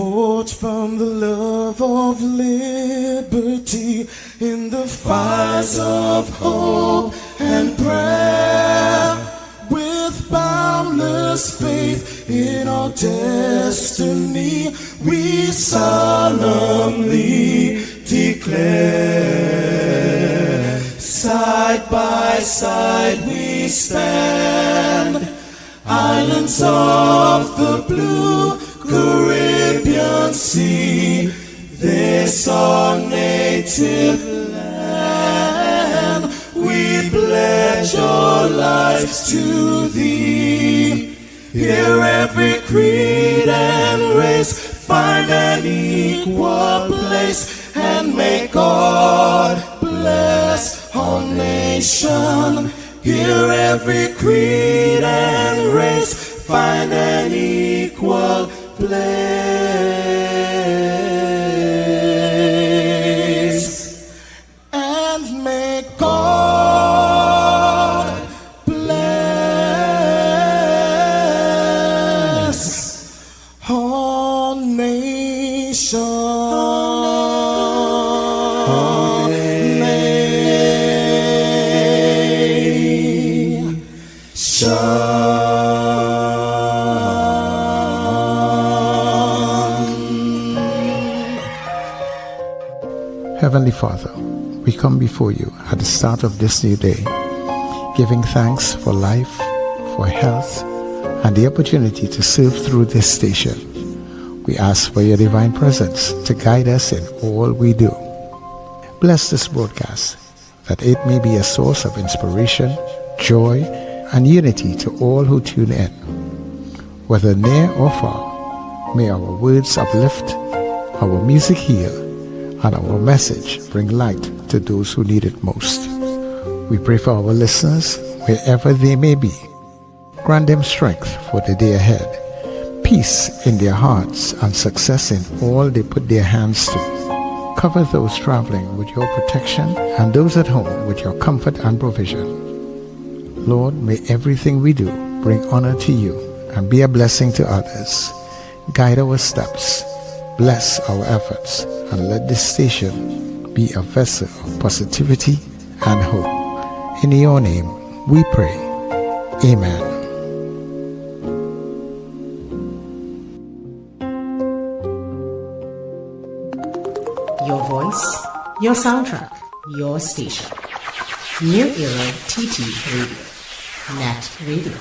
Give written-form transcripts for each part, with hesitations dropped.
forged from the love of liberty in the fires of hope and prayer. With boundless faith in our destiny, we solemnly declare. Side by side we stand, islands of the blue Caribbean Sea, this our native land. We pledge our lives to thee. Here every creed and race find an equal place, and may God bless our nation. Here every creed and race find an equal place, and may God bless our nation. Heavenly Father, we come before you at the start of this new day, giving thanks for life, for health, and the opportunity to serve through this station. We ask for your divine presence to guide us in all we do. Bless this broadcast, that it may be a source of inspiration, joy, and unity to all who tune in. Whether near or far, may our words uplift, our music heal, and our message bring light to those who need it most. We pray for our listeners, wherever they may be. Grant them strength for the day ahead, peace in their hearts, and success in all they put their hands to. Cover those traveling with your protection, and those at home with your comfort and provision. Lord, may everything we do bring honor to you and be a blessing to others. Guide our steps, bless our efforts, and let this station be a vessel of positivity and hope. In your name we pray. Amen. Your voice, your soundtrack, your station. New Era TT Radio. Net Radio.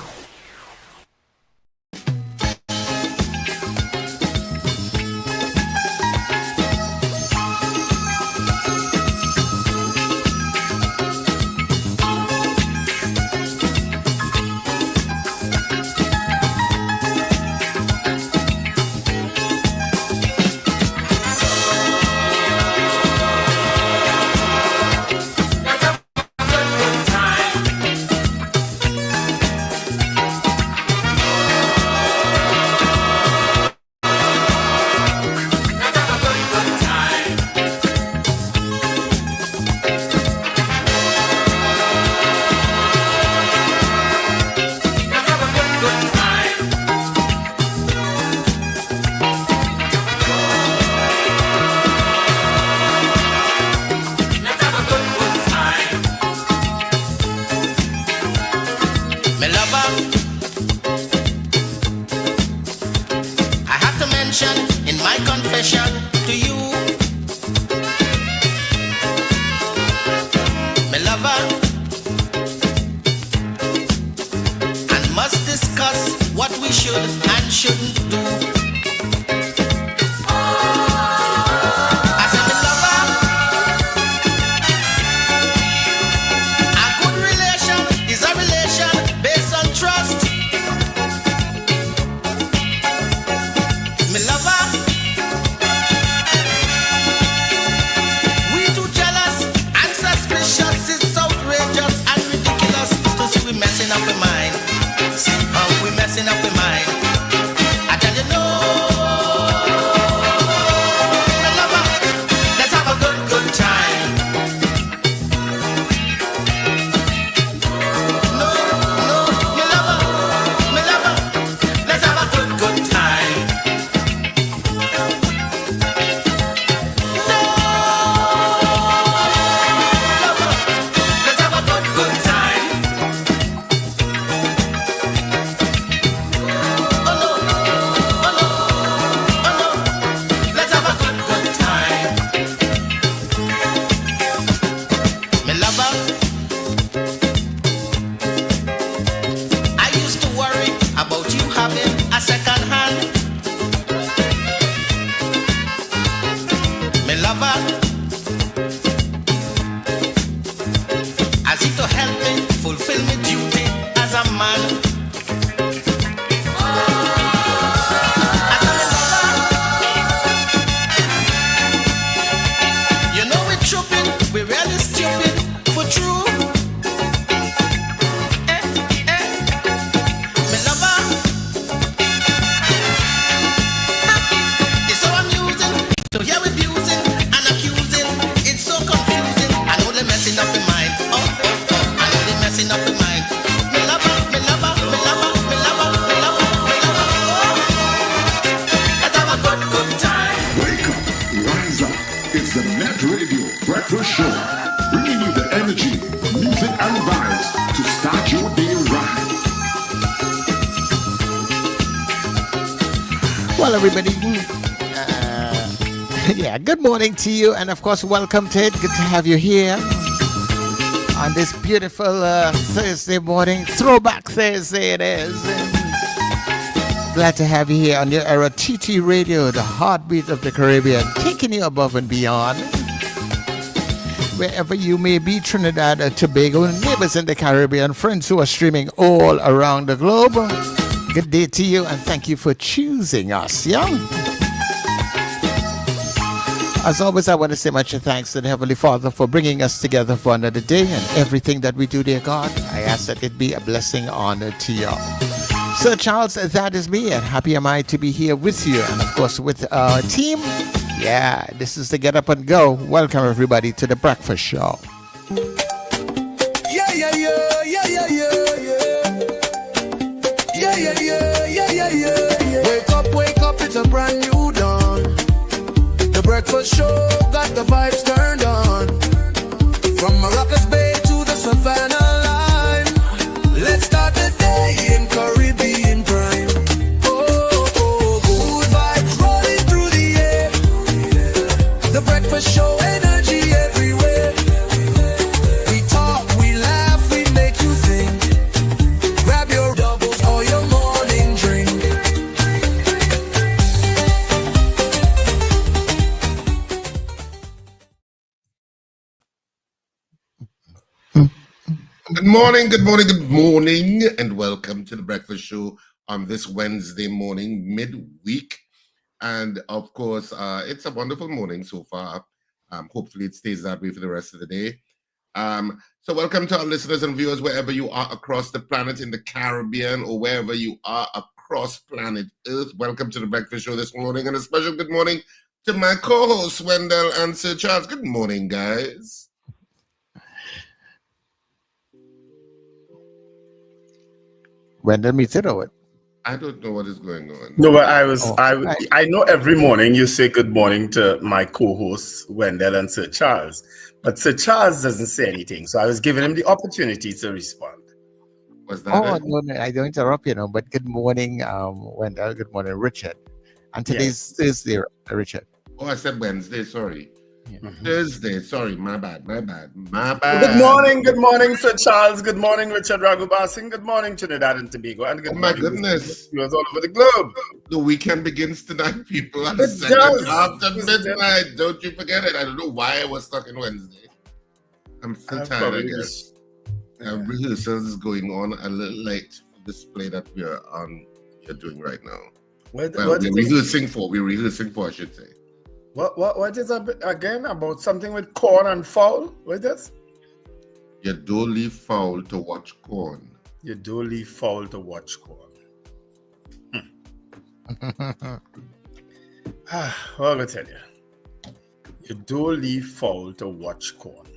Messing up the mind. I tell you no. Well, everybody, good morning to you, and of course, welcome to it. Good to have you here on this beautiful Thursday morning, Throwback Thursday it is. Glad to have you here on your era TT Radio, the heartbeat of the Caribbean, taking you above and beyond. Wherever you may be, Trinidad and Tobago, neighbors in the Caribbean, friends who are streaming all around the globe. Good day to you, and thank you for choosing us, yeah? As always, I want to say much thanks to the Heavenly Father for bringing us together for another day, and everything that we do, dear God, I ask that it be a blessing, honor to you. Sir Charles, that is me, and happy am I to be here with you, and of course with our team. Yeah, this is the Get Up and Go. Welcome everybody to the breakfast show. Wake up, it's a brand new dawn. The breakfast show got the vibes turned on. From Maracas Bay to the Savannah line, let's start the day in Caribbean prime. Good vibes rolling through the air. The breakfast show, energy everywhere. We talk, we laugh, we make you think. Grab your doubles or your morning drink. Good morning, and welcome to the breakfast show on this Wednesday morning, midweek. And of course, it's a wonderful morning so far. Hopefully it stays that way for the rest of the day. So welcome to our listeners and viewers wherever you are across the planet, in the Caribbean, or wherever you are across planet Earth. Welcome to the breakfast show this morning, and a special good morning to my co-hosts, Wendell and Sir Charles. Good morning, guys. Wendell meets it or what? I don't know what is going on. No, but I know every morning you say good morning to my co-hosts, Wendell and Sir Charles. But Sir Charles doesn't say anything, so I was giving him the opportunity to respond. Was that it? No, I don't interrupt, but good morning, Wendell. Good morning, Richard. And today's Thursday, Richard. Oh, I said Wednesday, sorry. Mm-hmm. Thursday, sorry, my bad. Good morning, Sir Charles. Good morning, Richard Ragubasing. Good morning, Trinidad and Tobago. And good morning, goodness. viewers all over the globe. The weekend begins tonight, people. At It the second does. after midnight. Don't you forget it. I don't know why I was stuck in Wednesday. I'm still tired, I guess. Rehearsals is going on a little late for the display that you're doing right now. We're rehearsing for, I should say. What is it again about something with corn and fowl? What is this? You don't leave fowl to watch corn. You don't leave fowl to watch corn. Well, I'll tell you. You don't leave fowl to watch corn.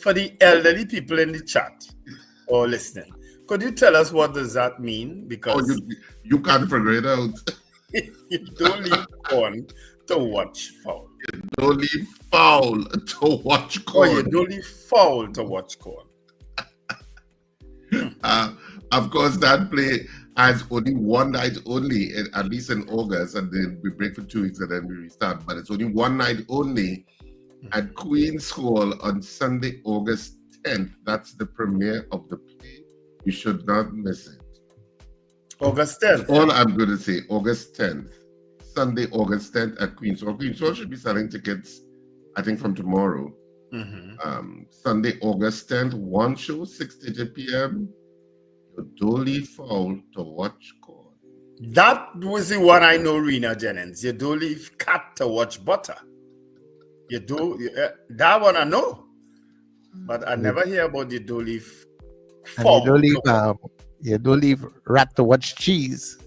For the elderly people in the chat or listening, could you tell us what does that mean? Because you can't figure it out. You don't leave corn to watch fowl. You don't leave fowl to watch corn. Oh, you don't leave fowl to watch corn. Of course, that play has only one night only, at least in August, and then we break for 2 weeks and then we restart. But it's only one night only at Queen's Hall on Sunday, August 10th. That's the premiere of the play. You should not miss it. August 10th. All I'm going to say, August 10th. Sunday, August 10th at Queen's Hall. Queen's Hall should be selling tickets, I think, from tomorrow. Mm-hmm. Sunday, August 10th, one show, 6:30 p.m. You don't leave fowl to watch corn. That was the one I know, Rena Jennings. You don't leave cat to watch butter. You do that one I know, but I never hear about you don't leave fowl. And you don't leave rat to watch cheese.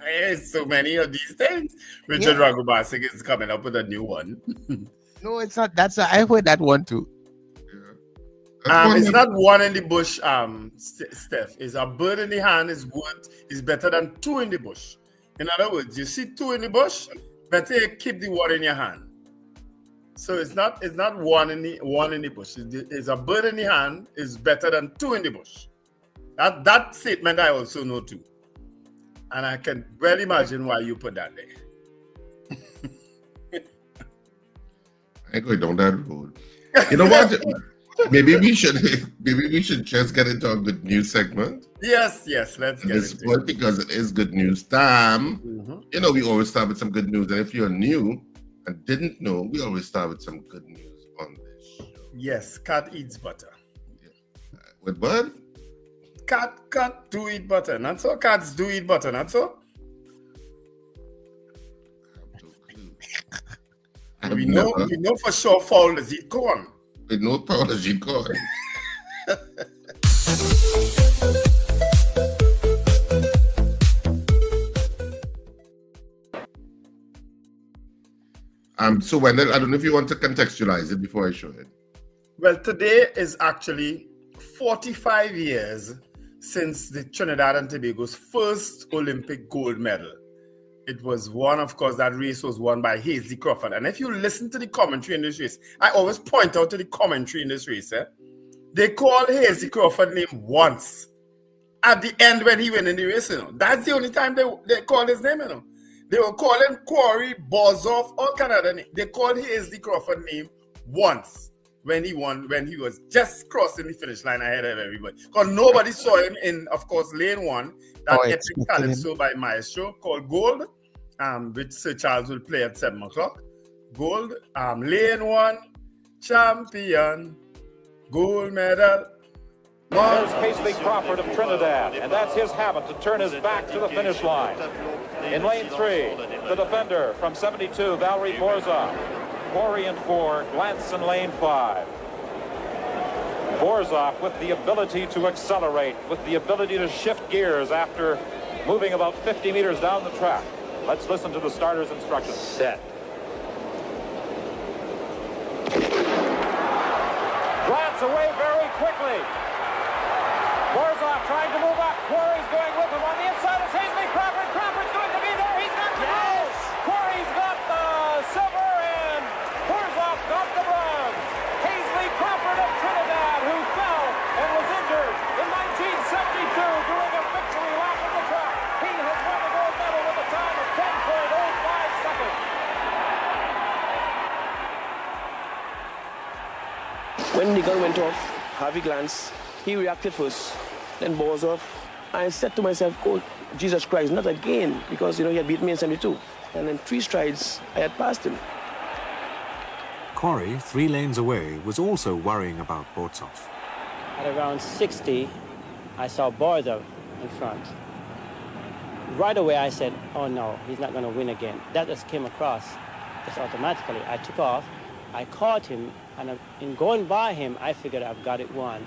There's so many of these things. Richard Ragubasik is coming up with a new one. No, it's not. I heard that one too. It's not one in the bush, Steph. It's a bird in the hand is good, is better than two in the bush. In other words, you see two in the bush, better you keep the one in your hand. So it's not one in the bush. It's a bird in the hand is better than two in the bush. That statement I also know too. And I can well imagine why you put that there. I ain't going down that road. You know what? maybe we should just get into a good news segment. Yes, let's get this into it. Because it is good news time. You know, we always start with some good news. And if you're new and didn't know, we always start with some good news on this show. Yes, cat eats butter. With what? Cat do eat butter. Not so. Cats do eat butter. Not so. We know for sure fowl does eat corn. We know fowl does eat corn. So Wendell, I don't know if you want to contextualize it before I show it. Well, today is actually 45 years since the Trinidad and Tobago's first Olympic gold medal. It was won, of course, that race was won by Hasely Crawford. And if you listen to the commentary in this race, I always point out to the commentary in this race, they call Hasely Crawford name once at the end when he went in the race, That's the only time they call his name, They will call him Quarry, Bozoff, all kind of names. They called Hasely Crawford name once when he won, when he was just crossing the finish line ahead of everybody. Because nobody saw him in, of course, lane 1, that epic calypso by Maestro called Gold, which Sir Charles will play at 7 o'clock. Gold, lane 1, champion, gold medal. There's Hasely Crawford of Trinidad, and that's his habit to turn his back to the finish line. In lane 3, the defender from 72, Valerie Borzov. Quarry in 4, Glantz in lane 5. Borzov with the ability to accelerate, with the ability to shift gears after moving about 50 meters down the track. Let's listen to the starter's instructions. Set. Glantz away very quickly. Borzov trying to move up. Quarry's going with him on the inside. It's Hasely Crawford. Crawford's going to be there. He's got the gold. Quarry's got the silver and Borzov got the bronze. Hasely Crawford of Trinidad, who fell and was injured in 1972 during a victory lap of the track. He has won the gold medal with a time of 10.05 seconds. When the gun went off, Harvey Glantz, he reacted first, then Borzov. I said to myself, oh, Jesus Christ, not again, because, he had beat me in 72. And in 3 strides, I had passed him. Quarry, 3 lanes away, was also worrying about Borzov. At around 60, I saw Borzov in front. Right away, I said, oh no, he's not going to win again. That just came across just automatically. I took off, I caught him, and in going by him, I figured I've got it won.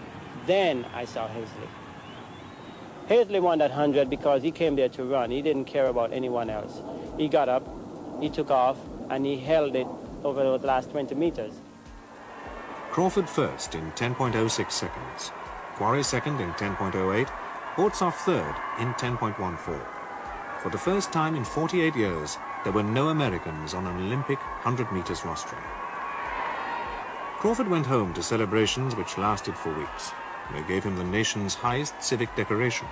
Then I saw Hasely. Hasely won that 100 because he came there to run. He didn't care about anyone else. He got up, he took off, and he held it over the last 20 meters. Crawford first in 10.06 seconds. Quarry second in 10.08. Borzov third in 10.14. For the first time in 48 years, there were no Americans on an Olympic 100 meters rostrum. Crawford went home to celebrations which lasted for weeks. They gave him the nation's highest civic decoration.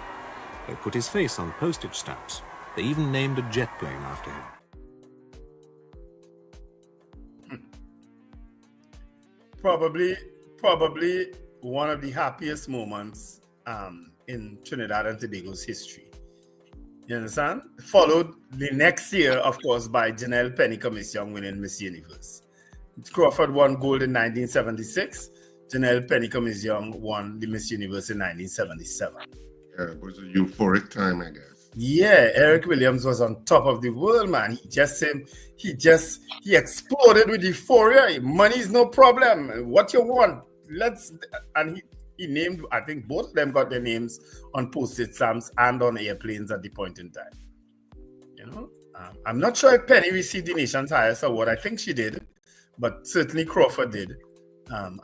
They put his face on postage stamps. They even named a jet plane after him. Probably one of the happiest moments in Trinidad and Tobago's history. You understand? Followed the next year, of course, by Janelle Penny-Commission winning Miss Universe. Crawford won gold in 1976. Janelle Penny-Commission won the Miss Universe in 1977. Yeah, it was a euphoric time, I guess. Yeah, Eric Williams was on top of the world, man. He exploded with euphoria. Money is no problem. What you want? He named, I think both of them got their names on postage stamps and on airplanes at the point in time. I'm not sure if Penny received the nation's highest award. I think she did, but certainly Crawford did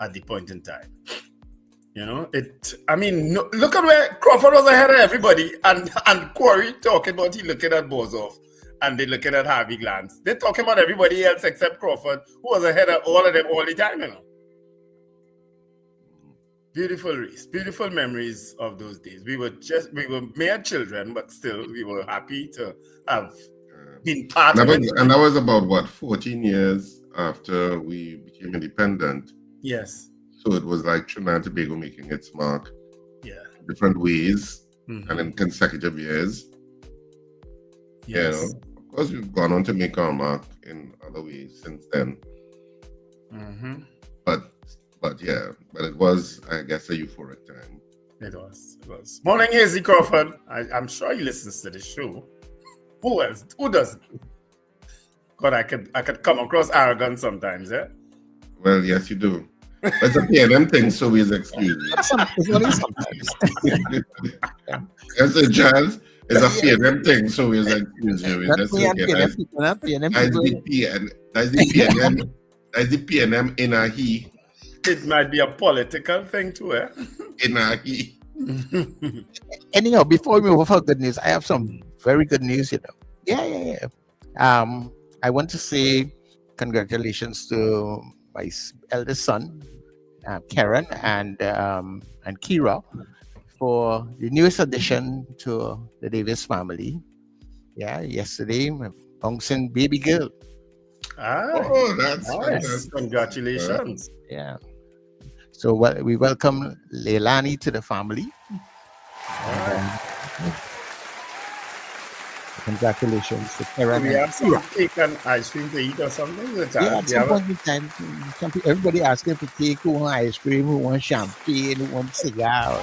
at the point in time. Look at where Crawford was ahead of everybody, and Quarry talking about he looking at Borzov, and they looking at Harvey Glantz. They're talking about everybody else except Crawford, who was ahead of all of them all the time, Beautiful race, beautiful memories of those days. We were mere children, but still we were happy to have been part of it. And that was about what, 14 years after we became independent. Yes. So it was like Trinidad and Tobago making its mark. Yeah. Different ways and in consecutive years. Yes. You know, of course, we've gone on to make our mark in other ways since then. But it was, I guess, a euphoric time. It was. Morning, Hazy Crawford. I'm sure he listens to the show. Who else? Who doesn't? God, I could come across arrogant sometimes, eh? Well, yes, you do. It's a PNM thing, so he's excused. It's only sometimes. That's a jazz. It's a PNM thing, so he's excused. That's the PNM in a he. It might be a political thing too, eh? In a he. Anyhow, before we move for good news, I have some very good news, you know. Yeah. I want to say congratulations to my eldest son, Karen, and Kira, for the newest addition to the Davis family. Yeah, yesterday, my bouncing baby girl. That's nice. Congratulations. Yeah. So we welcome Leilani to the family. Congratulations to Karen. We have some cake and ice cream to eat or something? Yeah, at some point in time, everybody asking for cake, who want ice cream, who want champagne, who want cigar.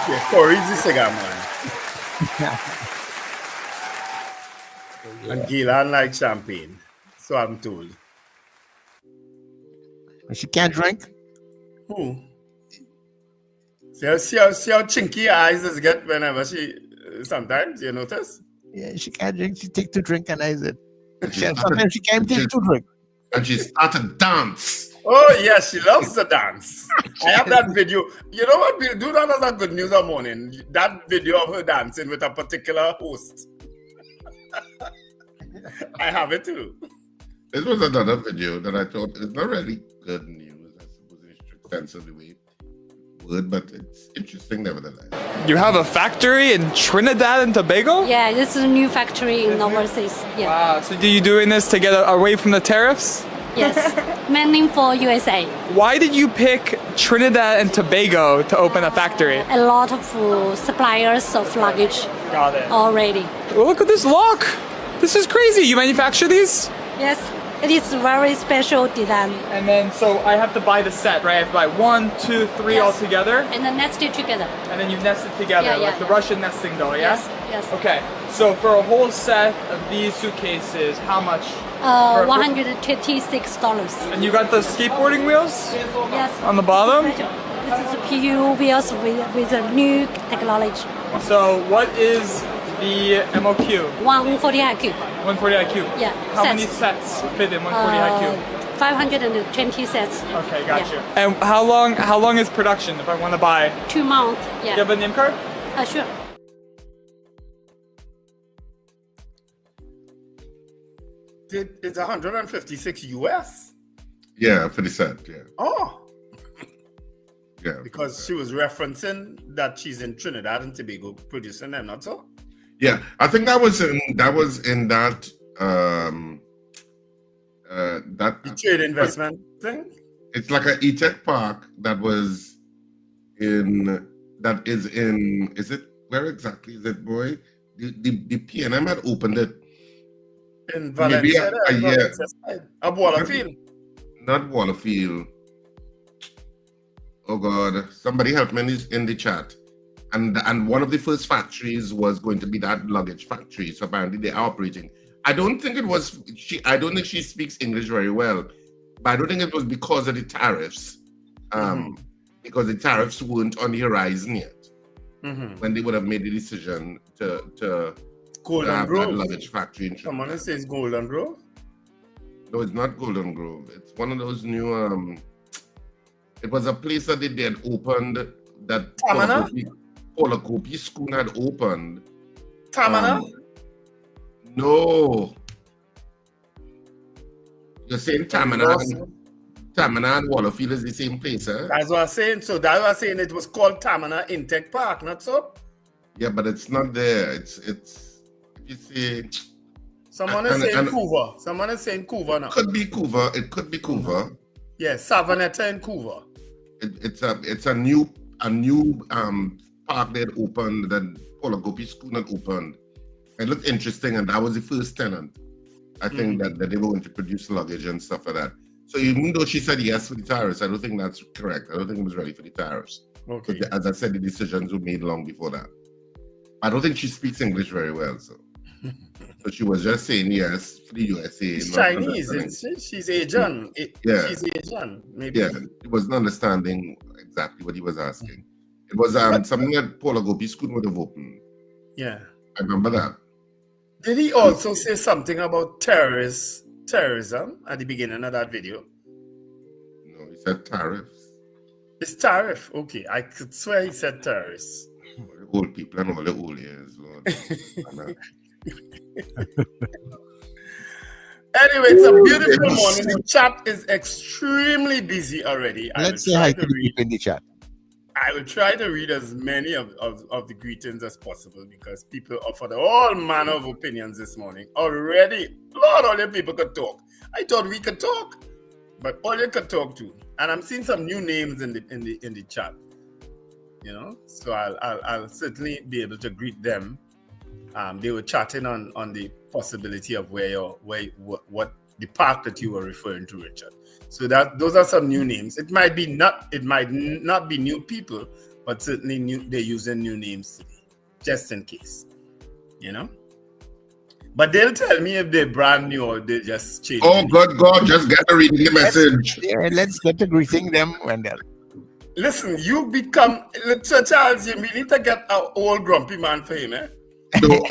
Yeah, Corey's the cigar man. And Gilan likes champagne, so I'm told. She can't drink? Who? See how chinky her eyes does get whenever sometimes, you notice? Yeah, she can't drink. She take to drink and I said, sometimes she can't take to drink. And she started to dance. Oh, yes, she loves to dance. I have that video. You know what? We do that as a good news of morning. That video of her dancing with a particular host. I have it too. This was another video that I thought is not really good news, I suppose, in a strict sense of the way word, but it's interesting nevertheless. You have a factory in Trinidad and Tobago? Yeah, this is a new factory in overseas. Yeah. Wow, so are you doing this to get away from the tariffs? Yes, mainly for USA. Why did you pick Trinidad and Tobago to open a factory? A lot of suppliers of luggage. Got it. Already. Well, look at this lock. This is crazy. You manufacture these? Yes, it is very special design. And then, so I have to buy the set, right? I have to buy 1, 2, 3 all together? And then nest it together. And then you nest it together, like the Russian nesting doll, yeah? Yes. Okay, so for a whole set of these suitcases, how much? $126. And you got the skateboarding wheels? Yes. On the bottom? This is a PU wheels with a new technology. So what is the MOQ? 140 IQ. 140 IQ? Yeah. How many sets fit in 140 IQ? 520 sets. Okay, gotcha. And how long is production if I want to buy? 2 months. Yeah. You have a name card? Sure. It's 156 US. Yeah, for the set, yeah. Oh. Yeah. Because she was referencing that she's in Trinidad and Tobago producing them, not so? Yeah, I think that was in that the trade investment thing. It's like an e-tech park that is in is it, where exactly is it, boy? The PNM had opened it in Valencia, Waterfield. Not Waterfield. Oh God, somebody help me in the chat. And one of the first factories was going to be that luggage factory. So apparently they are operating. I don't think it was I don't think she speaks English very well, but I don't think it was because of the tariffs. Because the tariffs weren't on the horizon yet. When they would have made the decision to have that luggage factory in Trinidad. Someone says Golden Grove? No, it's not Golden Grove. It's one of those new it was a place that they had opened that Polakopi School had opened. Tamana? No. You're saying Tamana? Tamina and Wallafield is the same place, huh? That's what I'm saying. So that's what I'm saying. It was called Tamina Intech Park, not so? Yeah, but it's not there. It's you see. Someone is saying Couva. Someone is saying Couva now. It could be Couva. It could be Couva. Yes, Savanetta and Couva. It's a new park that opened, that Paula Gopi School had opened. It looked interesting, and that was the first tenant. I think that they were going to produce luggage and stuff like that. So even though she said yes for the tariffs, I don't think that's correct. I don't think it was ready for the tariffs. Okay. As I said, the decisions were made long before that. I don't think she speaks English very well, so she was just saying yes for the USA. She's Chinese, isn't she? She's Asian. Yeah. She's Asian, maybe. Yeah, he wasn't understanding exactly what he was asking. It was something that Paula Gopi School would have opened. Yeah. I remember that. Did he also say something about terrorism at the beginning of that video? No, he said tariffs. It's tariff. Okay, I could swear he said terrorists. All the old people and all the old years, Lord. Anyway, it's a beautiful morning. The chat is extremely busy already. Let's say hi to the people in the chat. I will try to read as many of the greetings as possible because people offered all manner of opinions this morning. Already, Lord, all you people could talk. I thought we could talk, but all you could talk to. And I'm seeing some new names in the chat. You know, so I'll certainly be able to greet them. They were chatting on the possibility of what the park that you were referring to, Richard. So those are some new names. It might not be new people, but certainly they're using new names today, just in case. You know? But they'll tell me if they're brand new or they just change. Oh, good God, just get to reading the message. Let's get to greeting them, Wendell. Listen, you become Sir Charles, you need to get an old grumpy man for him, eh? No,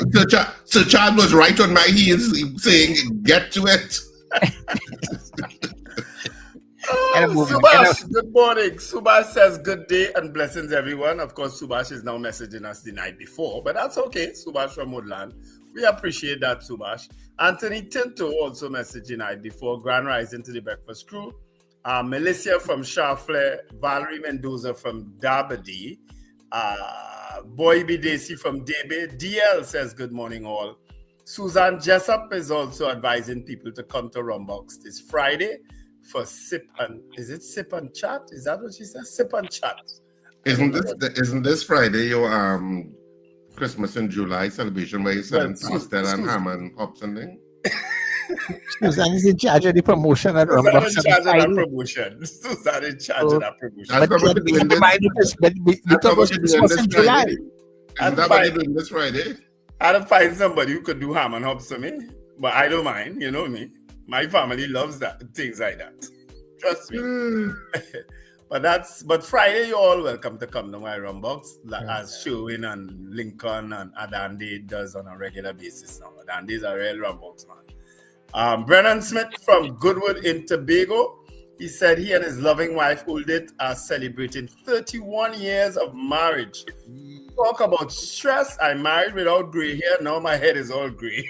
Sir Charles was right on my heels saying, get to it. Subash, good morning. Subash says good day and blessings, everyone. Of course, Subash is now messaging us the night before, but that's okay. Subash from Woodland. We appreciate that, Subash. Anthony Tinto also messaged the night before. Grand rising to the breakfast crew. Melissa from Charfle. Valerie Mendoza from Dabadi. Boy Bidesi from Debe. DL says good morning all. Suzanne Jessup is also advising people to come to Rumbox this Friday for sip and chat? Is that what she says? Sip and chat. Isn't this Friday your Christmas in July celebration where you selling pastel and ham and hops and thing? Suzanne is in charge of the promotion at Rumbox. Suzanne is in charge of that promotion. Suzanne is in charge of that promotion. But Isn't that what you're doing this Friday? I'd find somebody who could do ham and hops for me, but I don't mind. You know me. My family loves that, things like that. Trust me. But Friday, you're all welcome to come to my Rumbox, as Sherwin and Lincoln and Adande does on a regular basis now. Adande's a real Rumbox man. Brennan Smith from Goodwood in Tobago. He said he and his loving wife, Uldit, are celebrating 31 years of marriage. Talk about stress. I married without gray hair. Now my head is all gray.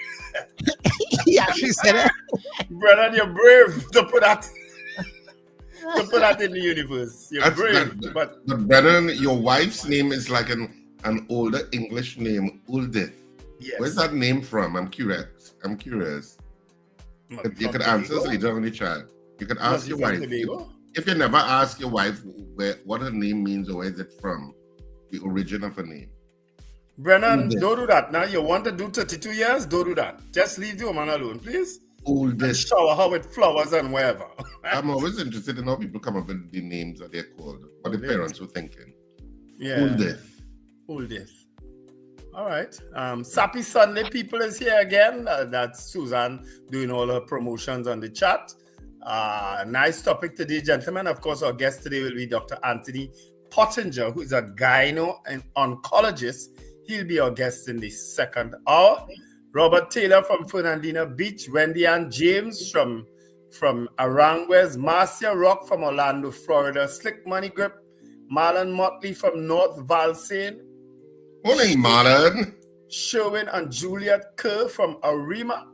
Yeah, she said that. Brennan, you're brave to put that in the universe. You're brave. But Brennan, your wife's name is like an older English name, Uldith. Yes. Where's that name from? I'm curious. You could answer us later on the chat. You could ask your wife. If you never ask your wife what her name means or where is it from, the origin of her name. Brennan, don't do that. Now you want to do 32 years? Don't do that. Just leave the woman alone, please. And shower her with flowers and wherever. I'm always interested in how people come up with the names that they're called, what the parents were thinking. Yeah. Uldith. All right. Sappy Sunday people is here again. That's Suzanne doing all her promotions on the chat. Nice topic today, gentlemen. Of course, our guest today will be Dr. Anthony Pottinger, who is a gyno and oncologist. He'll be our guest in the second hour. Robert Taylor from Fernandina Beach. Wendy Ann James from Aranguez. Marcia Rock from Orlando, Florida. Slick Money Grip. Marlon Motley from North Valsayn. Morning, Marlon. Sherwin and Juliet Kerr from Arima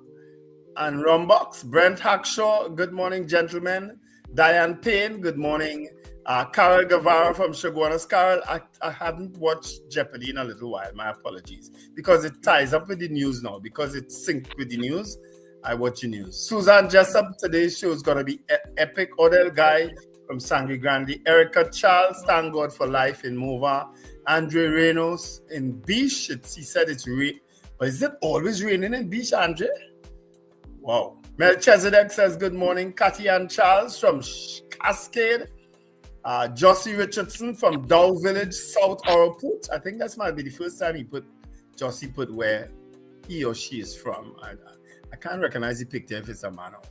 and Rumbox. Brent Hackshaw, good morning, gentlemen. Diane Payne, good morning. Carol Guevara from Chaguanas. Carol, I haven't watched Jeopardy in a little while. My apologies. Because it ties up with the news now. Because it's synced with the news, I watch the news. Susan Jessup, today's show is going to be epic. Odell Guy from Sangre Grande. Erica Charles, thank God for life in Mova. Andre Reynolds in Beach. He said it's rain. But is it always raining in Beach, Andre? Wow. Melchizedek says good morning. Cathy Ann Charles from Cascade. Josie Richardson from Dow Village, South Oroput. I think that might be the first time Josie put where he or she is from. I can't recognize the picture if it's a man or woman.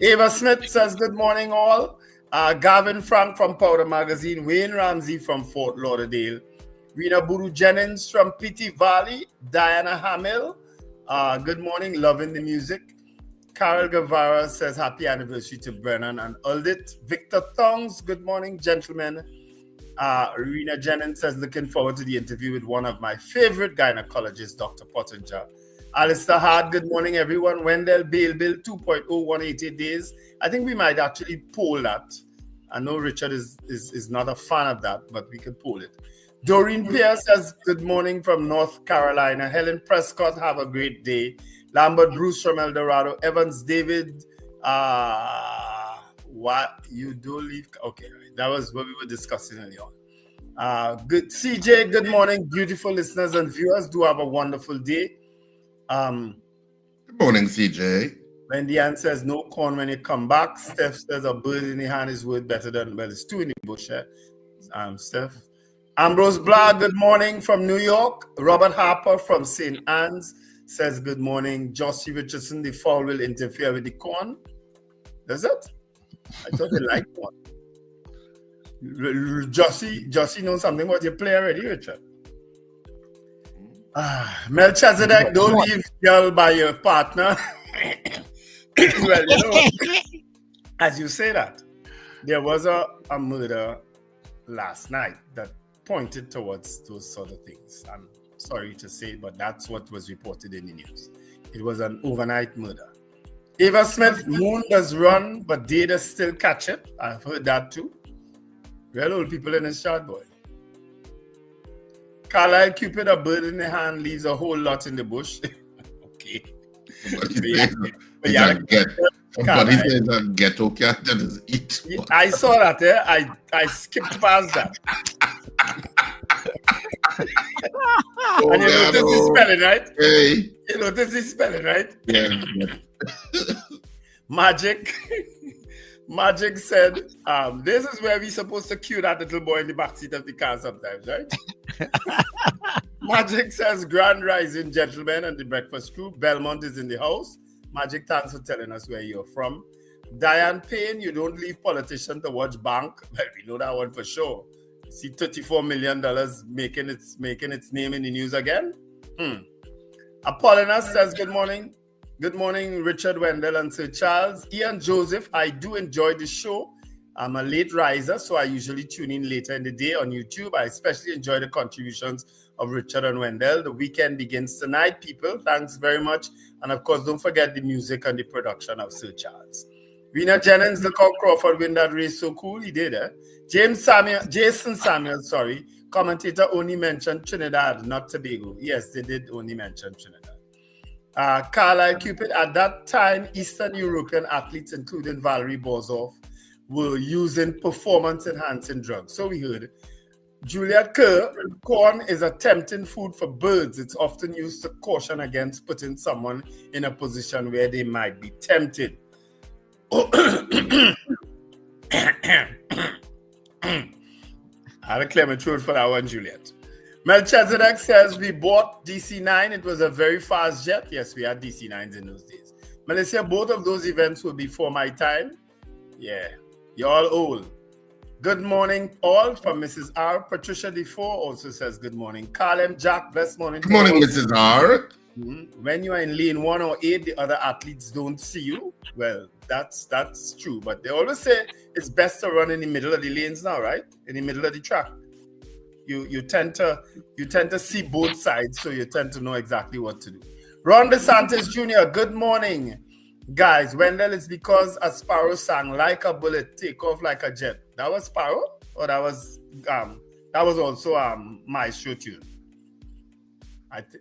Ava Smith says good morning all. Gavin Frank from Powder Magazine. Wayne Ramsey from Fort Lauderdale. Rena Buru Jennings from Pity Valley. Diana Hamill. Good morning, loving the music. Carol Guevara says happy anniversary to Brennan and Aldit. Victor Thongs, good morning, gentlemen. Rena Jennings says looking forward to the interview with one of my favorite gynecologists, Dr. Pottinger. Alistair Hart, good morning, everyone. Wendell Bill 2.0, 188 days. I think we might actually poll that. I know Richard is not a fan of that, but we can poll it. Doreen Pierce says good morning from North Carolina. Helen Prescott, have a great day. Lambert Bruce from El Dorado. Evans David, what you do leave? Okay, right. That was what we were discussing earlier on. Good CJ, good morning, beautiful listeners and viewers. Do have a wonderful day. Good morning, CJ. Wendy Ann says no corn when you come back. Steph says a bird in the hand is worth better than, well, it's two in the bush. Steph. Ambrose Blah, good morning from New York. Robert Harper from St. Anne's says good morning. Josie Richardson, the fall will interfere with the corn. Does it? I thought they liked corn. Josie knows something about your play already, Richard. Melchizedek, don't leave girl by your partner. Well, you know, as you say that, there was a murder last night that pointed towards those sort of things. I'm sorry to say, but that's what was reported in the news. It was an overnight murder. Ava Smith, moon does run, but day does still catch it. I've heard that too. Real old people in this chat, boy. Carlisle Cupid, a bird in the hand leaves a whole lot in the bush. Okay. Somebody says a ghetto cat that is eat. I saw that, I skipped past that. And you notice the spelling, right? Hey. You notice the spelling, right? Yeah. Magic said, this is where we're supposed to cue that little boy in the backseat of the car sometimes, right? Magic says, grand rising, gentlemen, and the breakfast crew. Belmont is in the house. Magic, thanks for telling us where you're from. Diane Payne, you don't leave politicians to watch bank. Well, we know that one for sure. You see $34 million making its name in the news again. Apollina says, good morning. Good morning, Richard, Wendell, and Sir Charles. Ian Joseph, I do enjoy the show. I'm a late riser, so I usually tune in later in the day on YouTube. I especially enjoy the contributions of Richard and Wendell. The weekend begins tonight, people. Thanks very much. And of course, don't forget the music and the production of Sir Charles. Rena Jennings, look how Crawford win that race so cool. He did, eh? Jason Samuel, commentator only mentioned Trinidad, not Tobago. Yes, they did only mention Trinidad. Carlisle Cupid, at that time, Eastern European athletes, including Valerie Borzov, were using performance-enhancing drugs. So we heard. Juliet Kerr, corn is a tempting food for birds. It's often used to caution against putting someone in a position where they might be tempted. I had to clear my throat for that one, Juliet. Melchizedek says, we bought DC-9. It was a very fast jet. Yes, we had DC-9s in those days. Melissa, both of those events were before my time. Yeah, you're all old. Good morning, all, from Mrs. R. Patricia Defoe also says good morning. Carl M. Jack, blessed morning. Good morning, Mrs. R. When you are in lane 1 or 8, the other athletes don't see you. Well, that's true. But they always say it's best to run in the middle of the lanes now, right? In the middle of the track. You tend to see both sides, so you tend to know exactly what to do. Ron DeSantis Jr., good morning. Guys, Wendell, it's because a sparrow sang like a bullet, take off like a jet. That was Sparrow? Or that was also Maestro tune?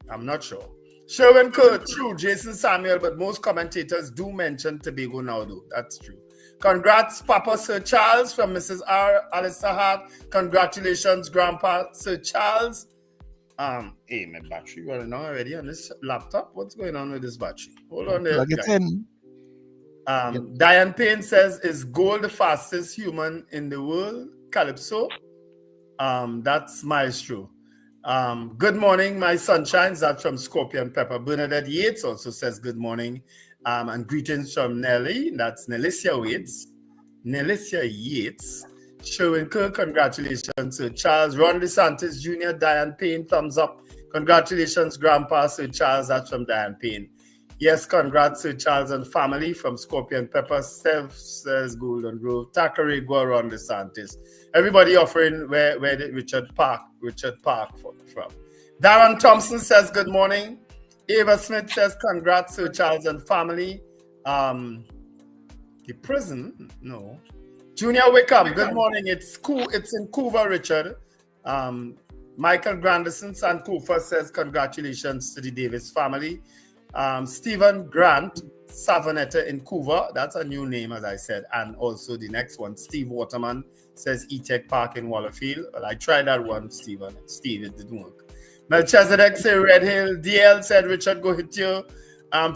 I'm not sure. Sherwin Kerr, true, Jason Samuel, but most commentators do mention Tobago now, though. That's true. Congrats, Papa Sir Charles from Mrs. R. Alistair Hart. Congratulations, Grandpa Sir Charles. Hey, my battery running out already on this laptop. What's going on with this battery? Hold on there. Plug it in. Diane Payne says, is gold the fastest human in the world? Calypso. That's Maestro. Good morning, my sunshines. That's from Scorpion Pepper. Bernadette Yates also says good morning. And greetings from Nelly. That's Nelicia Yates. Sherwin Kerr, congratulations, Sir Charles. Ron DeSantis Jr., Diane Payne, thumbs up. Congratulations, Grandpa Sir Charles. That's from Diane Payne. Yes, congrats, Sir Charles and family from Scorpion Pepper. Steph says Golden Grove. Thackeray, go Ron DeSantis. Everybody offering where did Richard Park from. Darren Thompson says good morning. Ava Smith says congrats, Sir Charles and family. The prison? No. Junior Wickham, good morning. It's in Couva, Richard. Michael Granderson Sankofa says congratulations to the Davis family. Stephen Grant Savanetta in Couva, that's a new name, as I said. And also the next one, Steve Waterman says E-Tech Park in Wallerfield. Well, I tried that one, Steve, it didn't work. Melchizedek say Red Hill. DL said Richard, go hit you.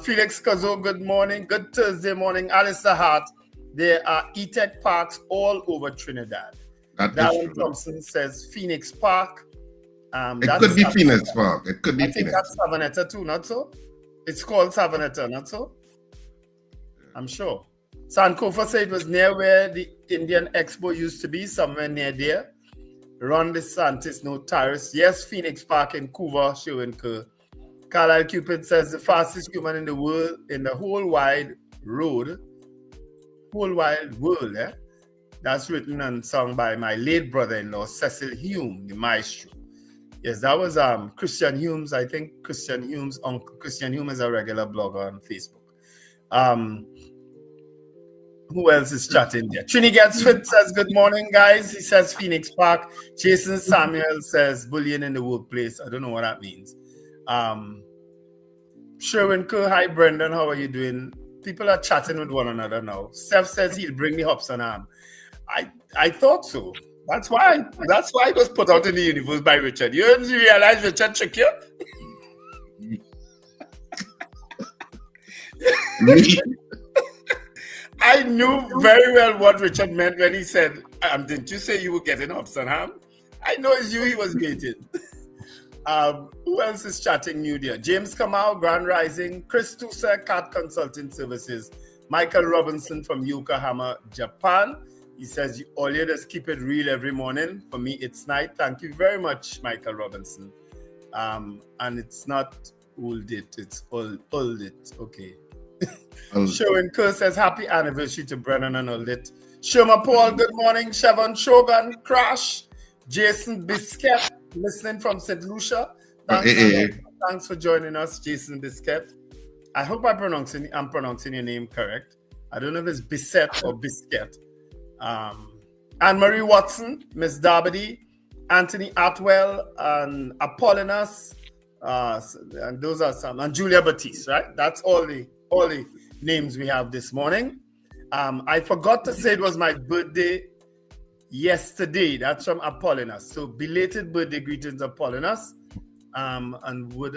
Felix Kazo, good morning. Good Thursday morning. Alistair Hart. There are E-Tech parks all over Trinidad. Darren Thompson says Phoenix Park. It could be Phoenix Park. It could be Phoenix. I think that's Savanetta too, not so? It's called Savanetta, not so? I'm sure. Sankofa said it was near where the Indian Expo used to be, somewhere near there. Ron DeSantis, no tires. Yes, Phoenix Park in Couva, Sherwin Kerr. Carlisle Cupid says the fastest human in the world, in the whole wide world, eh? That's written and sung by my late brother-in-law, Cecil Hume, the maestro. Yes, that was Christian Hume's. I think Christian Hume's uncle. Christian Hume is a regular blogger on Facebook. Who else is chatting there? Trini Gets Fit says, good morning, guys. He says Phoenix Park. Jason Samuel says bullying in the workplace. I don't know what that means. Sherwin Kerr, hi, Brendan. How are you doing? People are chatting with one another now. Seth says he'll bring the hops and ham. I thought so. That's why it was put out in the universe by Richard. You didn't realize Richard tricked you? I knew very well what Richard meant when he said, didn't you say you were getting hops and ham? I know it's you he was baiting. Who else is chatting new there? James Kamau, Grand Rising. Chris Tusa, Cat Consulting Services. Michael Robinson from Yokohama, Japan. He says, all you just keep it real every morning. For me, it's night. Thank you very much, Michael Robinson. And it's not old it, it's old it. Okay. Sherwin Kerr says, happy anniversary to Brennan and old it. Shoma Paul, good morning. Chevon Shogun, Crash. Jason Biscuit, listening from St. Lucia. Thanks for joining us, Jason Biscuit. I hope I'm pronouncing your name correct. I don't know if it's Bisset or Biscuit. Anne-Marie Watson, Miss Darby, Anthony Atwell, and Apollonius, and those are some, and Julia Batiste, right? That's all the names we have this morning. I forgot to say it was my birthday yesterday. That's from Apollonius. So belated birthday greetings, Apollonius. And we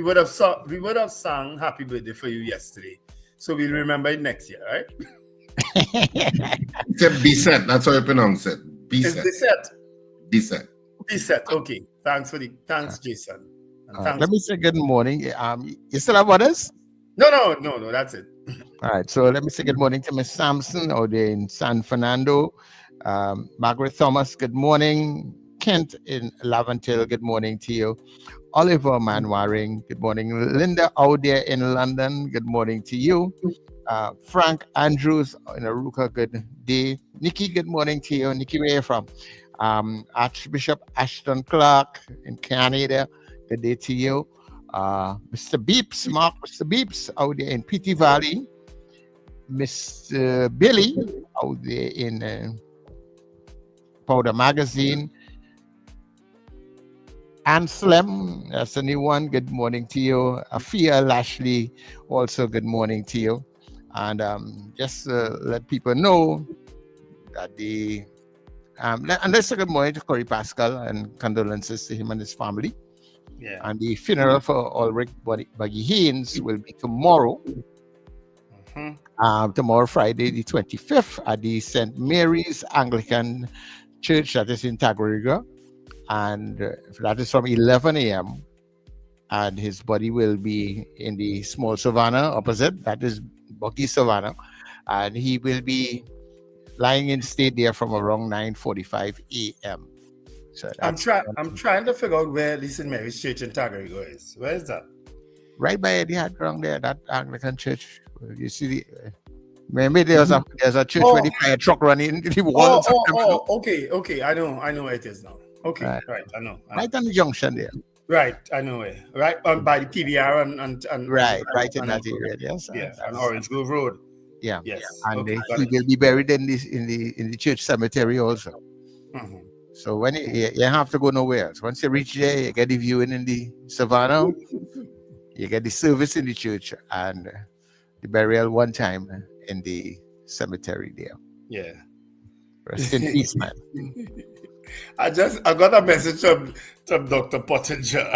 would have sung happy birthday for you yesterday. So we'll remember it next year, right? It's a Bisset. That's how you pronounce it. Bisset. Bisset. Okay. Thanks, Jason. Thanks. Let me say good morning. You still have others? No. That's it. All right. So let me say good morning to Miss Sampson out there in San Fernando. Margaret Thomas, good morning. Kent in Laventille, good morning to you. Oliver Manwaring, good morning. Linda out there in London, good morning to you. Frank Andrews in Aruka, good day. Nikki, good morning to you. Nikki, where are you from? Archbishop Ashton Clark in Canada, good day to you. Mr. Beeps, Mr. Beeps out there in PT Valley, Mr. Billy out there in Powder Magazine, Anselm, that's a new one. Good morning to you. Afia Lashley, also good morning to you. And just let people know that and let's say good morning to Corey Pascal and condolences to him and his family. Yeah. And the funeral for Ulrich Buggy Haynes will be tomorrow. Tomorrow, Friday, the 25th, at the St. Mary's Anglican Church that is in Taggart. And that is from 11 a.m. And his body will be in the small savannah opposite. That is Bucky Savannah. And he will be lying in state there from around 9:45 a.m. So I'm trying to figure out where the St. Mary's Church in Taggart is. Where is that? Right by the hard ground there, that Anglican church. You see maybe there's a church where the fire truck running into the wall. Okay. I know where it is now. Okay, right. I know. Right on the junction there. Right, I know it. Right on by the PBR and right in that area. Yes. Yeah, on Orange Grove Road. Yeah. Yes. And he will be buried in the church cemetery also. Mm-hmm. So when you have to go nowhere else. Once you reach there, you get the viewing in the savannah, you get the service in the church, and the burial one time in the cemetery there. Yeah. Rest in peace, man. I got a message from Dr. Pottinger.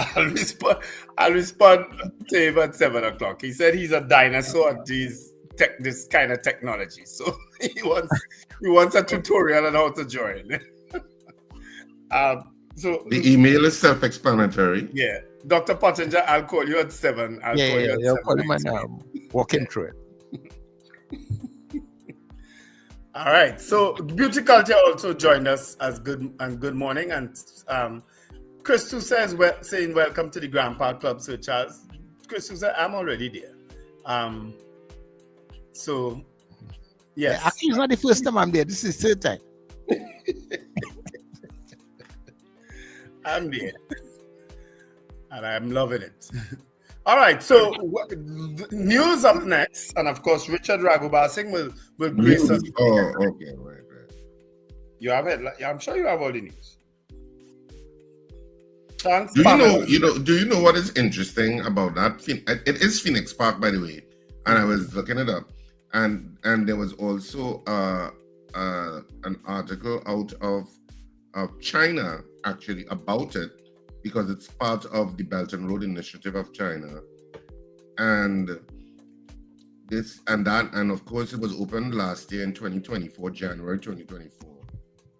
I'll respond to him at 7 o'clock. He said he's a dinosaur at this kind of technology. So he wants a tutorial on how to join. So the email is self-explanatory. Yeah. Dr. Pottinger, I'll call you at 7. I'll call you at 7. I'll call him and walk him through it. All right. So Beauty Culture also joined us as good morning. And Chris says saying welcome to the Grandpa Club, Sir Charles. Chris said I'm already there. So yes. Yeah, actually, it's not the first time I'm there. This is the third time. I'm there. And I'm loving it. All right, so news up next, and of course, Richard Raghubar Singh will grace us. Oh, okay, right. You have it. I'm sure you have all the news. Do you know what is interesting about that? It is Phoenix Park, by the way, and I was looking it up, and there was also an article out of China actually about it, because it's part of the Belt and Road Initiative of China. And of course it was opened last year in 2024, January 2024.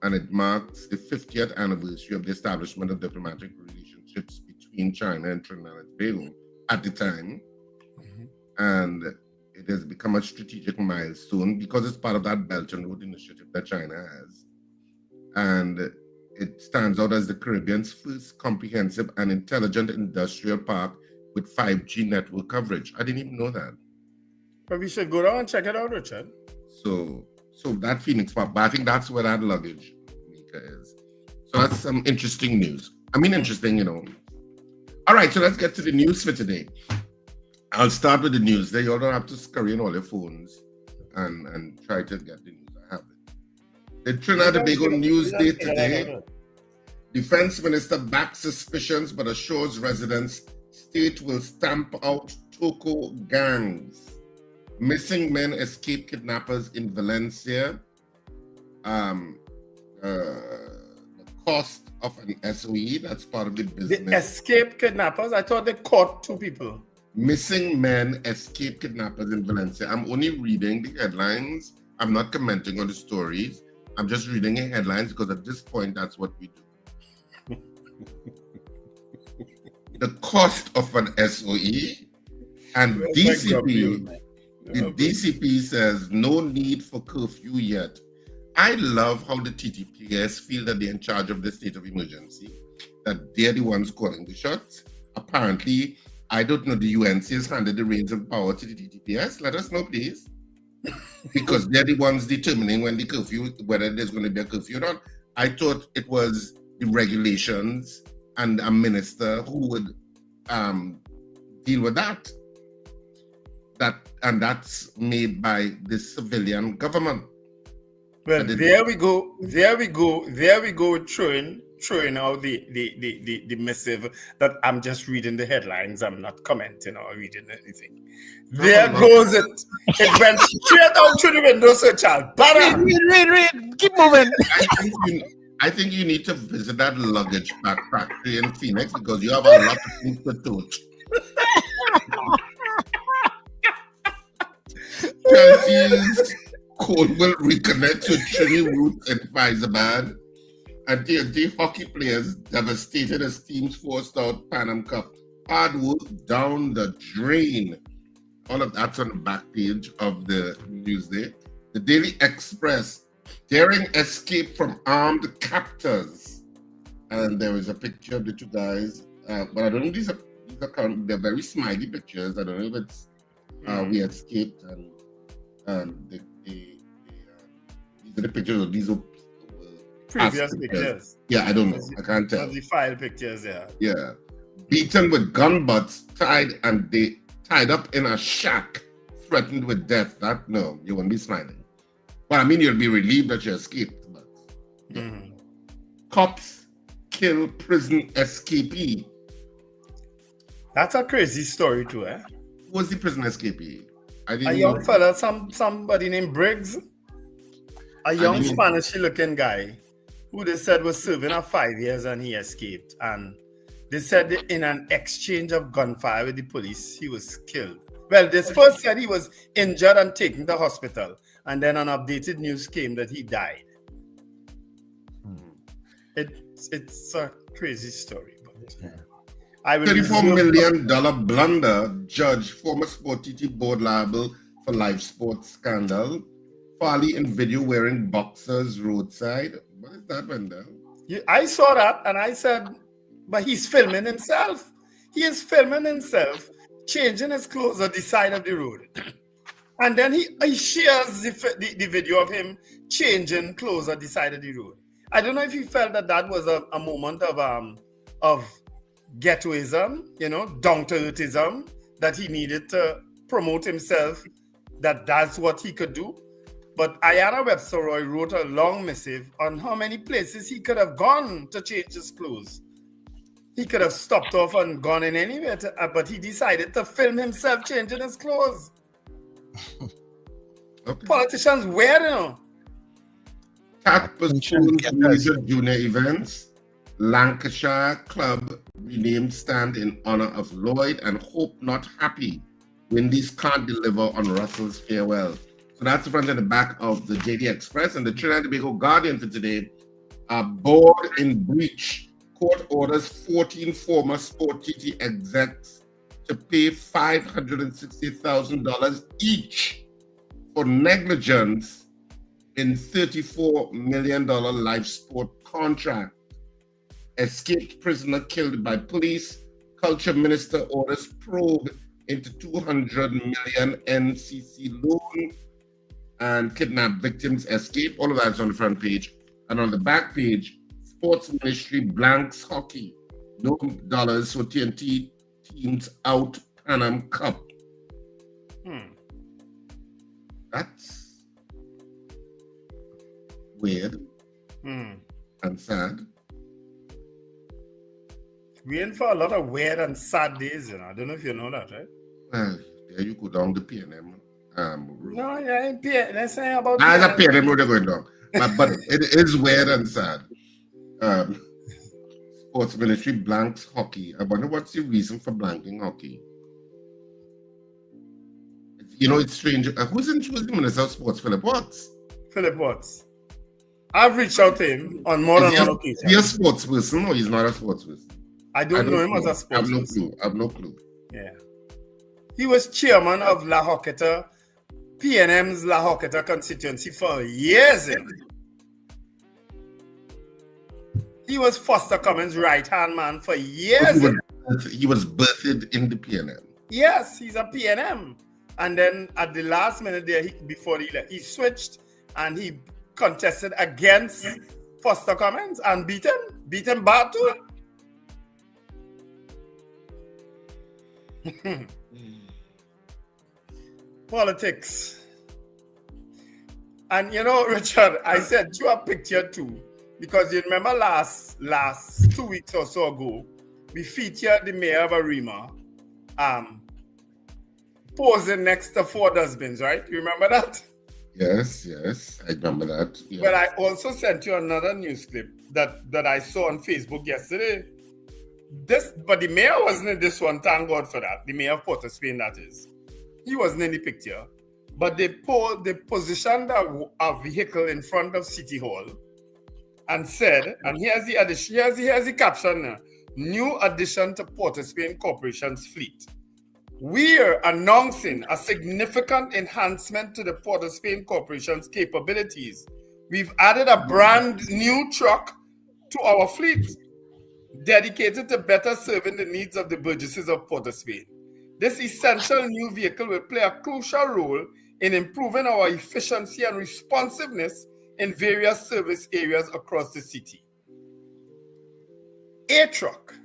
And it marks the 50th anniversary of the establishment of diplomatic relationships between China and Trinidad and Tobago at the time. Mm-hmm. And it has become a strategic milestone because it's part of that Belt and Road Initiative that China has. And it stands out as the Caribbean's first comprehensive and intelligent industrial park with 5G network coverage. I didn't even know that. But we should go down and check it out, Richard. So that Phoenix Park, but I think that's where that luggage maker is. So that's some interesting news. I mean, interesting, you know. All right, so let's get to the news for today. I'll start with the news. There, you don't have to scurry on all your phones and try to get the news. I have it. The Trinidad and Tobago news day today. Defense Minister backs suspicions but assures residents state will stamp out Toko gangs. Missing men escape kidnappers in Valencia. The cost of an SOE, that's part of the business. They escape kidnappers? I thought they caught 2 people. Missing men escape kidnappers in Valencia. I'm only reading the headlines. I'm not commenting on the stories. I'm just reading the headlines because at this point, that's what we do. The cost of an SOE and DCP. The DCP says no need for curfew yet. I love how the TTPS feel that they're in charge of the state of emergency, that they're the ones calling the shots. Apparently, I don't know, the UNC has handed the reins of power to the TTPS. Let us know, please. Because they're the ones determining when the curfew, whether there's going to be a curfew or not. I thought it was the regulations and a minister who would deal with that. And that's made by the civilian government. Well, there we go throwing out the missive that I'm just reading the headlines. I'm not commenting or reading anything. There goes it. It went straight out through the window, Sir Charles. Read. Keep moving. I think you need to visit that luggage pack factory in Phoenix because you have a lot of things to touch. Chelsea's Cole will reconnect with Trini Roots and Faizabad. And TNT hockey players devastated as teams forced out Pan Am Cup. Hard work down the drain. All of that's on the back page of the Newsday. The Daily Express, daring escape from armed captors. And there is a picture of the two guys. But I don't know, these are they're very smiley pictures. I don't know if it's we escaped and these are the pictures of these previous pictures. Yeah, I don't know. I can't tell. The file pictures, yeah. Yeah. Beaten with gun butts, tied up in a shack, threatened with death. That, no, you won't be smiling. Well, I mean, you'll be relieved that you escaped. But yeah. Cops kill prison escapee. That's a crazy story too, eh? Who was the prison escapee? A young fella, somebody named Briggs. A young Spanish-looking guy who they said was serving 5 years and he escaped. And they said that in an exchange of gunfire with the police, he was killed. Well, they first said he was injured and taken to hospital. And then an updated news came that he died. It's a crazy story. But $34 million blunder, judge, former Sport TT board liable for live sports scandal. Farley in video wearing boxers roadside. What is that, Wendell? I saw that and I said, but he's filming himself. He is filming himself, changing his clothes on the side of the road. And then he shares the video of him changing clothes on the side of the road. I don't know if he felt that was a moment of ghettoism, down-to-earthism, that he needed to promote himself, that's what he could do. But Ayanna Webster-Roy wrote a long missive on how many places he could have gone to change his clothes. He could have stopped off and gone in anywhere, but he decided to film himself changing his clothes. Okay. Politicians wear, Cat postpones major junior events. Lancashire club renamed stand in honor of Lloyd and Hope not happy. Windies can't deliver on Russell's farewell. So that's the front and the back of the Daily Express. And the Trinidad and Tobago Guardian for today. Board in breach. Court orders 14 former Sport TT execs to pay $560,000 each for negligence in $34 million live sport contract. Escaped prisoner killed by police. Culture minister orders probe into 200 million NCC loan. And kidnapped victims escape. All of that's on the front page. And on the back page, Sports Ministry blanks hockey. No dollars for TNT teams out Pan Am Cup. That's weird and sad. We're in for a lot of weird and sad days, I don't know if you know that, right? Well, there you go down the PNM. No, yeah, ain't PNM. Let's say about it's a PNM road they're going down. But it is weird and sad. Sports Ministry blanks hockey. I wonder what's the reason for blanking hockey. It's strange. Who's the Minister of Sports? Philip Watts. Philip Watts. I've reached out to him on more than one occasion. Is he a sports person or he's not a sports person? I don't know him as a sports person. I have no clue. Yeah. He was chairman of La Hoqueta, PNM's La Hoqueta constituency for years. He was Foster Cummins' right-hand man for years. He was birthed in the PNM. Yes, he's a PNM. And then at the last minute there, before he left, he switched and he contested against Foster Cummins and beat him bad too. Politics. And you know, Richard, I sent you a picture too, because you remember last 2 weeks or so ago, we featured the mayor of Arima posing next to 4 dustbins, right? You remember that? Yes, I remember that. Yes. But I also sent you another news clip that I saw on Facebook yesterday. But the mayor wasn't in this one, thank God for that. The mayor of Port of Spain, that is. He wasn't in the picture. But they positioned a vehicle in front of City Hall and said, and here's the caption now, new addition to Port of Spain Corporation's fleet. We're announcing a significant enhancement to the Port of Spain Corporation's capabilities. We've added a brand new truck to our fleet, dedicated to better serving the needs of the burgesses of Port of Spain. This essential new vehicle will play a crucial role in improving our efficiency and responsiveness in various service areas across the city. A truck.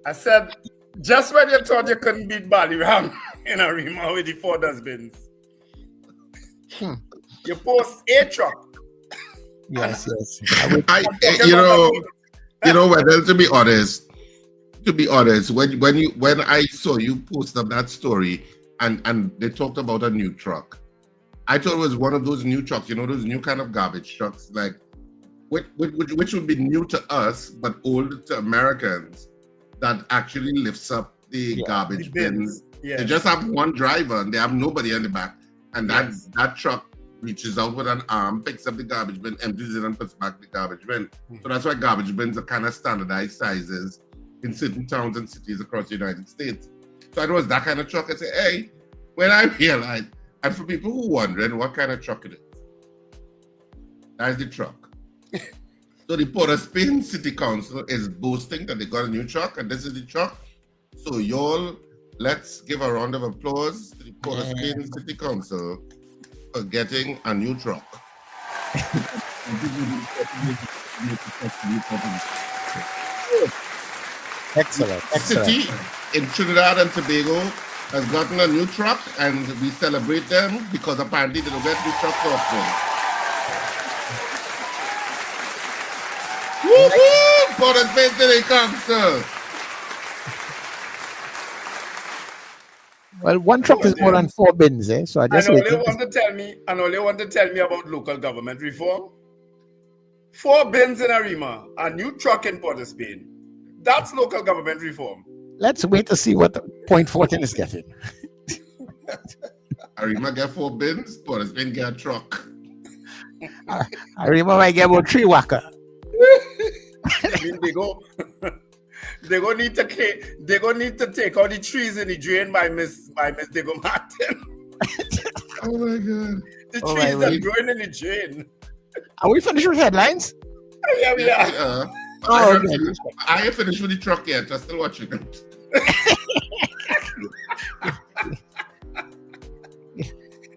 I said, just when you thought you couldn't beat Baliram in Arima with the 4 dustbins, you post a truck. Yes. You know, well, to be honest, when I saw you post up that story and they talked about a new truck, I thought it was one of those new trucks, you know, those new kind of garbage trucks, like which would be new to us but old to Americans, that actually lifts up the garbage bins. Yes. They just have one driver and they have nobody in the back, and that truck reaches out with an arm, picks up the garbage bin, empties it, and puts back the garbage bin. So that's why garbage bins are kind of standardized sizes in certain towns and cities across the United States. So it was that kind of truck. I said, hey, when I realized, and for people who are wondering what kind of truck it is, that's the truck. So the Port of Spain City Council is boasting that they got a new truck, and this is the truck. So y'all, let's give a round of applause to the Port of Spain City Council for getting a new truck. Excellent. City in Trinidad and Tobago has gotten a new truck, and we celebrate them because apparently they don't get new trucks often. Woo-hoo! Port of Spain City Council. Well, one truck is more than 4 bins, eh? So I just only want to tell me about local government reform. 4 bins in Arima, a new truck in Port of Spain. That's local government reform. Let's wait to see what Point 14 is getting. Arima get 4 bins, Port of Spain get a truck. Arima might get about 3 whacker. I mean, they go need to take out the trees in the drain by Miss Diego Martin. Oh my God! The trees are growing in the drain. Are we finished with headlines? Yeah, we are. I ain't finished with the truck yet. I'm still watching it.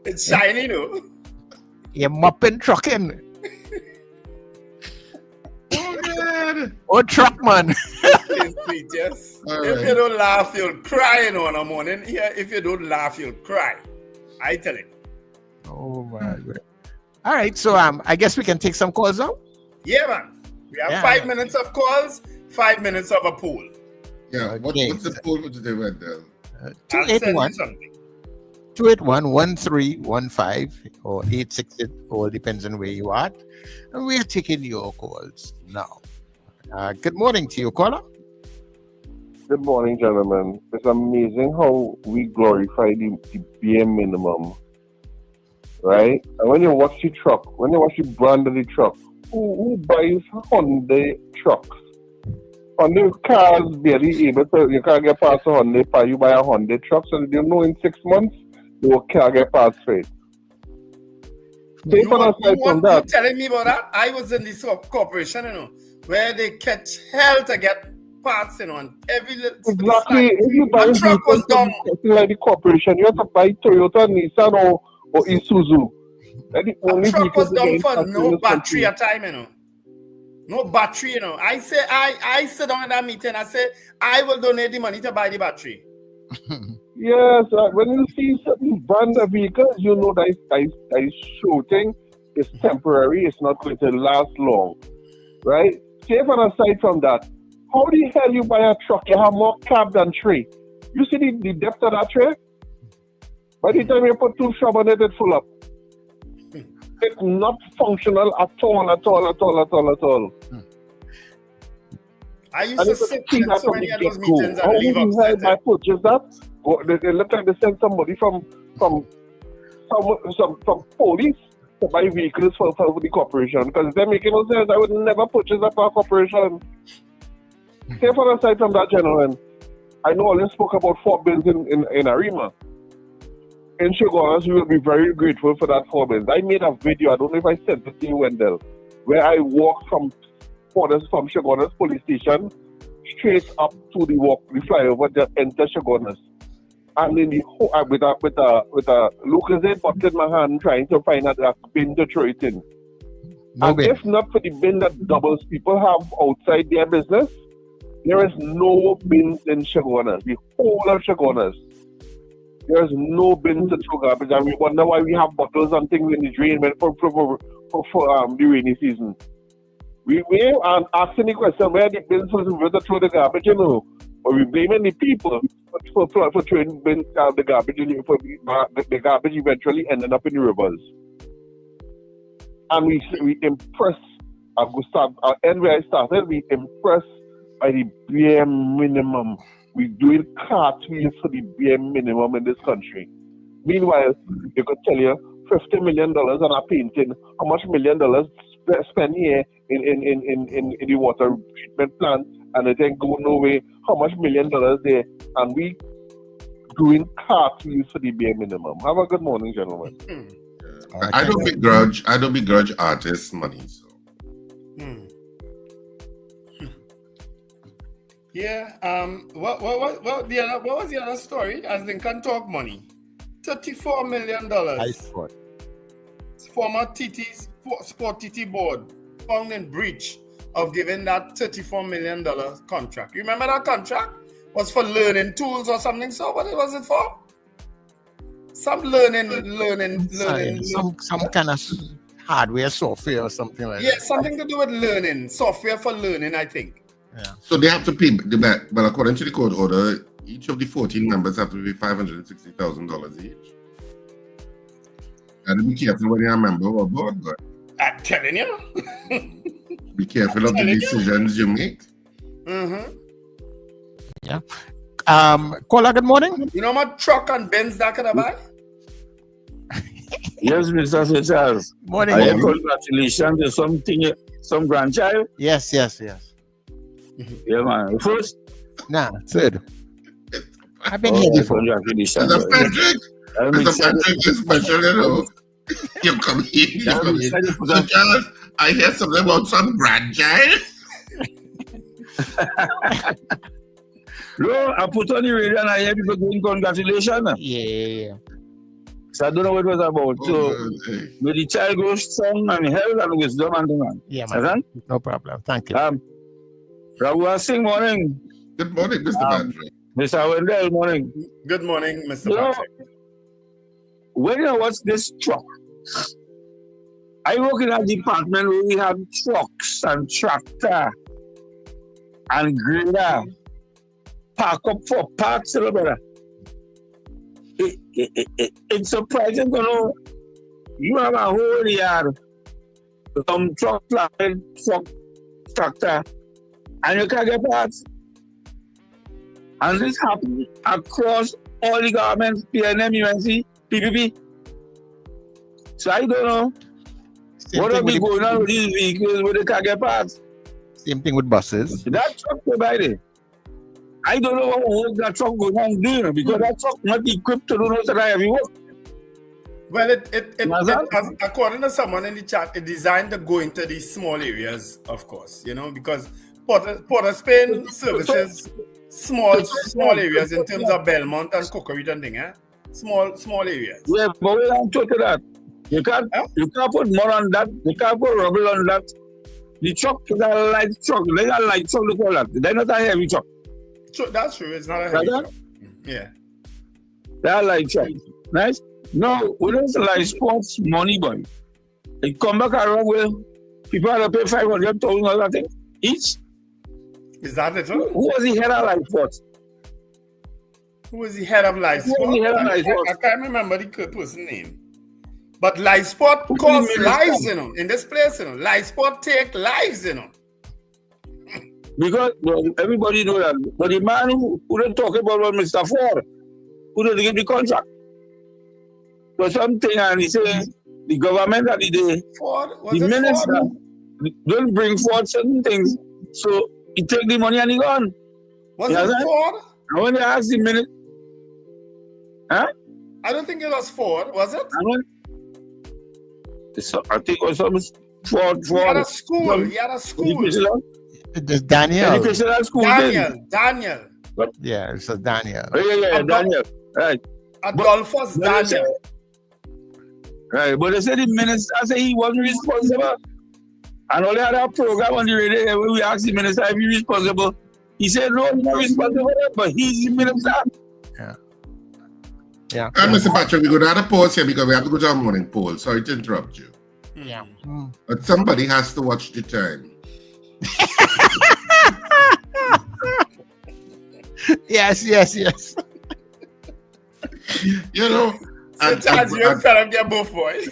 It's shiny, no? You're mopping trucking. Oh God! Oh, truck man. Sweet, yes. If you don't laugh, you'll cry in one morning. Here, if you don't laugh, you'll cry. I tell it. Oh my God. All right, so I guess we can take some calls now. Yeah, man. We have 5 minutes of calls, 5 minutes of a poll. Yeah. What's the poll for today, right there? 281-1315 or 868, all depends on where you are. And we are taking your calls now. Good morning to you, caller. Good morning, gentlemen. It's amazing how we glorify the bare minimum, right? And when you watch the truck, when you watch the brand of the truck, who buys Hyundai trucks? Hyundai cars barely able to, you can't get past a Hyundai car, you buy a Hyundai truck, so you know in 6 months, you can't get past it. You telling me about that? I was in this corporation, where they catch hell to get parts, on every little. Exactly. If you buy a truck was done like the corporation, you have to buy Toyota, Nissan, or Isuzu. A truck was done for no battery at time, No battery, you know. I say I sit down in that meeting. I say I will donate the money to buy the battery. Yes, when you see certain brand of vehicles, you know that shooting is temporary. It's not going to last long, right? Safe and aside from that, how the hell you buy a truck? You have more cab than tray. You see the depth of that tray? By the time you put 2 shovel on it, it's full up. It's not functional at all. I used to sit in so many of those meetings and leave upset. I purchase that. They look like they send somebody from police to buy vehicles for the corporation, because they're making no sense. I would never purchase that for a corporation. Say for aside from that, gentlemen, I know Olin spoke about 4 bills in Arima. In Shogunas, we will be very grateful for that 4 bills. I made a video, I don't know if I sent it to you, Wendell, where I walked from Shogunas police station straight up to the flyover to enter Shogunas. And in the with a Lucozade bottle in my hand, trying to find a bin to throw it in. If not for the bin that doubles people have outside their business, there is no bins in Shogunas. The whole of Shogunas. There is no bins to throw garbage, and we wonder why we have bottles and things in the drain for the rainy season. We are asking the question where the bins was to throw the garbage, you know. But we blaming the people for throwing the garbage for the garbage eventually ending up in the rivers. And we impress. I'll end where I started. We impress by the bare minimum. We're doing cartwheels for the bare minimum in this country. Meanwhile, you could tell you $50 million on a painting. How much $1 million spent here in the water treatment plant, and it ain't go no way. How much $1 million there, and we doing cartwheels for the bare minimum. Have a good morning, gentlemen. I don't begrudge artists money. So. Yeah. What was the other story? As Lincoln talk money, $34 million. Former Sport TT board found in breach of giving that $34 million contract. You remember that contract was for learning tools or something? So what was it for? Some learning. Some kind of hardware, software, or something like that. Yeah, something to do with learning, software for learning, I think. Yeah. So they have to pay the back, but according to the court order, each of the 14 members have to pay $560,000 each. And be careful when you're a member of a board, but I'm telling you. Be careful of the decisions you make. Yeah. Caller, good morning. You know what truck and Benz that can I buy? Yes, Mr. Charles. Morning. Congratulations to some grandchild. Yes. Yeah, man. First? Nah, third. I've been here before. Congratulations. Mr. Patrick is special, you know. You come here. So Charles, I hear something about some grandchild. No, I put on the radio and I hear people going congratulations. Yeah. So I don't know what it was about. So may the child go strong and health and wisdom and man. Yeah, man. No problem. Thank you. Raghua Singh, morning. Good morning, Mr. Patrick. Mr. Wendell, morning. Good morning, Mr. Patrick. When I watch this truck, I work in a department where we have trucks and tractor and grader park up for parts, brother. It's surprising to know you have a whole yard, some truck, tractor, and you can't get parts. And this happens across all the governments, PNM, UNC, PPP. So I don't know what will be going on with these vehicles where they can't get parts. Same thing with buses. That truck they buy there. I don't know what that truck going on doing because that truck not equipped to do no such heavy work. Well, according to someone in the chat, it designed to go into these small areas, of course, you know, because Port Spain services small areas in terms of Belmont and Cocorita and thing, small areas. Yeah, but we don't talk to that. You can't put more on that. You can't put rubble on that. The truck is a light truck. They got a light truck, they call that. They're not a heavy truck. True, that's true. It's not a heavy truck. Yeah. They're a light truck. Nice? No, we don't like sports money, boy. They come back around where people have to pay $500,000, I think, each. Is that it? Who was the head of life sports? Who was the head of life sport? I can't remember the person's name. But life sport costs lives, in this place, Life sport take lives, Because everybody know that. But the man who didn't talk about was Mr. Ford, who didn't give the contract. So something, and he said the government that the minister don't bring forward certain things. So he take the money and he gone. Was it Ford? And when they asked the minister, huh? I don't think it was Ford, was it? I think it was some Ford. He had a school. Daniel. Educational school. Daniel. Yeah, it's a Daniel. Yeah, Daniel. Right. Adolphus Daniel. Right, but they said the minister said he wasn't responsible. And all they had a program on the radio where we asked the minister if he's responsible. He said, no, he's not responsible, but he's the minister. Yeah. And Mr. Patrick, we're going to have a pause here because we have to go to our morning poll. Sorry to interrupt you. Yeah. But somebody has to watch the time. Yes. You know, sometimes you can't get both boys.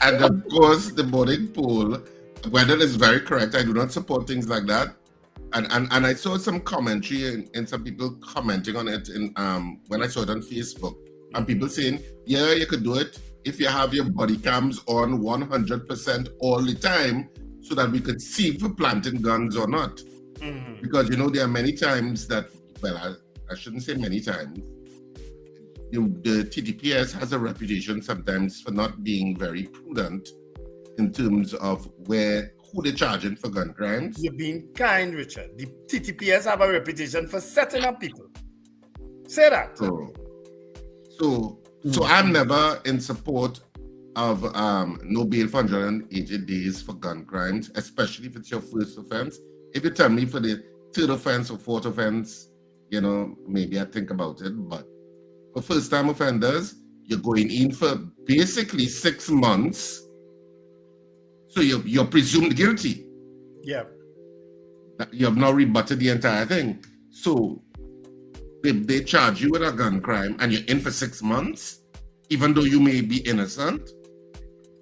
And of course, the morning poll, whether it's very correct, I do not support things like that. And I saw some commentary and some people commenting on it in when I saw it on Facebook, and people saying, yeah, you could do it if you have your body cams on 100% all the time, so that we could see if we're planting guns or not. Mm-hmm. Because there are many times that, well, I shouldn't say many times. The TTPS has a reputation sometimes for not being very prudent in terms of who they're charging for gun crimes. You're being kind, Richard. The TTPS have a reputation for setting up people. Say that. So I'm never in support of no bail for 180 days for gun crimes, especially if it's your first offense. If you tell me for the third offense or fourth offense, maybe I think about it. But for first-time offenders, you're going in for basically 6 months. So you're presumed guilty. Yeah. You have now rebutted the entire thing. So they charge you with a gun crime and you're in for 6 months, even though you may be innocent.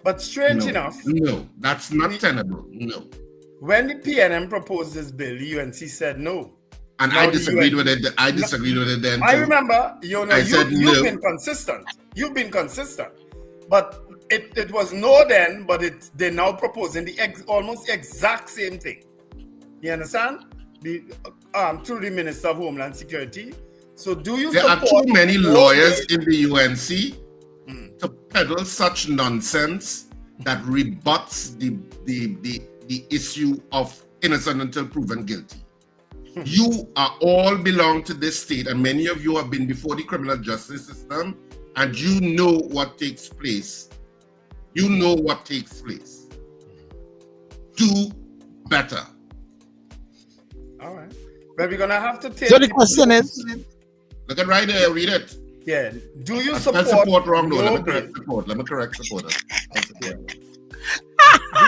But strange enough. No, that's not tenable. No. When the PNM proposed this bill, the UNC said no. And I disagreed with it. I disagreed with it then too. I remember, you've been consistent. You've been consistent. But it was no then, but they're now proposing the almost exact same thing. You understand? Through the Minister of Homeland Security. So do you There are too many lawyers in the UNC to peddle such nonsense that rebuts the issue of innocent until proven guilty. You are all belong to this state, and many of you have been before the criminal justice system, and you know what takes place. You know what takes place. Do better. All right. But we're going to have to take... So the question is... Look at right there, read it. Yeah. Do you support wrong, no. Let me correct support.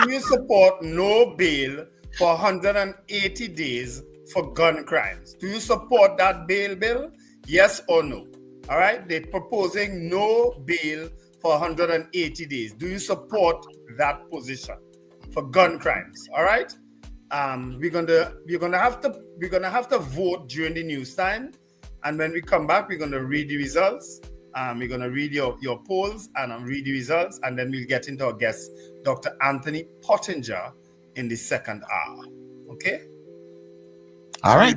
Do you support no bail for 180 days for gun crimes? Do you support that bail bill? Yes or no? All right. They're proposing no bail for 180 days. Do you support that position for gun crimes? All right. We're gonna have to vote during the news time, and when we come back, we're gonna read the results. We're gonna read your polls and read the results, and then we'll get into our guest, Dr. Anthony Pottinger, in the second hour. Okay. All right.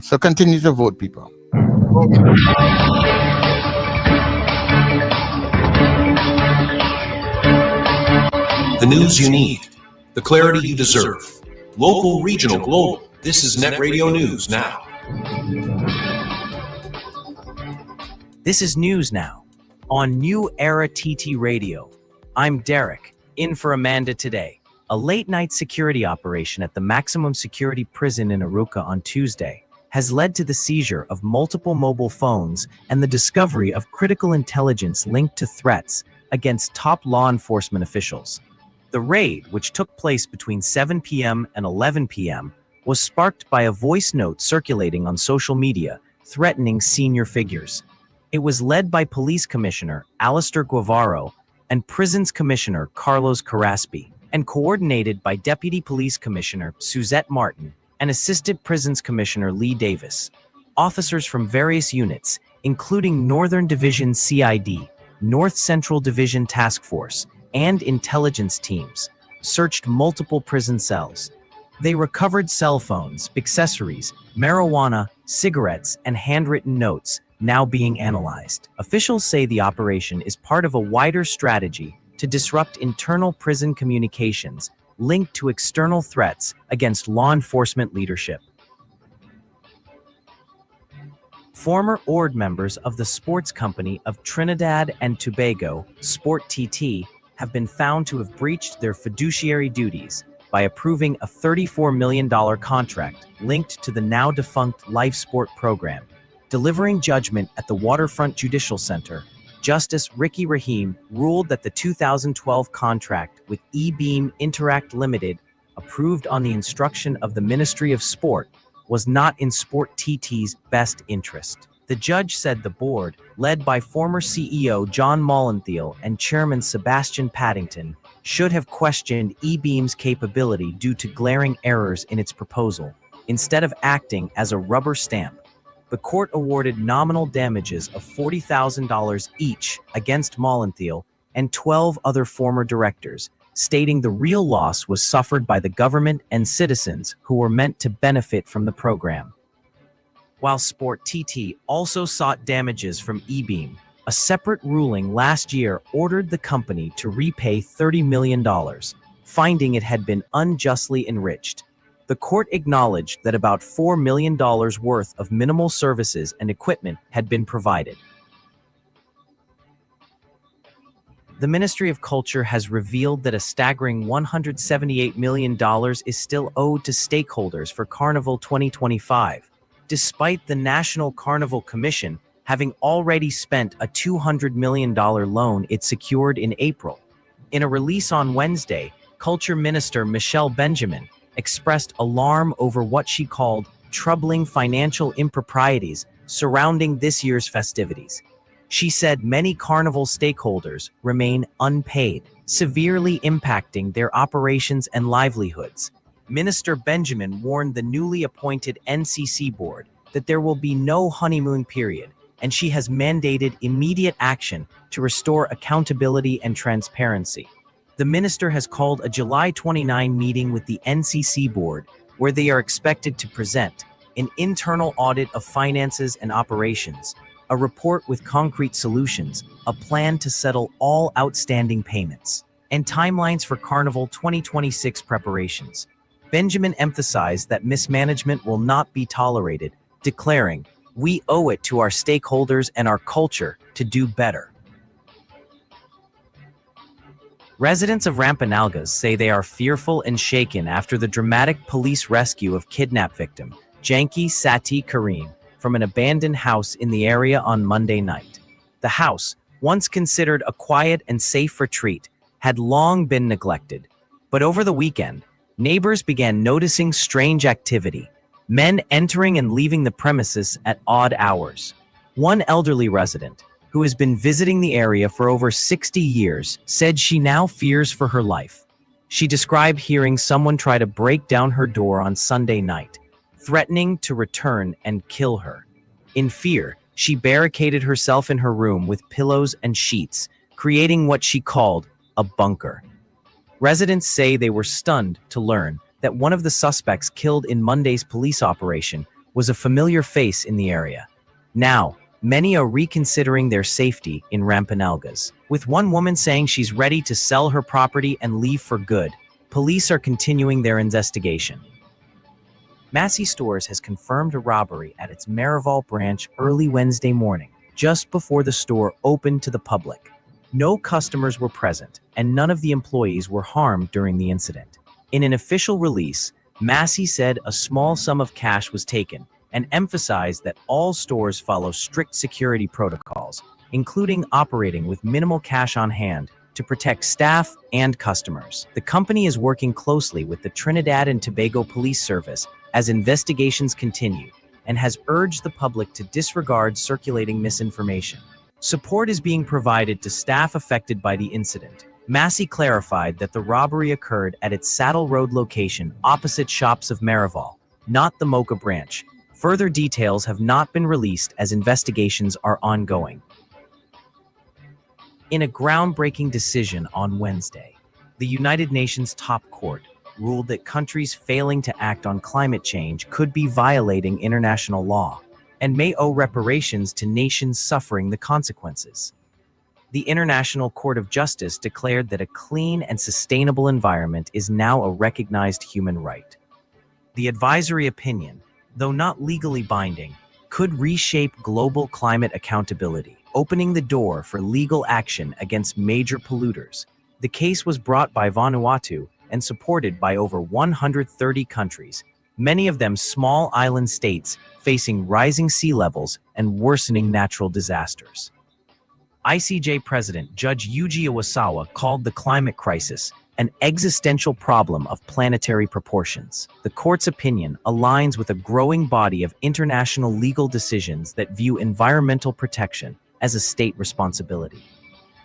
So continue to vote, people. The news you need, the clarity you deserve. Local, regional, global. This is Net Radio News Now. This is News Now on New Era TT Radio. I'm Derek, In for Amanda today. A late-night security operation at the maximum security prison in Aruca on Tuesday has led to the seizure of multiple mobile phones and the discovery of critical intelligence linked to threats against top law enforcement officials. The raid, which took place between 7 p.m. and 11 p.m., was sparked by a voice note circulating on social media threatening senior figures. It was led by Police Commissioner Alistair Guevaro and Prisons Commissioner Carlos Carraspi, and coordinated by Deputy Police Commissioner Suzette Martin and Assistant Prisons Commissioner Lee Davis. Officers from various units, including Northern Division CID, North Central Division Task Force, and intelligence teams, searched multiple prison cells. They recovered cell phones, accessories, marijuana, cigarettes, and handwritten notes, now being analyzed. Officials say the operation is part of a wider strategy to disrupt internal prison communications linked to external threats against law enforcement leadership. Former board members of the sports company of Trinidad and Tobago, Sport TT, have been found to have breached their fiduciary duties by approving a $34 million contract linked to the now defunct Life Sport program. Delivering judgment at the Waterfront Judicial Center, Justice Ricky Rahim ruled that the 2012 contract with eBeam Interact Limited, approved on the instruction of the Ministry of Sport, was not in Sport TT's best interest. The judge said the board, led by former CEO John Mollenthal and Chairman Sebastian Paddington, should have questioned eBeam's capability due to glaring errors in its proposal, instead of acting as a rubber stamp. The court awarded nominal damages of $40,000 each against Mollenthal and 12 other former directors, stating the real loss was suffered by the government and citizens who were meant to benefit from the program. While Sport TT also sought damages from eBeam, a separate ruling last year ordered the company to repay $30 million, finding it had been unjustly enriched. The court acknowledged that about $4 million worth of minimal services and equipment had been provided. The Ministry of Culture has revealed that a staggering $178 million is still owed to stakeholders for Carnival 2025, despite the National Carnival Commission having already spent a $200 million loan it secured in April. In a release on Wednesday, Culture Minister Michelle Benjamin expressed alarm over what she called troubling financial improprieties surrounding this year's festivities. She said many carnival stakeholders remain unpaid, severely impacting their operations and livelihoods. Minister Benjamin warned the newly appointed NCC board that there will be no honeymoon period, and she has mandated immediate action to restore accountability and transparency. The minister has called a July 29 meeting with the NCC board, where they are expected to present an internal audit of finances and operations, a report with concrete solutions, a plan to settle all outstanding payments, and timelines for Carnival 2026 preparations. Benjamin emphasized that mismanagement will not be tolerated, declaring, "We owe it to our stakeholders and our culture to do better." Residents of Rampanalgas say they are fearful and shaken after the dramatic police rescue of kidnap victim, Janki Sati Kareem, from an abandoned house in the area on Monday night. The house, once considered a quiet and safe retreat, had long been neglected. But over the weekend, neighbors began noticing strange activity, men entering and leaving the premises at odd hours. One elderly resident, who has been visiting the area for over 60 years, said she now fears for her life. She described hearing someone try to break down her door on Sunday night, threatening to return and kill her. In fear, she barricaded herself in her room with pillows and sheets, creating what she called a bunker. Residents say they were stunned to learn that one of the suspects killed in Monday's police operation was a familiar face in the area. Now, many are reconsidering their safety in Rampanalgas, with one woman saying she's ready to sell her property and leave for good. Police are continuing their investigation. Massey Stores has confirmed a robbery at its Marival branch early Wednesday morning, just before the store opened to the public. No customers were present, and none of the employees were harmed during the incident. In an official release, Massey said a small sum of cash was taken and emphasized that all stores follow strict security protocols, including operating with minimal cash on hand to protect staff and customers. The company is working closely with the Trinidad and Tobago Police Service as investigations continue and has urged the public to disregard circulating misinformation. Support is being provided to staff affected by the incident. Massey clarified that the robbery occurred at its Saddle Road location opposite Shops of Marival, not the Mocha branch. Further details have not been released as investigations are ongoing. In a groundbreaking decision on Wednesday, the United Nations top court ruled that countries failing to act on climate change could be violating international law and may owe reparations to nations suffering the consequences. The International Court of Justice declared that a clean and sustainable environment is now a recognized human right. The advisory opinion, though not legally binding, could reshape global climate accountability, opening the door for legal action against major polluters. The case was brought by Vanuatu and supported by over 130 countries, many of them small island states facing rising sea levels and worsening natural disasters. ICJ President Judge Yuji Iwasawa called the climate crisis an existential problem of planetary proportions. The court's opinion aligns with a growing body of international legal decisions that view environmental protection as a state responsibility.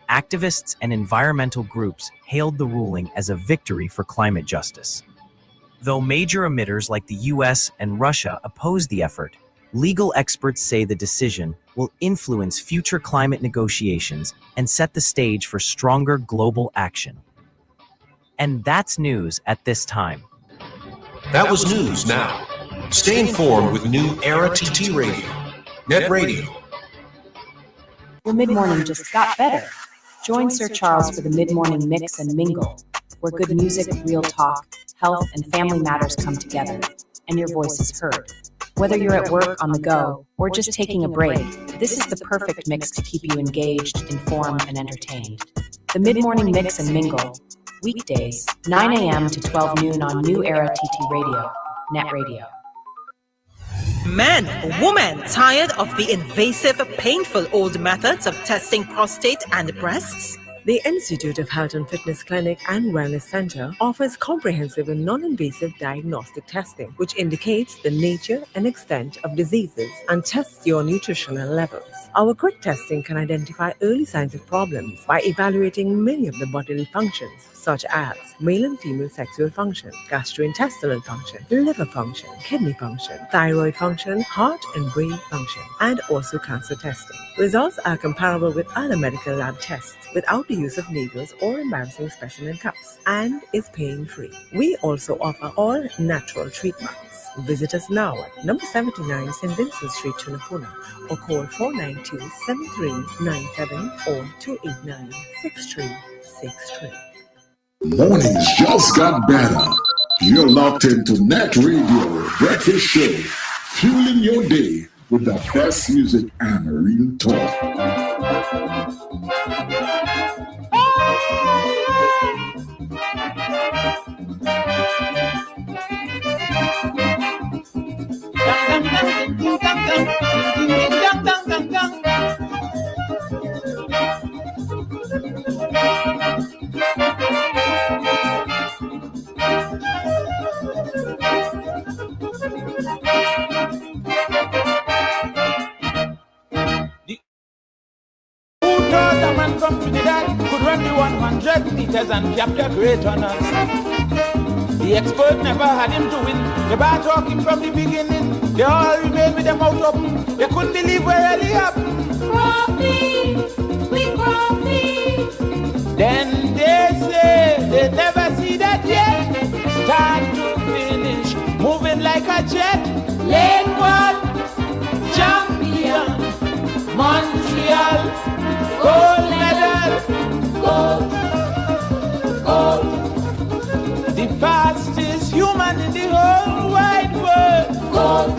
Activists and environmental groups hailed the ruling as a victory for climate justice. Though major emitters like the US and Russia oppose the effort, legal experts say the decision will influence future climate negotiations and set the stage for stronger global action. And that's news at this time. That was news now. Stay informed with New Era TT Radio, Net Radio. Your mid-morning just got better. Join Sir Charles for the mid-morning mix and mingle, where good music, real talk, health, and family matters come together, and your voice is heard. Whether you're at work, on the go, or just taking a break, this is the perfect mix to keep you engaged, informed, and entertained. The mid-morning mix and mingle, weekdays, 9 a.m. to 12 noon on New Era TT Radio, Net Radio. Men, women, tired of the invasive, painful old methods of testing prostate and breasts? The Institute of Health and Fitness Clinic and Wellness Center offers comprehensive and non-invasive diagnostic testing, which indicates the nature and extent of diseases and tests your nutritional levels. Our quick testing can identify early signs of problems by evaluating many of the bodily functions, such as male and female sexual function, gastrointestinal function, liver function, kidney function, thyroid function, heart and brain function, and also cancer testing. Results are comparable with other medical lab tests without the use of needles or embarrassing specimen cups, and is pain-free. We also offer all natural treatments. Visit us now at number 79 St. Vincent Street, Tunapuna, or call 492-7397 or 289-6363. Mornings just got better. You're locked into Net Radio Breakfast Show, fueling your day with the best music and real talk. From Trinidad could run the 100 meters and capture great honors. The expert never had him to win. The bar talking from the beginning. They all remained with their mouth open. They couldn't believe what really happened. Coffee, we coffee. Then they say they never see that yet. Start to finish, moving like a jet. Lane one, champion, Montreal. Gold medal, gold, gold. The fastest human in the whole wide world. Gold,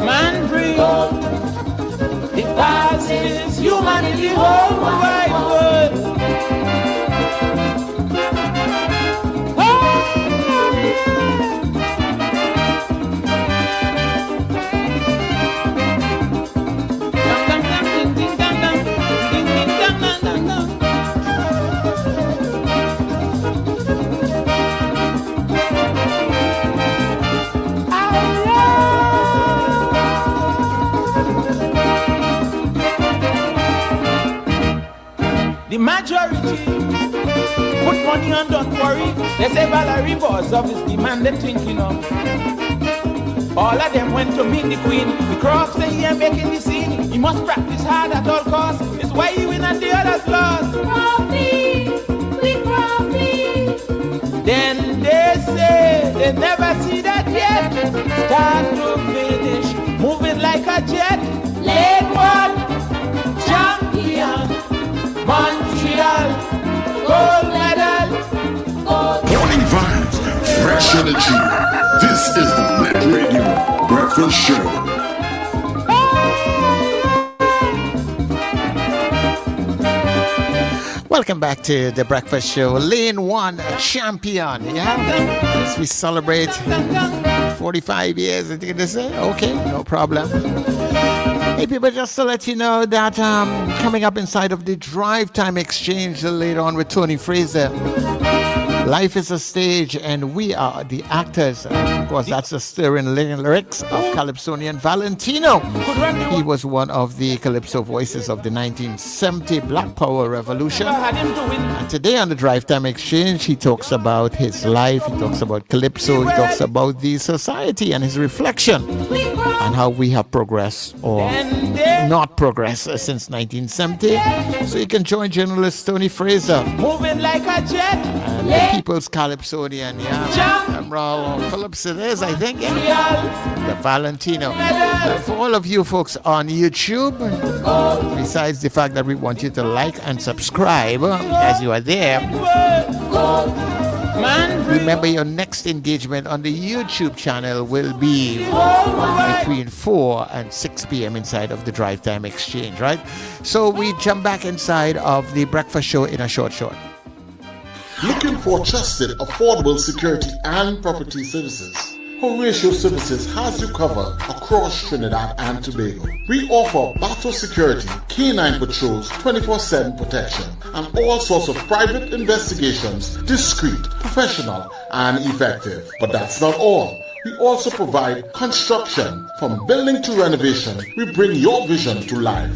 man breathe. Gold. The fastest human in the whole wide world. majority. Put money and don't worry. They say Valerie boss of his demand them thinking of. All of them went to meet the queen. The crop say he ain't making the scene. He must practice hard at all costs. It's why he win and the others lost. Croppy, we croppy. Then they say they never see that yet. Start to finish, moving like a jet. Leg one, champion, Montreal, gold medal, gold. Morning vibes, fresh energy. This is the Net Radio Breakfast Show. Welcome back to the Breakfast Show. Lane 1 champion. Yeah, as we celebrate 45 years, I think they say. Okay, no problem. Hey people, just to let you know that coming up inside of the Drive Time Exchange later on with Tony Fraser. Life is a stage and we are the actors. Of course, that's the stirring lyrics of Calypsonian Valentino. He was one of the Calypso voices of the 1970 Black Power Revolution. And today on the Drive Time Exchange, he talks about his life, he talks about Calypso, he talks about the society and his reflection on how we have progressed or not progressed since 1970. So you can join journalist Tony Fraser. Moving like a jet. People's Calypsonian, Phillips it is, I think, the Valentino. For all of you folks on YouTube, besides the fact that we want you to like and subscribe as you are there, remember your next engagement on the YouTube channel will be between 4 and 6 p.m. inside of the Drive Time Exchange, right? So we jump back inside of the Breakfast Show in a short. Looking for trusted, affordable security and property services? Horatio Services has you covered across Trinidad and Tobago. We offer battle security, canine patrols, 24/7 protection, and all sorts of private investigations, discreet, professional, and effective. But that's not all. We also provide construction. From building to renovation, we bring your vision to life.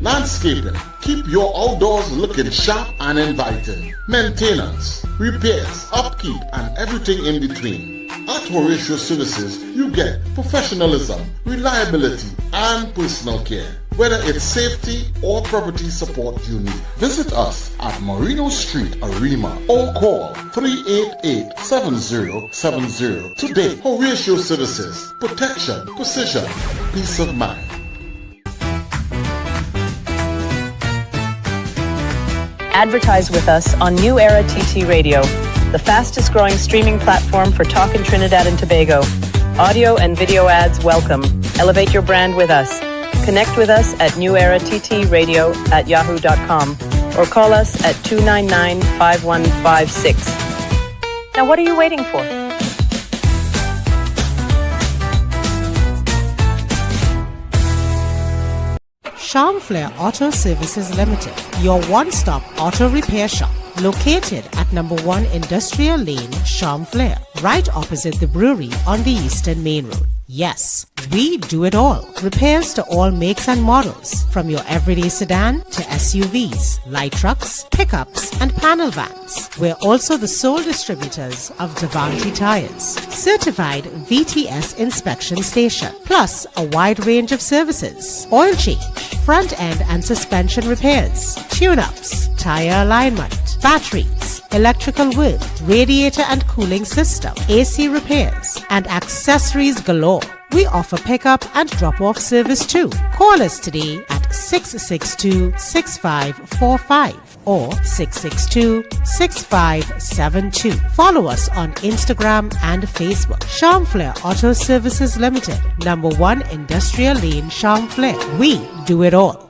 Landscaping, keep your outdoors looking sharp and inviting. Maintenance, repairs, upkeep, and everything in between. At Horatio Services, you get professionalism, reliability, and personal care. Whether it's safety or property support you need, visit us at Marino Street, Arima, or call 388-7070. Today, Horatio Services, protection, precision, peace of mind. Advertise with us on New Era TT Radio, the fastest growing streaming platform for talk in Trinidad and Tobago. Audio and video ads welcome. Elevate your brand with us. Connect with us at newerattradio@yahoo.com or call us at 299-5156. Now what are you waiting for? Charmflair Auto Services Limited, your one-stop auto repair shop, located at number 1 Industrial Lane, Charmflair, right opposite the brewery on the Eastern Main Road. Yes, we do it all. Repairs to all makes and models, from your everyday sedan to SUVs, light trucks, pickups, and panel vans. We're also the sole distributors of Davanti tires, certified VTS inspection station, plus a wide range of services, oil change, front end and suspension repairs, tune-ups, tire alignment, batteries, electrical work, radiator and cooling system, AC repairs, and accessories galore. We offer pickup and drop-off service too. Call us today at 662-6545 or 662-6572. Follow us on Instagram and Facebook. Charmflair Auto Services Limited, number 1 Industrial Lane, Charmflair. We do it all.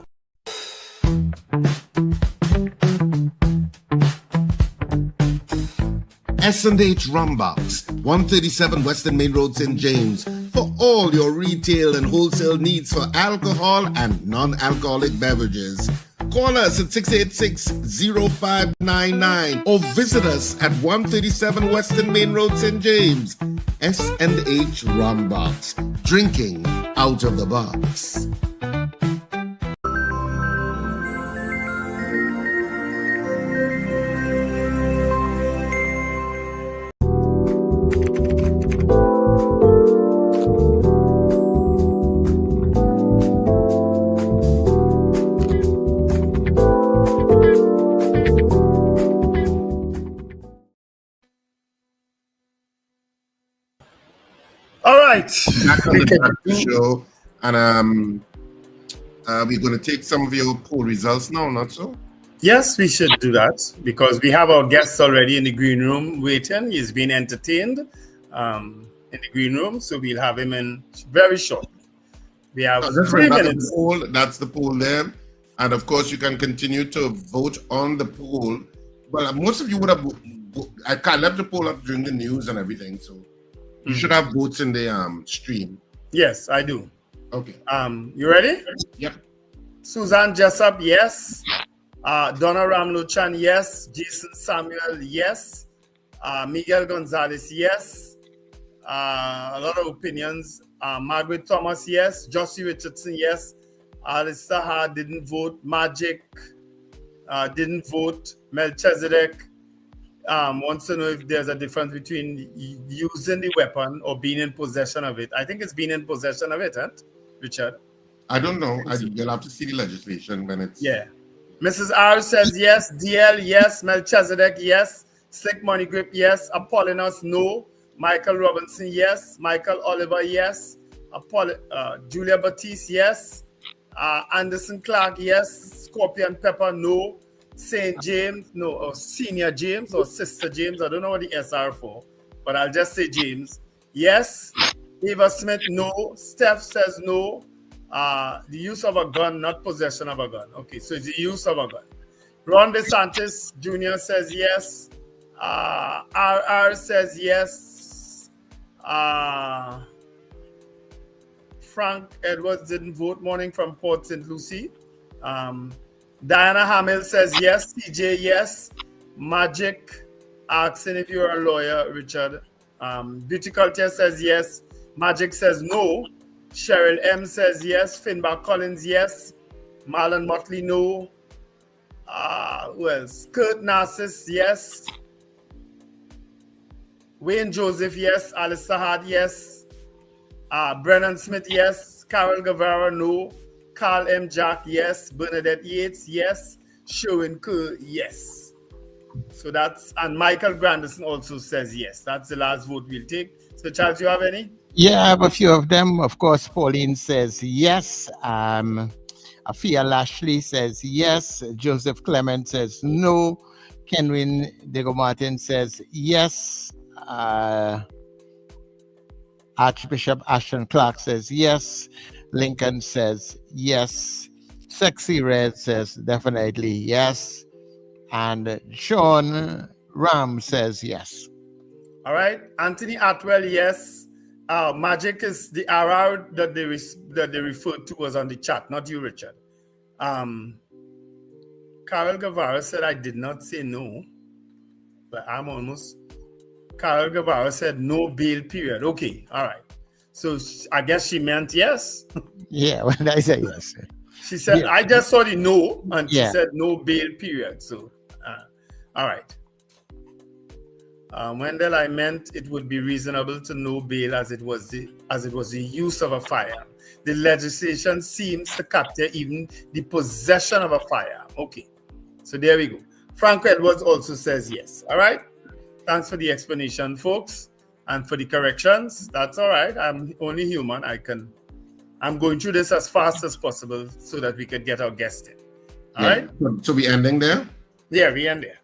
S&H Rumbox, 137 Western Main Road, St. James, for all your retail and wholesale needs for alcohol and non-alcoholic beverages. Call us at 686-0599 or visit us at 137 Western Main Road, St. James. S&H Rumbox, drinking out of the box. right. Back on the Breakfast Show, and we're going to take some of your poll results now, not so? Yes, we should do that because we have our guests already in the green room waiting. He's been entertained in the green room, so we'll have him in very shortly. We have 3 minutes. That's the poll there. And of course, you can continue to vote on the poll. Well, most of you would have. I left the poll up during the news and everything, so you should have votes in the stream. Yes, I do. Okay. You ready? Yep. Susan Jessup, yes. Donna Ramlochan, yes. Jason Samuel, yes. Miguel Gonzalez, yes. A lot of opinions. Margaret Thomas, yes. Josie Richardson, yes. Alistair Hart didn't vote. Magic didn't vote. Melchizedek wants to know if there's a difference between using the weapon or being in possession of it. I think it's being in possession of it, huh, Richard? I don't know. You'll have to see the legislation when it's... Yeah. Mrs. R says yes. DL, yes. Melchizedek, yes. Slick Money Grip, yes. Apollonius, no. Michael Robinson, yes. Michael Oliver, yes. Julia Batiste, yes. Anderson Clark, yes. Scorpion Pepper, no. St. James, no. Or Senior James or Sister James. I don't know what the S are for, but I'll just say James. Yes. Eva Smith, no. Steph says no. The use of a gun, not possession of a gun. Okay, so it's the use of a gun. Ron DeSantis Jr. says yes. RR says yes. Frank Edwards didn't vote. Morning from Port St. Lucie. Diana Hamill says yes. CJ, yes. Magic asking if you're a lawyer, Richard. Beauty Culture says yes. Magic says no. Cheryl M says yes. Finbar Collins, yes. Marlon Motley, no. Who else? Kurt Narcissus, yes. Wayne Joseph, yes. Alice Sahad, yes. Brennan Smith, yes. Carol Guevara, no. Carl M. Jack, yes. Bernadette Yates, yes. Sherwin Kerr, yes. So that's, and Michael Grandison also says yes. That's the last vote we'll take. So Charles, you have any? Yeah, I have a few of them. Of course, Pauline says yes. Afia Lashley says yes. Joseph Clement says no. Kenwin Diego Martin says yes. Archbishop Ashton Clark says yes. Lincoln says yes. Sexy Red says definitely yes. And Sean Ram says yes. All right. Anthony Atwell, yes. Magic is the RR that they referred to was on the chat, not you, Richard. Carol Guevara said I did not say no, but I'm almost. Carol Guevara said no bail period. Okay, all right. So I guess she meant yes. Yeah, when I say yes. She said, yeah. I just saw the no, and she Yeah. said no bail period. So, all right. Wendell, I meant it would be reasonable to no bail as it was the use of a firearm. The legislation seems to capture even the possession of a firearm. Okay, so there we go. Frank Edwards also says yes. All right. Thanks for the explanation, folks, and for the corrections. That's all right. I'm only human. I'm going through this as fast as possible so that we could get our guest in. All right. So we ending there? Yeah, we end there.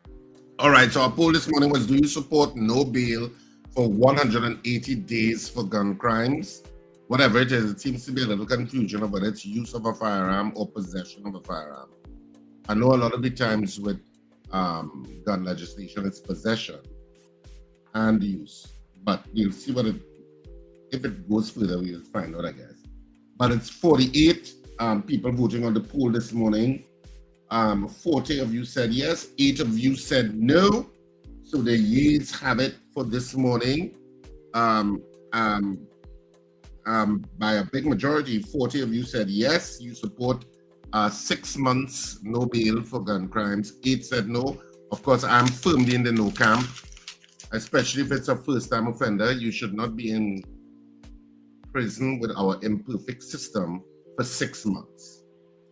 All right, so our poll this morning was, do you support no bail for 180 days for gun crimes? Whatever it is, it seems to be a little confusion about its use of a firearm or possession of a firearm. I know a lot of the times with gun legislation, it's possession and use. But we'll see if it goes further, we'll find out, I guess. But it's 48 people voting on the poll this morning. 40 of you said yes, 8 of you said no. So the yeas have it for this morning. By a big majority, 40 of you said yes, you support 6 months no bail for gun crimes. 8 said no. Of course, I'm firmly in the no camp, especially if it's a first-time offender. You should not be in prison with our imperfect system for 6 months.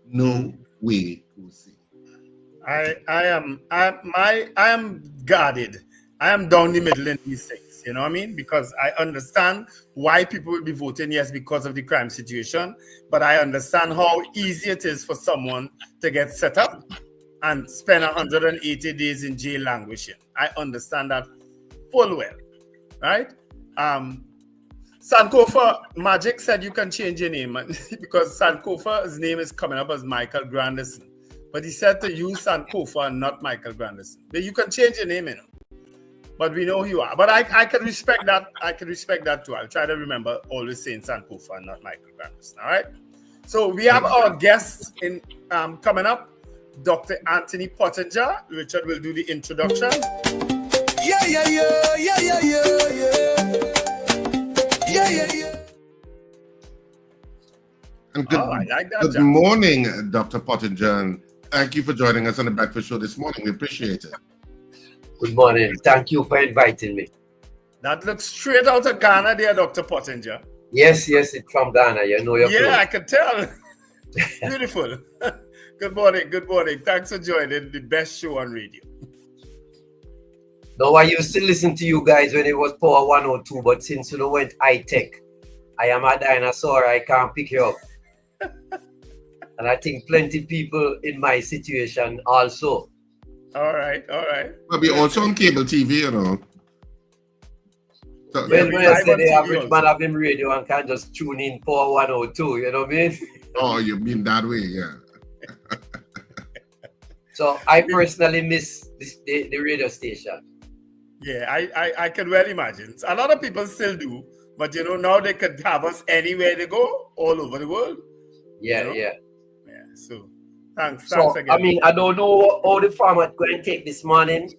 No way to see. I am guarded. I am down the middle in these things. yes. You know what I mean? Because I understand why people will be voting yes because of the crime situation, but I understand how easy it is for someone to get set up and spend 180 days in jail languishing. I understand that full well, right? Sankofa Magic said you can change your name because Sankofa's name is coming up as Michael Grandison. But he said to use Sankofa and not Michael Grandison. But you can change your name, But we know who you are. But I can respect that. I can respect that too. I'll try to remember always saying Sankofa and not Michael Grandison. All right. So we have our guests in coming up. Dr. Anthony Pottinger. Richard will do the introduction. And good morning, Dr. Pottinger. And thank you for joining us on the Breakfast Show this morning. We appreciate it. Good morning. Thank you for inviting me. That looks straight out of Ghana there, Dr. Pottinger. Yes, it's from Ghana. You know your I can tell. Beautiful. Good morning. Thanks for joining the best show on radio. No, I used to listen to you guys when it was Power 102, but since you went high-tech, I am a dinosaur. I can't pick you up. And I think plenty people in my situation also. All right. But we also on cable TV, So, when I say the average man have him radio and can just tune in Power 102, you know what I mean? Oh, you mean that way, yeah. So I personally miss the radio station. Yeah, I can well imagine. A lot of people still do, but now they could have us anywhere they go, all over the world. Yeah. So thanks again. I mean, I don't know how the format going to take this morning.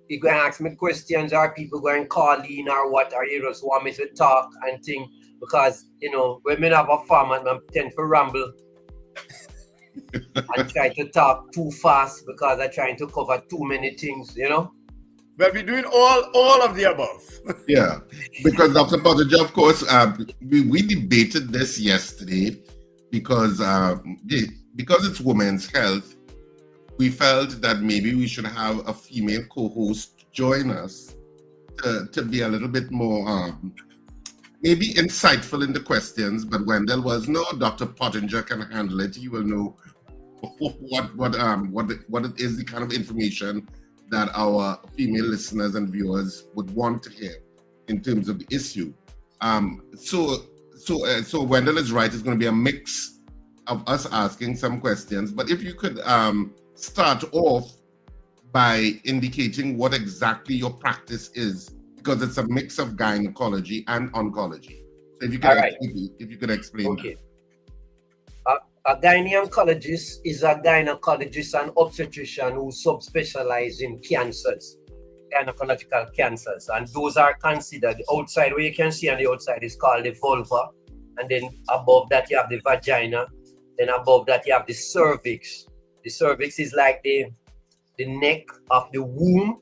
You going to ask me questions, or people going to call in, or what? Or you just want me to talk and think? Because when we have a format, I tend to ramble and try to talk too fast because I'm trying to cover too many things. But we're doing all of the above. Yeah, because Dr. Pottinger, of course, we debated this yesterday because it's women's health. We felt that maybe we should have a female co-host join us to be a little bit more maybe insightful in the questions. But Wendell was no, Dr. Pottinger can handle it. He will know what it is, the kind of information that our female listeners and viewers would want to hear in terms of the issue. So Wendell is right. It's going to be a mix of us asking some questions. But if you could start off by indicating what exactly your practice is, because it's a mix of gynecology and oncology. So if you could explain. Okay. A gynecologist is a gynecologist and obstetrician who subspecialize in cancers, gynecological cancers, and those are considered outside. What you can see on the outside is called the vulva, and then above that you have the vagina, then above that you have the cervix. The cervix is like the neck of the womb.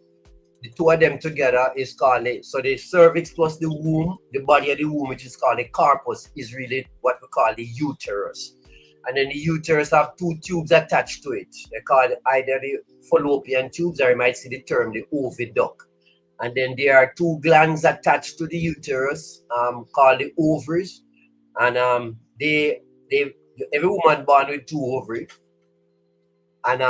The two of them together is called so the cervix plus the womb, the body of the womb, which is called the corpus, is really what we call the uterus. And then the uterus have two tubes attached to it. They call it either the fallopian tubes, or you might see the term the oviduct. And then there are two glands attached to the uterus, called the ovaries. And every woman born with two ovaries. And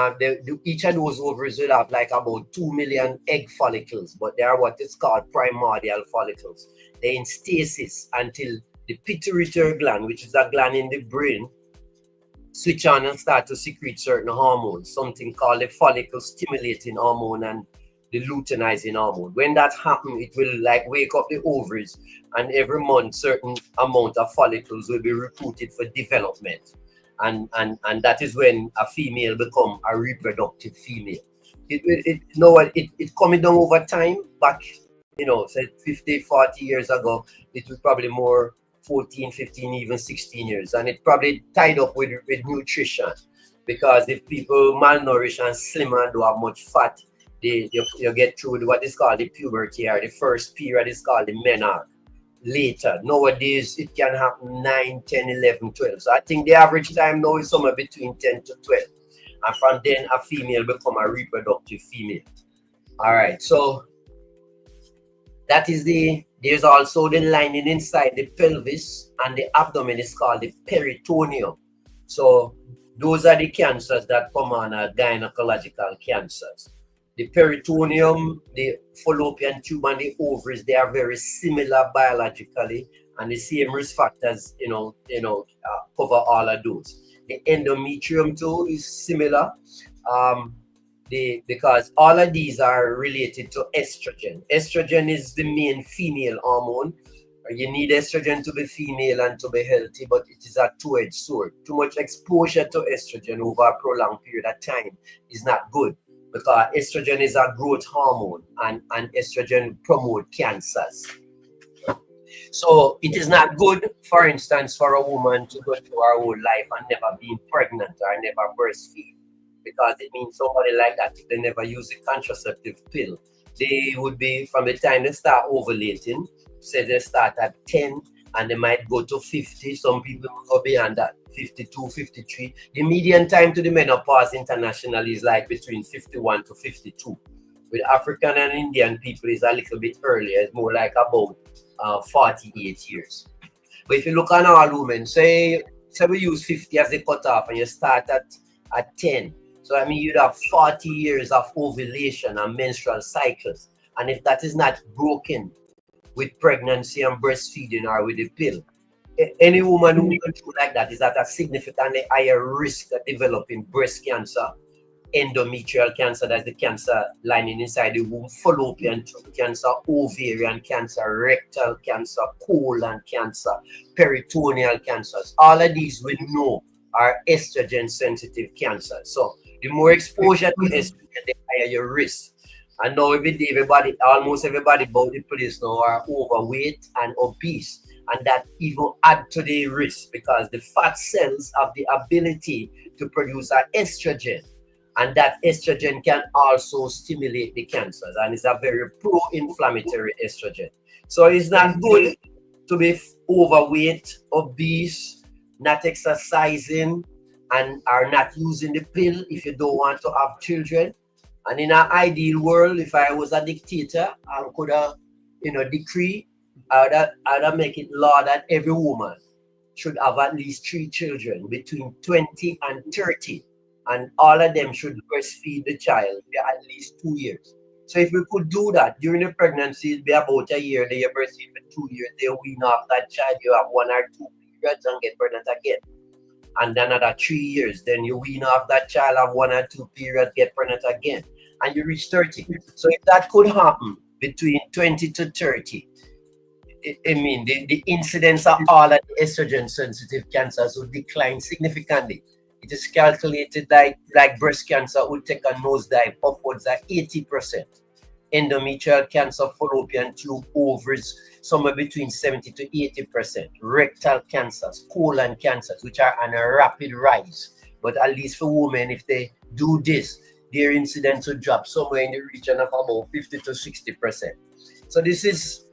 each of those ovaries will have like about 2 million egg follicles, but they are what is called primordial follicles. They're in stasis until the pituitary gland, which is a gland in the brain, switch on and start to secrete certain hormones, something called the follicle stimulating hormone and the luteinizing hormone. When that happens, it will like wake up the ovaries, and every month certain amount of follicles will be recruited for development. And that is when a female become a reproductive female. It coming down over time. Back, say 50, 40 years ago, it was probably more 14, 15, even 16 years. And it probably tied up with nutrition. Because if people malnourish and slim and don't have much fat, you get through what is called the puberty, or the first period is called the menarche. Later, nowadays, it can happen 9, 10, 11, 12. So I think the average time now is somewhere between 10 to 12. And from then, a female become a reproductive female. All right, so That is there's also the lining inside the pelvis and the abdomen is called the peritoneum. So those are the cancers that come on as gynecological cancers. The peritoneum, the fallopian tube, and the ovaries, they are very similar biologically, and the same risk factors, cover all of those. The endometrium too is similar, because all of these are related to estrogen. Estrogen is the main female hormone. You need estrogen to be female and to be healthy, but it is a two-edged sword. Too much exposure to estrogen over a prolonged period of time is not good, because estrogen is a growth hormone, and estrogen promotes cancers. So it is not good, for instance, for a woman to go through her whole life and never being pregnant or never breastfeed, because it means somebody like that, if they never use a contraceptive pill, they would be, from the time they start ovulating, say they start at 10 and they might go to 50. Some people go beyond that, 52, 53. The median time to the menopause internationally is like between 51 to 52. With African and Indian people, is a little bit earlier. It's more like about 48 years. But if you look on all women, say we use 50 as the cutoff and you start at 10. So I mean, you'd have 40 years of ovulation and menstrual cycles. And if that is not broken with pregnancy and breastfeeding or with a pill, any woman who goes through like that is at a significantly higher risk of developing breast cancer, endometrial cancer, that's the cancer lining inside the womb, fallopian tube cancer, ovarian cancer, rectal cancer, colon cancer, peritoneal cancers. All of these we know are estrogen sensitive cancers. So the more exposure to estrogen, the higher your risk. And now every day, almost everybody about the place now are overweight and obese. And that even add to the risk, because the fat cells have the ability to produce an estrogen. And that estrogen can also stimulate the cancers. And it's a very pro-inflammatory estrogen. So it's not good to be overweight, obese, not exercising, and are not using the pill if you don't want to have children. And in an ideal world, if I was a dictator, I could have, decree, I would make it law that every woman should have at least 3 children between 20 and 30. And all of them should breastfeed the child for at least 2 years. So if we could do that during the pregnancy, it'd be about a year, they breastfeed for 2 years, they wean off that child, you have 1 or 2 periods and get pregnant again. And then another 3 years, then you wean off that child, have 1 or 2 periods, get pregnant again, and you reach 30. So if that could happen between 20 to 30, I mean, the incidence of all of the estrogen-sensitive cancers would decline significantly. It is calculated like breast cancer would take a nosedive upwards of 80%. Endometrial cancer, fallopian tube, ovaries, somewhere between 70 to 80%. Rectal cancers, colon cancers, which are on a rapid rise. But at least for women, if they do this, their incidence will drop somewhere in the region of about 50 to 60%. So this is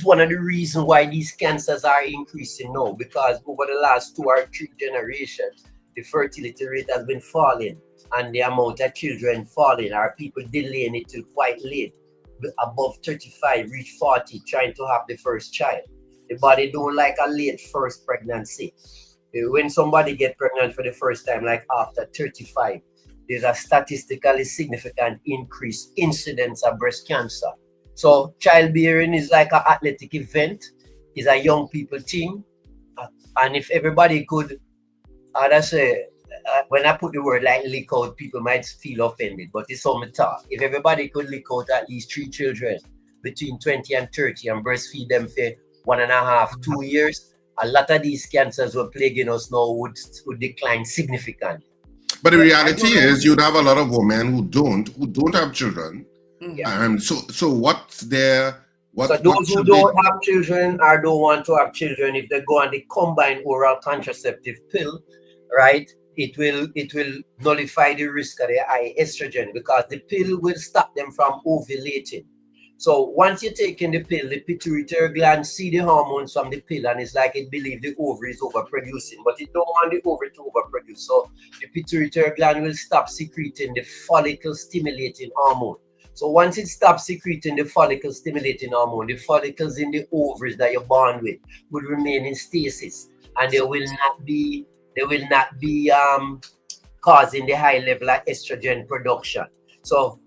one of the reasons why these cancers are increasing now, because over the last 2 or 3 generations, the fertility rate has been falling, and the amount of children falling, are people delaying it till quite late, above 35, reach 40, trying to have the first child. The body don't like a late first pregnancy. When somebody get pregnant for the first time, like after 35, there's a statistically significant increase incidence of breast cancer. So childbearing is like an athletic event, is a young people thing. And if everybody could, when I put the word like lick out, people might feel offended, but it's on my talk. If everybody could lick out at least 3 children between 20 and 30 and breastfeed them for 1.5, 2 years, a lot of these cancers were plaguing us now would decline significantly. But the reality is you'd have a lot of women who don't have children. Yeah. So what's their... So those who don't have children or don't want to have children, if they go on the combined oral contraceptive pill, right, it will nullify the risk of the high estrogen, because the pill will stop them from ovulating. So once you're taking the pill, the pituitary gland see the hormones from the pill, and it's like it believes the ovary is overproducing, but it don't want the ovary to overproduce. So the pituitary gland will stop secreting the follicle stimulating hormone. So once it stops secreting the follicle stimulating hormone, the follicles in the ovaries that you're born with will remain in stasis, and they will not be causing the high level of estrogen production. So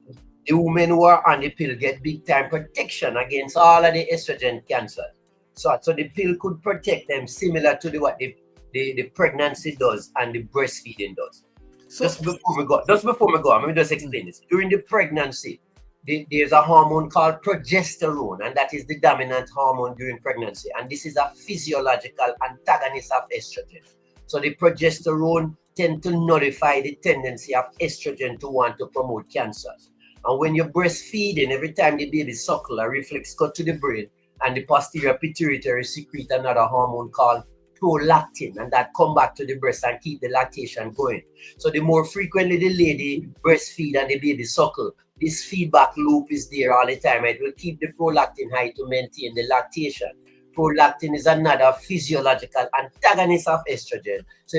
the women who are on the pill get big time protection against all of the estrogen cancer. So the pill could protect them similar to what the pregnancy does and the breastfeeding does. So just before we go, let me just explain this. During the pregnancy, there's a hormone called progesterone, and that is the dominant hormone during pregnancy. And this is a physiological antagonist of estrogen. So the progesterone tend to nullify the tendency of estrogen to want to promote cancers. And when you're breastfeeding, every time the baby suckle, a reflex cut to the brain, and the posterior pituitary secrete another hormone called prolactin, and that come back to the breast and keep the lactation going. So the more frequently the lady breastfeed and the baby suckle, this feedback loop is there all the time. It will keep the prolactin high to maintain the lactation. Prolactin is another physiological antagonist of estrogen, so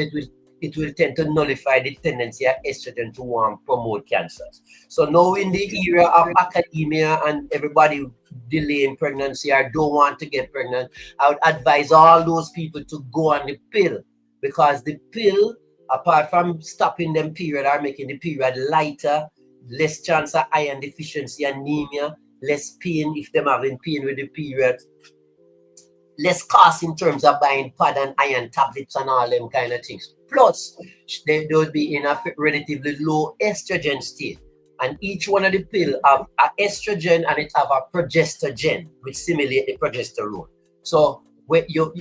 it will tend to nullify the tendency of estrogen to want to promote cancers. So now in the era of academia and everybody delaying pregnancy or don't want to get pregnant, I would advise all those people to go on the pill, because the pill, apart from stopping them period or making the period lighter, less chance of iron deficiency, anemia, less pain if they're having pain with the period, less cost in terms of buying pad and iron tablets and all them kind of things. Plus, they would be in a relatively low estrogen state. And each one of the pill have an estrogen and it have a progestogen, which simulate the progesterone. So when you're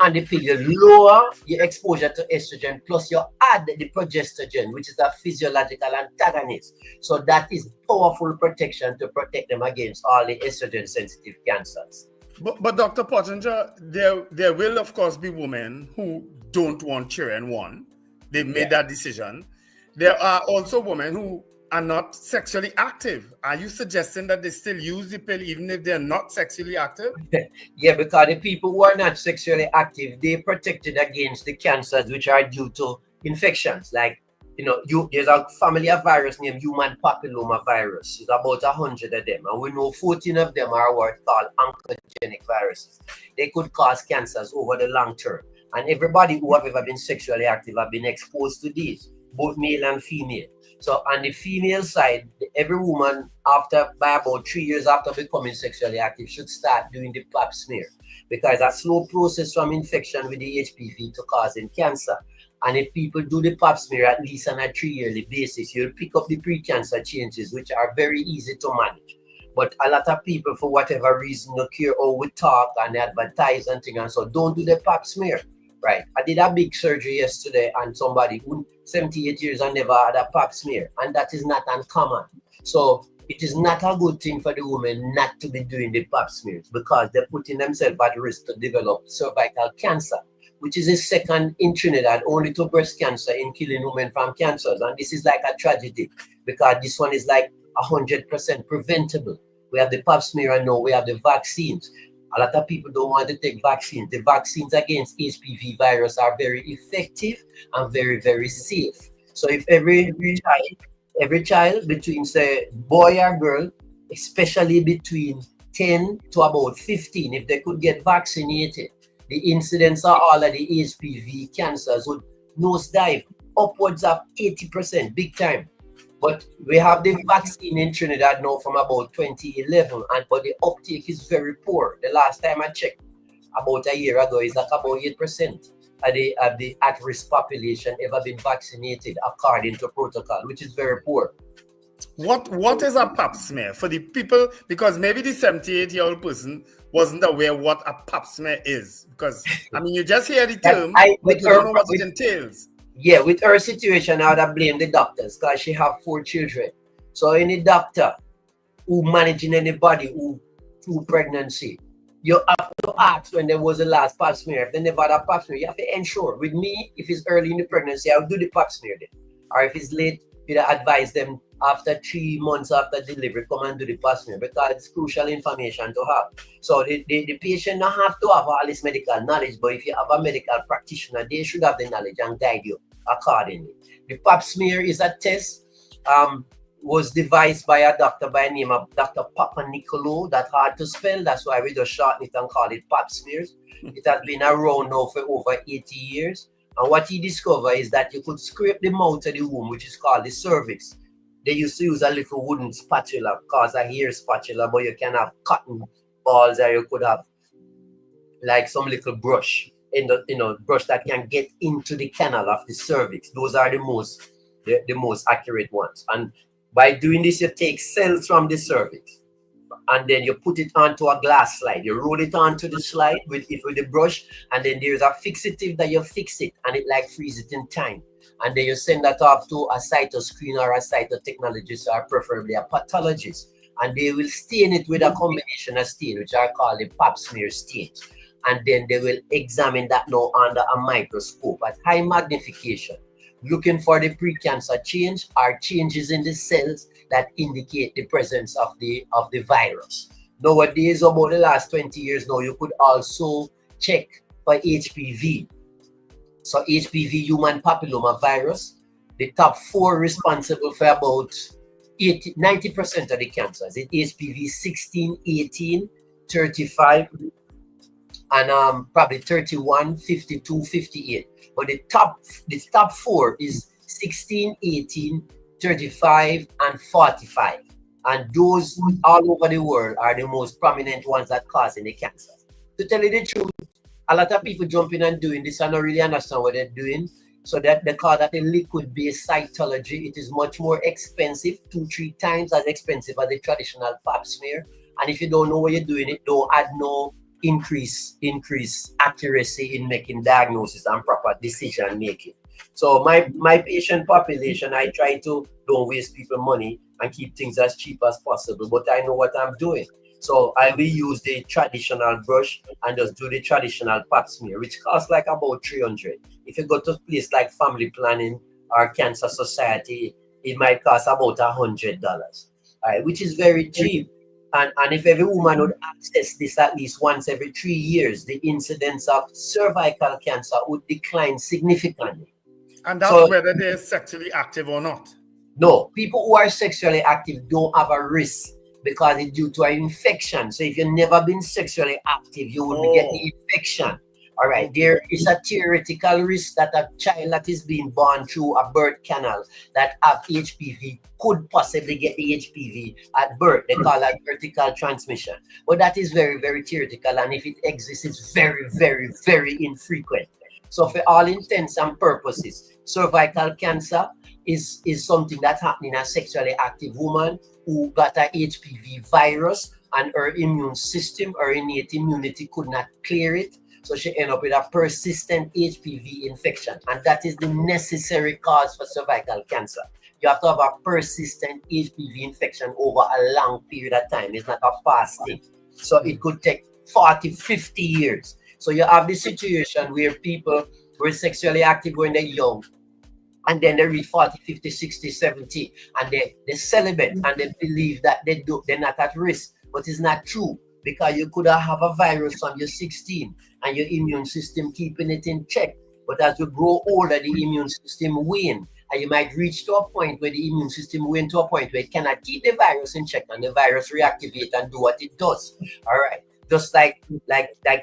on the pill, you lower your exposure to estrogen, plus you add the progestogen, which is a physiological antagonist. So that is powerful protection to protect them against all the estrogen-sensitive cancers. But Dr. Pottinger, there will of course be women who don't want children. One, they've made that decision. There are also women who are not sexually active. Are you suggesting that they still use the pill even if they're not sexually active? Yeah, because the people who are not sexually active, they're protected against the cancers which are due to infections. Like, there's a family of virus named human papilloma virus. There's about 100 of them, and we know 14 of them are what called oncogenic viruses. They could cause cancers over the long term. And everybody who have ever been sexually active have been exposed to these, both male and female. So on the female side, every woman by about 3 years after becoming sexually active should start doing the pap smear, because a slow process from infection with the HPV to causing cancer. And if people do the pap smear at least on a 3-yearly basis, you'll pick up the pre-cancer changes, which are very easy to manage. But a lot of people, for whatever reason, don't care how we talk and advertise and things, and so don't do the pap smear. Right. I did a big surgery yesterday on somebody who 78 years and never had a pap smear, and that is not uncommon. So it is not a good thing for the women not to be doing the pap smears, because they're putting themselves at risk to develop cervical cancer, which is a second in Trinidad only to breast cancer in killing women from cancers. And this is like a tragedy, because this one is like 100% preventable. We have the pap smear and now we have the vaccines. A lot of people don't want to take vaccines. The vaccines against HPV virus are very effective and very, very safe. So if every child between, say, boy or girl, especially between 10 to about 15, if they could get vaccinated, the incidence of all of the HPV cancers would nosedive upwards of 80%, big time. But we have the vaccine in Trinidad now from about 2011, but the uptake is very poor. The last time I checked, about a year ago, it's like about 8% of the at-risk population ever been vaccinated according to protocol, which is very poor. What is a pap smear for the people? Because maybe the 78-year-old person wasn't aware what a pap smear is. Because, you just hear the term, but you don't know what it entails. Yeah, with her situation, I would have blamed the doctors, because she have 4 children. So any doctor who managing anybody who through pregnancy, you have to ask when there was the last pap smear. If they never had a pap smear, you have to ensure. With me, if it's early in the pregnancy, I'll do the pap smear then. Or if it's late, you'd advise them after 3 months after delivery, come and do the pap smear, because it's crucial information to have. So the patient don't have to have all this medical knowledge, but if you have a medical practitioner, they should have the knowledge and guide you accordingly. The pap smear is a test was devised by a doctor by the name of Dr. Pottinger. That's hard to spell. That's why we just shorten it and call it pap smears. It has been around now for over 80 years. And what he discovered is that you could scrape the mouth of the womb, which is called the cervix. They used to use a little wooden spatula, called a hair spatula, but you can have cotton balls, or you could have like some little brush in the brush that can get into the canal of the cervix. Those are the most accurate ones. And by doing this, you take cells from the cervix and then you put it onto a glass slide. You roll it onto the slide with the brush, and then there's a fixative that you fix it, and it like freeze it in time. And then you send that off to a cytoscreen or a cytotechnologist, or preferably a pathologist, and they will stain it with a combination of stain, which are called the pap smear stains. And then they will examine that now under a microscope at high magnification, looking for the precancer change or changes in the cells that indicate the presence of the virus. Nowadays, about the last 20 years now, you could also check for HPV. So HPV, human papilloma virus, the top 4 responsible for about 90% of the cancers. It's HPV 16, 18, 35, and probably 31, 52, 58. But the top 4 is 16, 18, 35, and 45. And those all over the world are the most prominent ones that cause the cancer. To tell you the truth, a lot of people jump in and doing this and don't really understand what they're doing. So that they call that a liquid-based cytology. It is much more expensive, 2-3 times as expensive as the traditional pap smear. And if you don't know what you're doing, it don't add no increase accuracy in making diagnosis and proper decision making. So my patient population, I try to don't waste people money and keep things as cheap as possible, but I know what I'm doing. So I will use the traditional brush and just do the traditional pap smear, which costs like about $300. If you go to a place like Family Planning or Cancer Society, it might cost about $100, all right, which is very cheap. And if every woman would access this at least once every 3 years, the incidence of cervical cancer would decline significantly. And that's whether they're sexually active or not. No, people who are sexually active don't have a risk because it's due to an infection. So if you've never been sexually active, you will get the infection. All right, there is a theoretical risk that a child that is being born through a birth canal that have HPV could possibly get the HPV at birth. They call that vertical transmission. But that is very, very theoretical. And if it exists, it's very, very, very infrequent. So for all intents and purposes, cervical cancer is something that happened in a sexually active woman who got a HPV virus, and her immune system, her innate immunity could not clear it. So she ended up with a persistent HPV infection. And that is the necessary cause for cervical cancer. You have to have a persistent HPV infection over a long period of time. It's not a fast thing. So it could take 40, 50 years. So you have this situation where people were sexually active when they're young, and then they reach 40, 50, 60, 70, and they're celibate, and they believe that they're not at risk. But it's not true, because you could have a virus when you're 16 and your immune system keeping it in check. But as you grow older, the immune system wane, and you might reach to a point where the immune system wane to a point where it cannot keep the virus in check, and the virus reactivate and do what it does. All right. Just like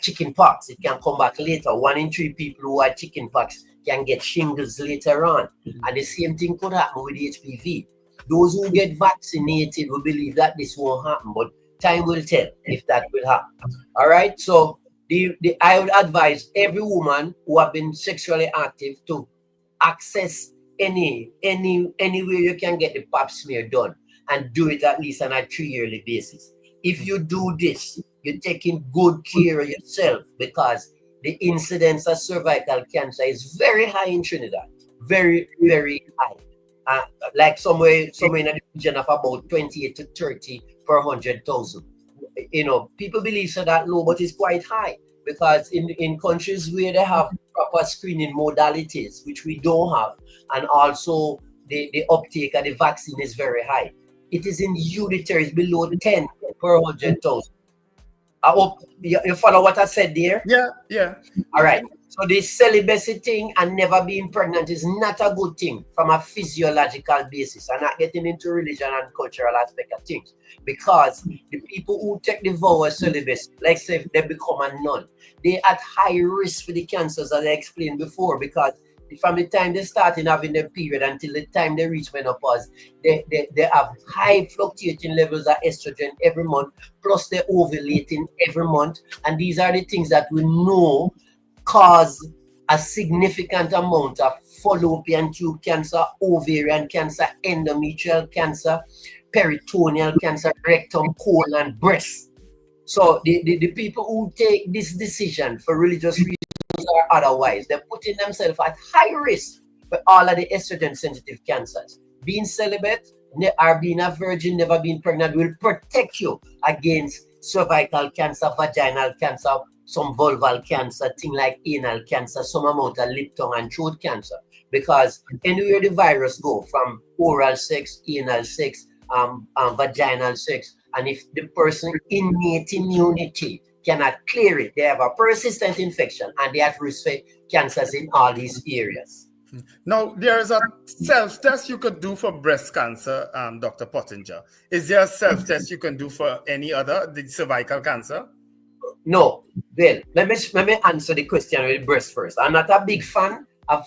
chicken pox, it can come back later. 1 in 3 people who have chicken pox can get shingles later on. And the same thing could happen with HPV. Those who get vaccinated will believe that this won't happen, but time will tell if that will happen. All right. So I would advise every woman who have been sexually active to access anywhere you can get the pap smear done, and do it at least on a 3-yearly basis. If you do this, you're taking good care of yourself, because the incidence of cervical cancer is very high in Trinidad. Very, very high. Like somewhere in the region of about 28 to 30 per 100,000. You know, people believe so that low, but it's quite high, because in countries where they have proper screening modalities, which we don't have, and also the uptake of the vaccine is very high. It is in unitaries below 10 per 100,000. I hope you follow what I said there. Yeah. All right. So the celibacy thing and never being pregnant is not a good thing from a physiological basis. I'm not getting into religion and cultural aspect of things, because the people who take the vow of celibacy, like say if they become a nun, they at high risk for the cancers, as I explained before, because from the time they start in having their period until the time they reach menopause, they have high fluctuating levels of estrogen every month, plus they're ovulating every month. And these are the things that we know cause a significant amount of fallopian tube cancer, ovarian cancer, endometrial cancer, peritoneal cancer, rectum, colon, breast. So the people who take this decision for religious reasons or otherwise, they're putting themselves at high risk for all of the estrogen sensitive cancers. Being celibate or being a virgin, never being pregnant, will protect you against cervical cancer, vaginal cancer, some vulval cancer, thing like anal cancer, some amount of lip, tongue, and throat cancer. Because anywhere the virus go, from oral sex, anal sex, vaginal sex, and if the person innate immunity cannot clear it, they have a persistent infection and they have risk for cancers in all these areas. Now, there is a self-test you could do for breast cancer, Dr. Pottinger. Is there a self-test you can do for any other, the cervical cancer? No. Well, let me answer the question with breast first. I'm not a big fan of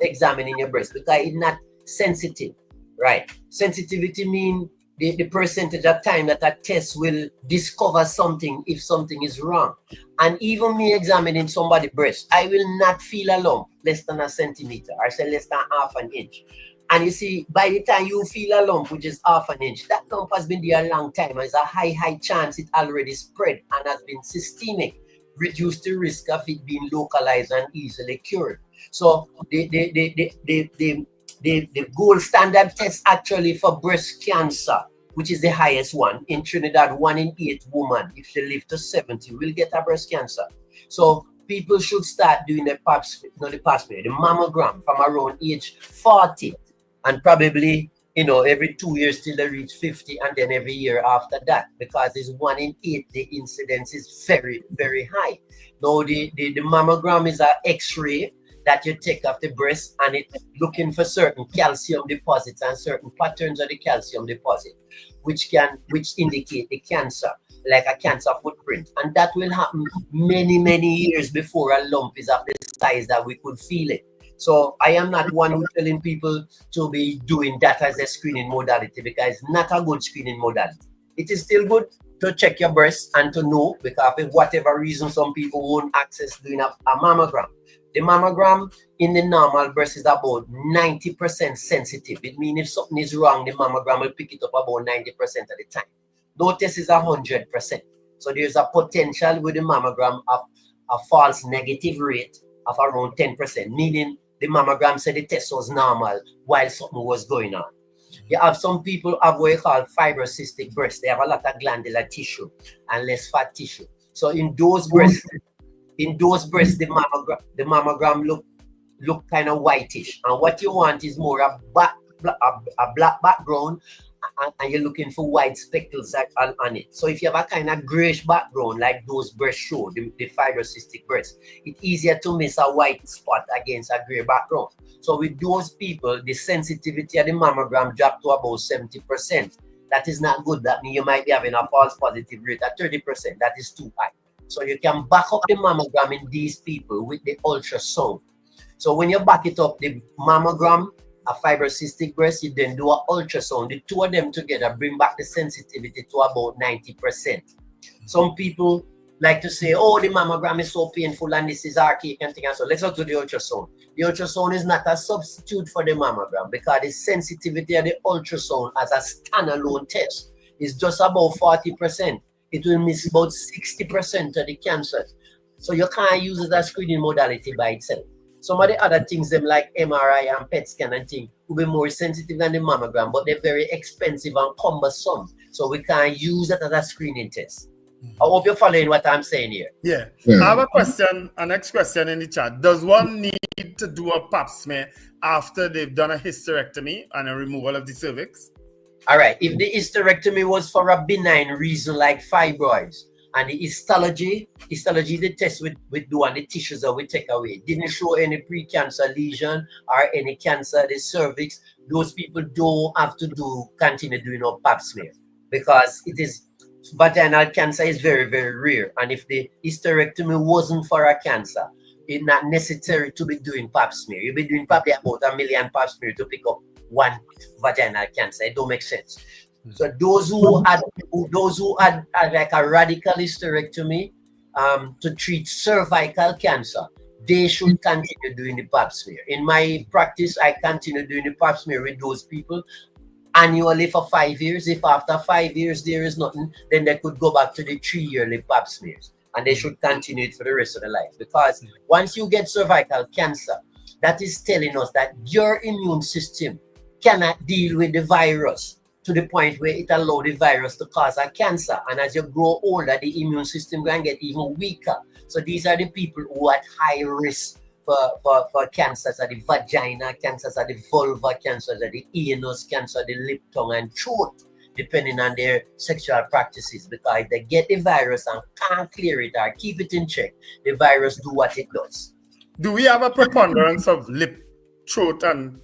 examining your breast because it's not sensitive, right? Sensitivity means the percentage of time that a test will discover something if something is wrong. And even me examining somebody's breast, I will not feel a lump less than a centimeter, or say less than half an inch. And you see, by the time you feel a lump, which is half an inch, that lump has been there a long time. There's a high chance it already spread and has been systemic, reduce the risk of it being localized and easily cured. So the gold standard test actually for breast cancer, which is the highest one in Trinidad, 1 in 8 women, if she live to 70, will get a breast cancer. So people should start doing the mammogram from around age 40, and probably, every 2 years till they reach 50, and then every year after that, because it's 1 in 8, the incidence is very, very high. Now, the mammogram is an X-ray that you take off the breast, and it's looking for certain calcium deposits and certain patterns of the calcium deposit, which indicate the cancer, like a cancer footprint. And that will happen many, many years before a lump is of the size that we could feel it. So I am not one who telling people to be doing that as a screening modality, because it's not a good screening modality. It is still good to check your breast and to know, because for whatever reason, some people won't access doing a mammogram. The mammogram in the normal breast is about 90% sensitive. It means if something is wrong, the mammogram will pick it up about 90% of the time. No test is 100%. So there's a potential with the mammogram of a false negative rate of around 10%, meaning the mammogram said the test was normal while something was going on. You have some people have what you call fibrocystic breast. They have a lot of glandular tissue and less fat tissue. So in those breasts, the mammogram look kind of whitish, and what you want is more a black background, and you're looking for white speckles on it. So if you have a kind of grayish background like those breasts show, the fibrocystic breast, it's easier to miss a white spot against a gray background. So with those people, the sensitivity of the mammogram dropped to about 70%. That is not good. That means you might be having a false positive rate at 30%. That is too high. So you can back up the mammogram in these people with the ultrasound. So when you back it up, the mammogram, a fibrocystic breast, you then do an ultrasound. The two of them together bring back the sensitivity to about 90%. Some people like to say, oh, the mammogram is so painful and this is archaic and things. So let's go to the ultrasound. The ultrasound is not a substitute for the mammogram, because the sensitivity of the ultrasound as a standalone test is just about 40%. It will miss about 60% of the cancers. So you can't use it as screening modality by itself. Some of the other things, them like MRI and PET scan and things, will be more sensitive than the mammogram, but they're very expensive and cumbersome. So we can't use it as a screening test. I hope you're following what I'm saying here. Yeah. I have a question, a next question in the chat. Does one need to do a pap smear after they've done a hysterectomy and a removal of the cervix? All right. If the hysterectomy was for a benign reason like fibroids, And the histology is the test we do on the tissues that we take away. Didn't show any pre-cancer lesion or any cancer, the cervix. Those people don't have to continue doing a pap smear, because it is vaginal cancer is very, very rare. And if the hysterectomy wasn't for a cancer, it's not necessary to be doing pap smear. You'll be doing probably about 1 million pap smear to pick up one vaginal cancer. It don't make sense. So those who had like a radical hysterectomy to treat cervical cancer, they should continue doing the pap smear. In my practice, I continue doing the pap smear with those people annually for 5 years. If after 5 years there is nothing, then they could go back to the 3-yearly pap smears, and they should continue it for the rest of their life. Because once you get cervical cancer, that is telling us that your immune system cannot deal with the virus to the point where it allows the virus to cause a cancer. And as you grow older, the immune system can get even weaker. So these are the people who are at high risk for cancers, are the vagina cancers, are the vulva cancers, are the anus cancer, the lip, tongue, and throat, depending on their sexual practices. Because if they get the virus and can't clear it or keep it in check, the virus do what it does. Do we have a preponderance of lip, throat, and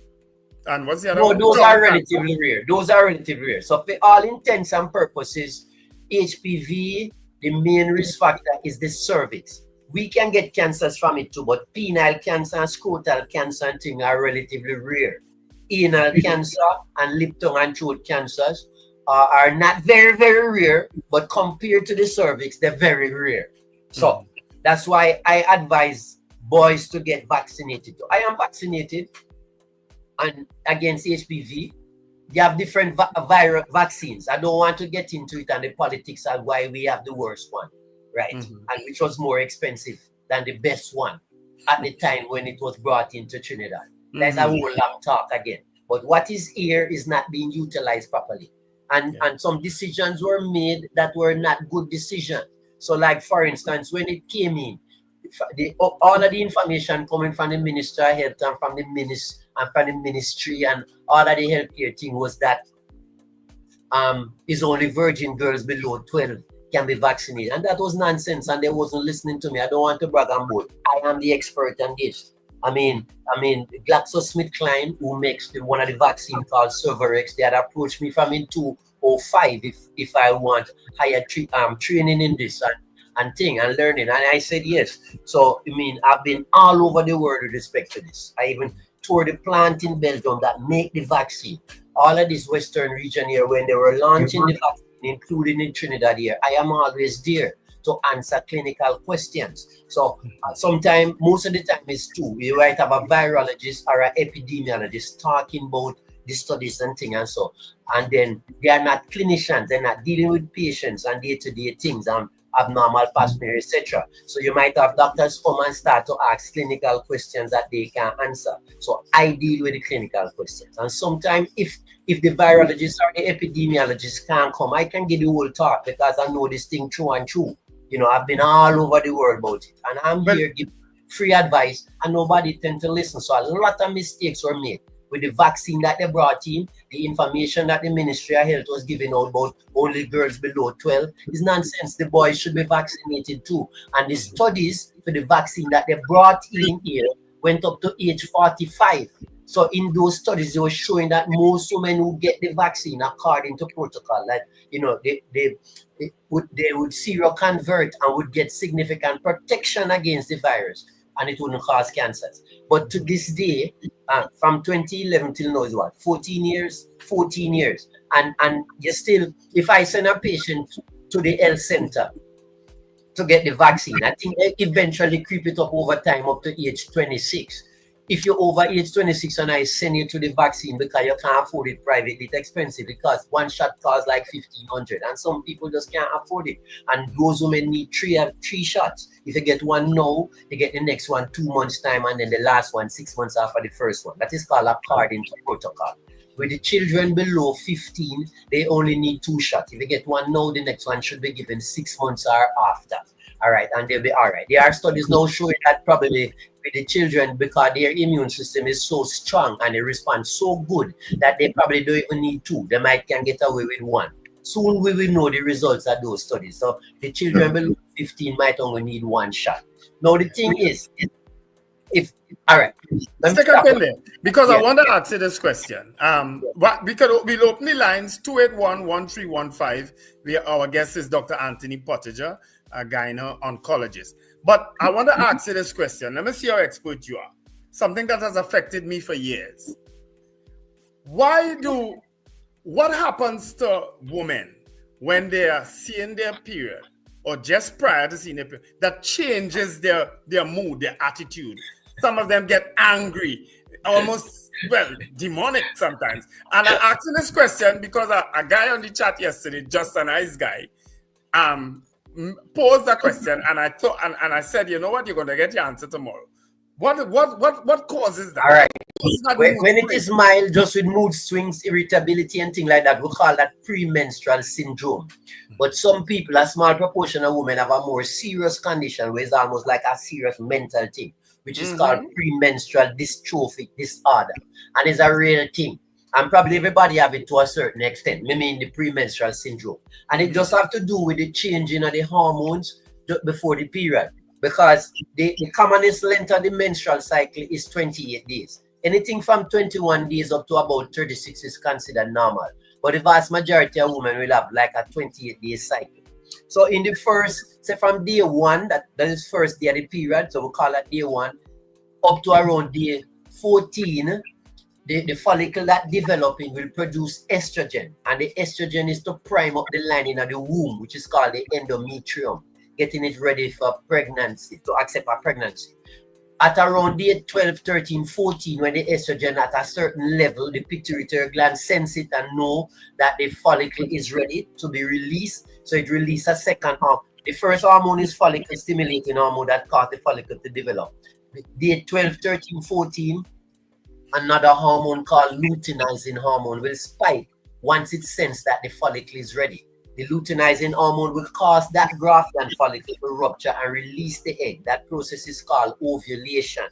what's the other one? Those are relatively rare. Those are relatively rare. So for all intents and purposes, HPV, the main risk factor is the cervix. We can get cancers from it too, but penile cancer and scrotal cancer and things are relatively rare. Anal cancer and lip, tongue, and throat cancers are not very, very rare, but compared to the cervix, they're very rare. So that's why I advise boys to get vaccinated. I am vaccinated and against HPV. They have different viral vaccines. I don't want to get into it and the politics of why we have the worst one, right? And which was more expensive than the best one at the time when it was brought into Trinidad. That's a whole long talk again. But what is here is not being utilized properly. And some decisions were made that were not good decisions. So like, for instance, when it came in, all of the information coming from the Minister of Health and from the ministry and all of the healthcare thing was that is only virgin girls below 12 can be vaccinated, and that was nonsense, and they wasn't listening to me. I don't want to brag on both. I am the expert on this. I mean, GlaxoSmithKline, who makes one of the vaccine called Cervarix, they had approached me from in 2005 if I want higher training in this and thing and learning, and I said yes. So I mean, I've been all over the world with respect to this. I even toured the plant in Belgium that make the vaccine. All of this Western region here, when they were launching the vaccine, including in Trinidad here, I am always there to answer clinical questions. So sometimes, most of the time it's two. You might have a virologist or an epidemiologist talking about the studies and things and so. And then they are not clinicians, they're not dealing with patients and day-to-day things and abnormal pap smear, etc. So you might have doctors come and start to ask clinical questions that they can answer. So I deal with the clinical questions. And sometimes if the virologist or the epidemiologist can't come, I can give the whole talk because I know this thing through and through. You know, I've been all over the world about it. And I'm here giving free advice and nobody tend to listen. So a lot of mistakes were made with the vaccine that they brought in, the information that the Ministry of Health was giving out about only girls below 12 is nonsense. The boys should be vaccinated too. And the studies for the vaccine that they brought in here went up to age 45. So in those studies, they were showing that most women who get the vaccine according to protocol, that they would seroconvert and would get significant protection against the virus, and it wouldn't cause cancers. But to this day, from 2011 till now is what, 14 years, and you still, if I send a patient to the health center to get the vaccine, I think they eventually creep it up over time up to age 26. If you're over age 26 and I send you to the vaccine because you can't afford it privately, it's expensive because one shot costs like $1,500 and some people just can't afford it. And those women need three shots. If you get one now, you get the next one 2 months time and then the last one 6 months after the first one. That is called according to protocol. With the children below 15, they only need 2 shots. If you get one now, the next one should be given 6 months or after. All right, and they'll be all right. There are studies now showing that probably with the children, because their immune system is so strong and they respond so good that they probably don't even need 2. They can get away with 1. Soon we will know the results of those studies. So the children below 15 might only need one shot. Now the thing is, if all right, because I want to ask you this question. Because we'll open the lines 281-1315. Our guest is Dr. Anthony Pottinger, a gynecologist. But I want to ask you this question. Let me see how expert you are. Something that has affected me for years. What happens to women when they are seeing their period or just prior to seeing their period that changes their mood, their attitude? Some of them get angry, almost, demonic sometimes. And I asked you this question because a guy on the chat yesterday, just a nice guy, posed that question, and I thought, and I said, you know what, you're going to get your answer tomorrow. What causes that? All right. When it is mild, just with mood swings, irritability, and things like that, we call that premenstrual syndrome. But some people, a small proportion of women, have a more serious condition where it's almost like a serious mental thing, which is called premenstrual dystrophic disorder. And it's a real thing. And probably everybody have it to a certain extent, maybe in the premenstrual syndrome. And it just have to do with the changing of the hormones before the period. Because the commonest length of the menstrual cycle is 28 days. Anything from 21 days up to about 36 is considered normal. But the vast majority of women will have like a 28-day cycle. So in the first, say from day 1, that is first day of the period, so we call that day 1, up to around day 14, the follicle that developing will produce estrogen. And the estrogen is to prime up the lining of the womb, which is called the endometrium, getting it ready for pregnancy, to accept a pregnancy. At around day 12, 13, 14, when the estrogen at a certain level, the pituitary gland sense it and know that the follicle is ready to be released. So it releases a second hormone. The first hormone is follicle stimulating hormone that causes the follicle to develop. Day 12, 13, 14, another hormone called luteinizing hormone will spike once it senses that the follicle is ready. The luteinizing hormone will cause that Graafian follicle to rupture and release the egg. That process is called ovulation.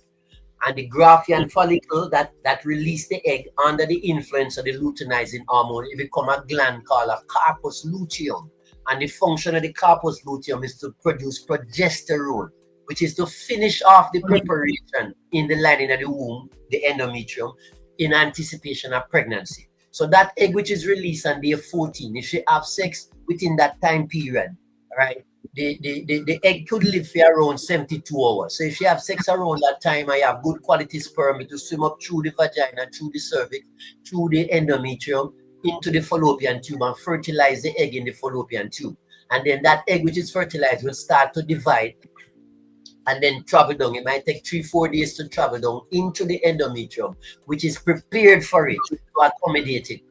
And the Graafian follicle that release the egg under the influence of the luteinizing hormone, it become a gland called a corpus luteum. And the function of the corpus luteum is to produce progesterone, which is to finish off the preparation in the lining of the womb, the endometrium, in anticipation of pregnancy. So that egg which is released on day 14, if she have sex within that time period, right, the egg could live for around 72 hours. So if she have sex around that time, I have good quality sperm to swim up through the vagina, through the cervix, through the endometrium, into the fallopian tube and fertilize the egg in the fallopian tube. And then that egg which is fertilized will start to divide and then travel down. It might take 3-4 days to travel down into the endometrium, which is prepared for it to accommodate it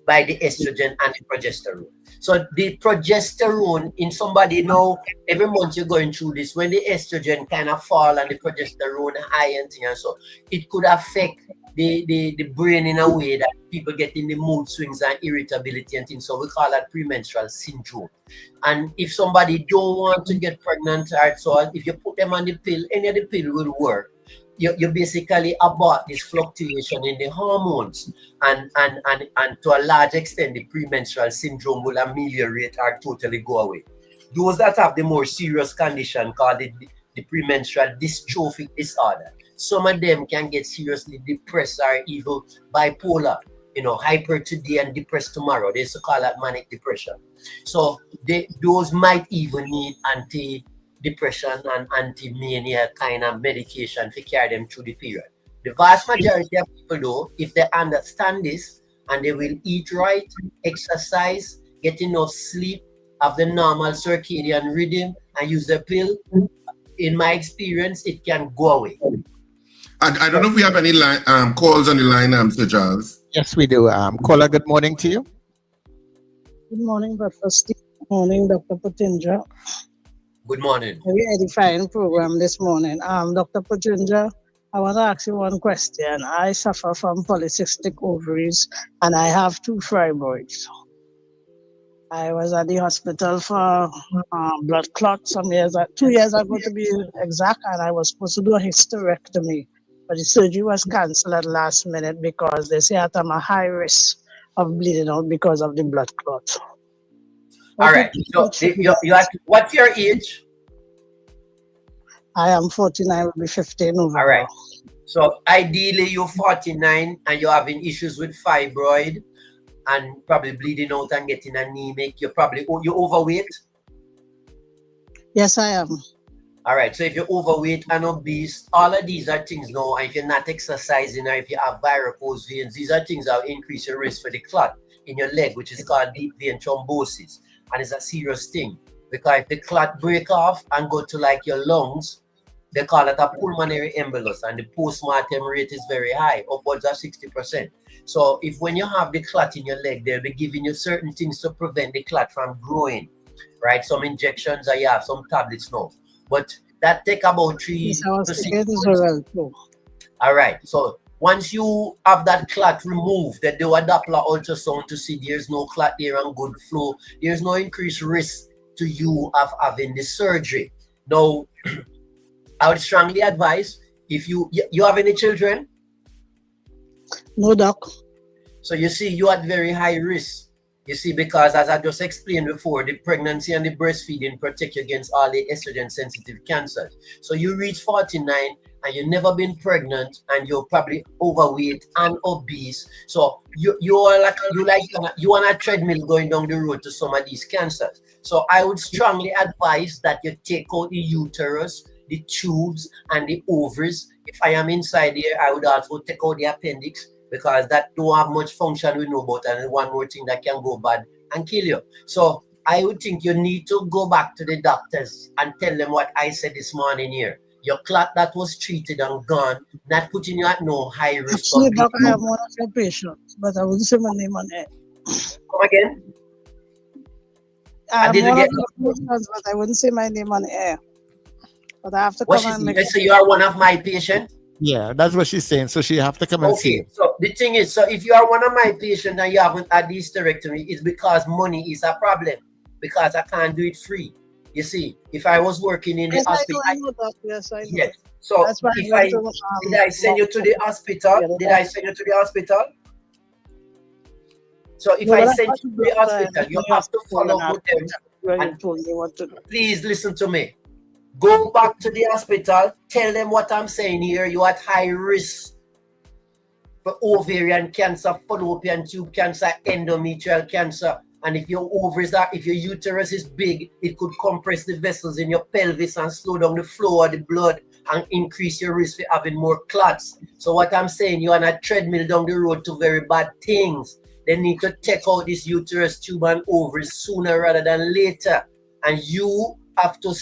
by the estrogen and the progesterone. So the progesterone in somebody now, every month you're going through this, when the estrogen kind of fall and the progesterone high and things, and so it could affect the brain in a way that people get in the mood swings and irritability and things. So we call that premenstrual syndrome. And if somebody don't want to get pregnant, or so if you put them on the pill, any of the pill will work. You basically abort this fluctuation in the hormones, and to a large extent the premenstrual syndrome will ameliorate or totally go away. Those that have the more serious condition called the premenstrual dystrophic disorder, some of them can get seriously depressed or even bipolar, hyper today and depressed tomorrow. They used to call that manic depression. So those might even need anti-depression and anti-mania kind of medication to carry them through the period. The vast majority of people, though, if they understand this and they will eat right, exercise, get enough sleep, have the normal circadian rhythm, and use the pill, in my experience, it can go away. I don't know if we have any calls on the line, Sir Charles. Yes, we do. Caller, good morning to you. Good morning, Dr. Steve. Good morning, Dr. Pottinger. Good morning. Very edifying program this morning. Dr. Pottinger, I want to ask you one question. I suffer from polycystic ovaries and I have 2 fibroids. I was at the hospital for blood clot 2 years ago to be exact, and I was supposed to do a hysterectomy. But the surgery was cancelled at last minute because they say that I'm a high risk of bleeding out because of the blood clot. All right. So you have what's your age? I am 49, will be 50 in November. All right. So ideally you're 49 and you're having issues with fibroid and probably bleeding out and getting anemic. You're overweight. Yes, I am. All right. So if you're overweight and obese, all of these are things now. And if you're not exercising or if you have varicose veins, these are things that will increase your risk for the clot in your leg, which is called deep vein thrombosis. And it's a serious thing because if the clot break off and go to like your lungs, they call it a pulmonary embolus, and the postmortem rate is very high, upwards of 60%. So if when you have the clot in your leg, they'll be giving you certain things to prevent the clot from growing, right? Some injections or you have some tablets now. But that take about 3 to 6 months. All right. So once you have that clot removed, they do a Doppler ultrasound to see there's no clot there and good flow. There's no increased risk to you of having the surgery. Now, I would strongly advise if you have any children? No, doc. So you see, you at very high risk. You see, because as I just explained before, the pregnancy and the breastfeeding protect you against all the estrogen-sensitive cancers. So you reach 49 and you've never been pregnant and you're probably overweight and obese. So you on a treadmill going down the road to some of these cancers. So I would strongly advise that you take out the uterus, the tubes and the ovaries. If I am inside here, I would also take out the appendix because that don't have much function we know about, and one more thing that can go bad and kill you. So I would think you need to go back to the doctors and tell them what I said this morning here. Your clot that was treated and gone, not putting you at no high risk. Actually, doc, I am one of your patients, but I wouldn't say my name on air. Come again? I'm one of your patients, but I wouldn't say my name on air. But I have to come and make. So you are one of my patients? Yeah, that's what she's saying. So she have to come and see. So the thing is, so if you are one of my patients and you haven't had this hysterectomy, it's because money is a problem. Because I can't do it free. You see, if I was working in the hospital, I know that. Yes, I know. Yes. So that's why did I send you to the hospital? Did I send you to the hospital? So if I send you to the hospital, you have to follow with them. And told me what to do. Please listen to me. Go back to the hospital, tell them what I'm saying here. You're at high risk for ovarian cancer, fallopian tube cancer, endometrial cancer. And if your ovaries if your uterus is big, it could compress the vessels in your pelvis and slow down the flow of the blood and increase your risk for having more clots. So what I'm saying, you're on a treadmill down the road to very bad things. They need to take out this uterus, tube, and ovaries sooner rather than later. And you have to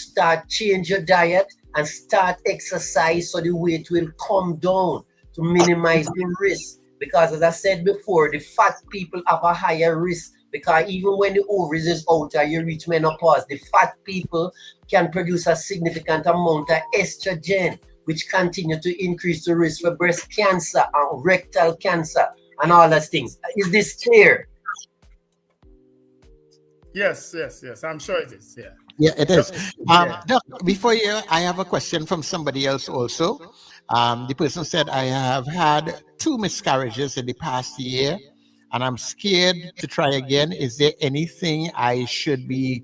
change your diet and start exercise so the weight will come down to minimize the risk. Because as I said before, the fat people have a higher risk because even when the ovaries is out or you reach menopause, the fat people can produce a significant amount of estrogen, which continue to increase the risk for breast cancer and rectal cancer and all those things. Is this clear? Yes. I'm sure it is. Yeah. Yeah, it is. Doc, before you, I have a question from somebody else also. The person said, I have had 2 miscarriages in the past year, and I'm scared to try again. Is there anything I should be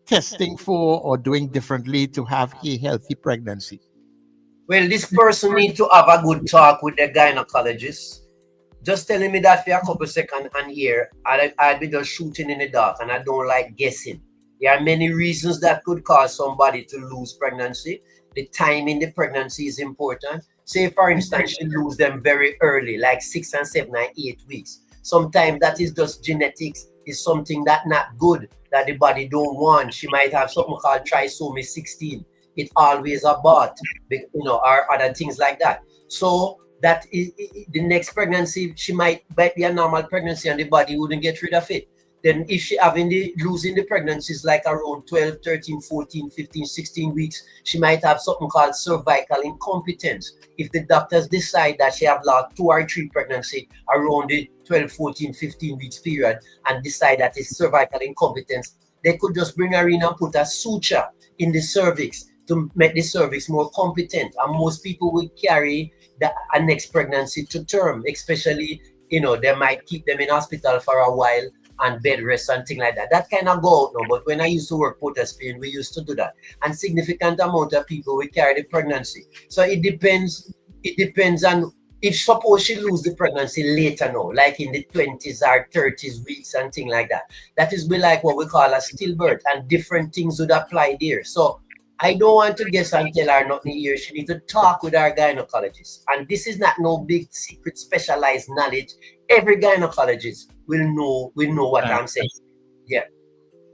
testing for or doing differently to have a healthy pregnancy? Well, this person needs to have a good talk with the gynecologist. Just telling me that for a couple seconds and here, I'd be just shooting in the dark, and I don't like guessing. There are many reasons that could cause somebody to lose pregnancy. The time in the pregnancy is important. Say, for instance, you lose them very early, like 6 and 7 and 8 weeks. Sometimes that is just genetics. Is something that not good, that the body don't want. She might have something called trisomy 16. It always abort, or other things like that. So that is the next pregnancy, she might be a normal pregnancy and the body wouldn't get rid of it. Then if she losing the pregnancies like around 12, 13, 14, 15, 16 weeks, she might have something called cervical incompetence. If the doctors decide that she have lost 2 or 3 pregnancy around the 12, 14, 15 weeks period and decide that it's cervical incompetence, they could just bring her in and put a suture in the cervix to make the cervix more competent. And most people will carry a next pregnancy to term, especially, they might keep them in hospital for a while and bed rest and things like that. That kind of go out now. But when I used to work Port of Spain, we used to do that. And significant amount of people will carry the pregnancy. So it depends. It depends on if suppose she lose the pregnancy later now, like in the 20s or 30s weeks and things like that. That is be like what we call a stillbirth, and different things would apply there. So I don't want to guess and tell her nothing here. She needs to talk with her gynecologist. And this is not no big secret specialized knowledge. Every gynecologist will know what I'm saying. Yeah.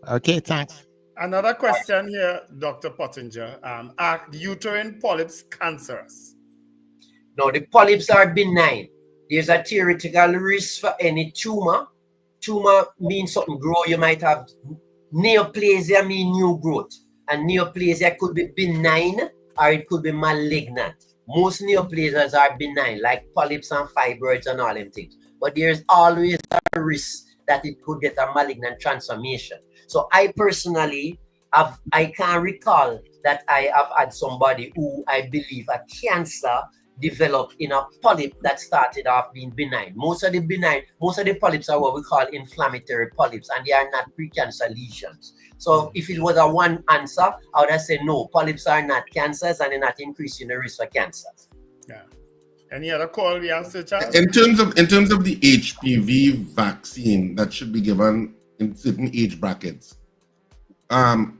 Okay, thanks. Another question here, Dr. Pottinger. Are uterine polyps cancerous? No, the polyps are benign. There's a theoretical risk for any tumor. Tumor means something grow. You might have neoplasia, mean new growth. And neoplasia could be benign or it could be malignant. Most neoplasias are benign, like polyps and fibroids and all them things. But there's always a risk that it could get a malignant transformation. So I personally I can't recall that I have had somebody who I believe a cancer developed in a polyp that started off being benign. Most of the polyps are what we call inflammatory polyps, and they are not precancer lesions. So if it was a one answer, I would have said no, polyps are not cancers and they're not increasing the risk for cancers. Yeah. Any other call we answer, Charles? In terms of the HPV vaccine that should be given in certain age brackets,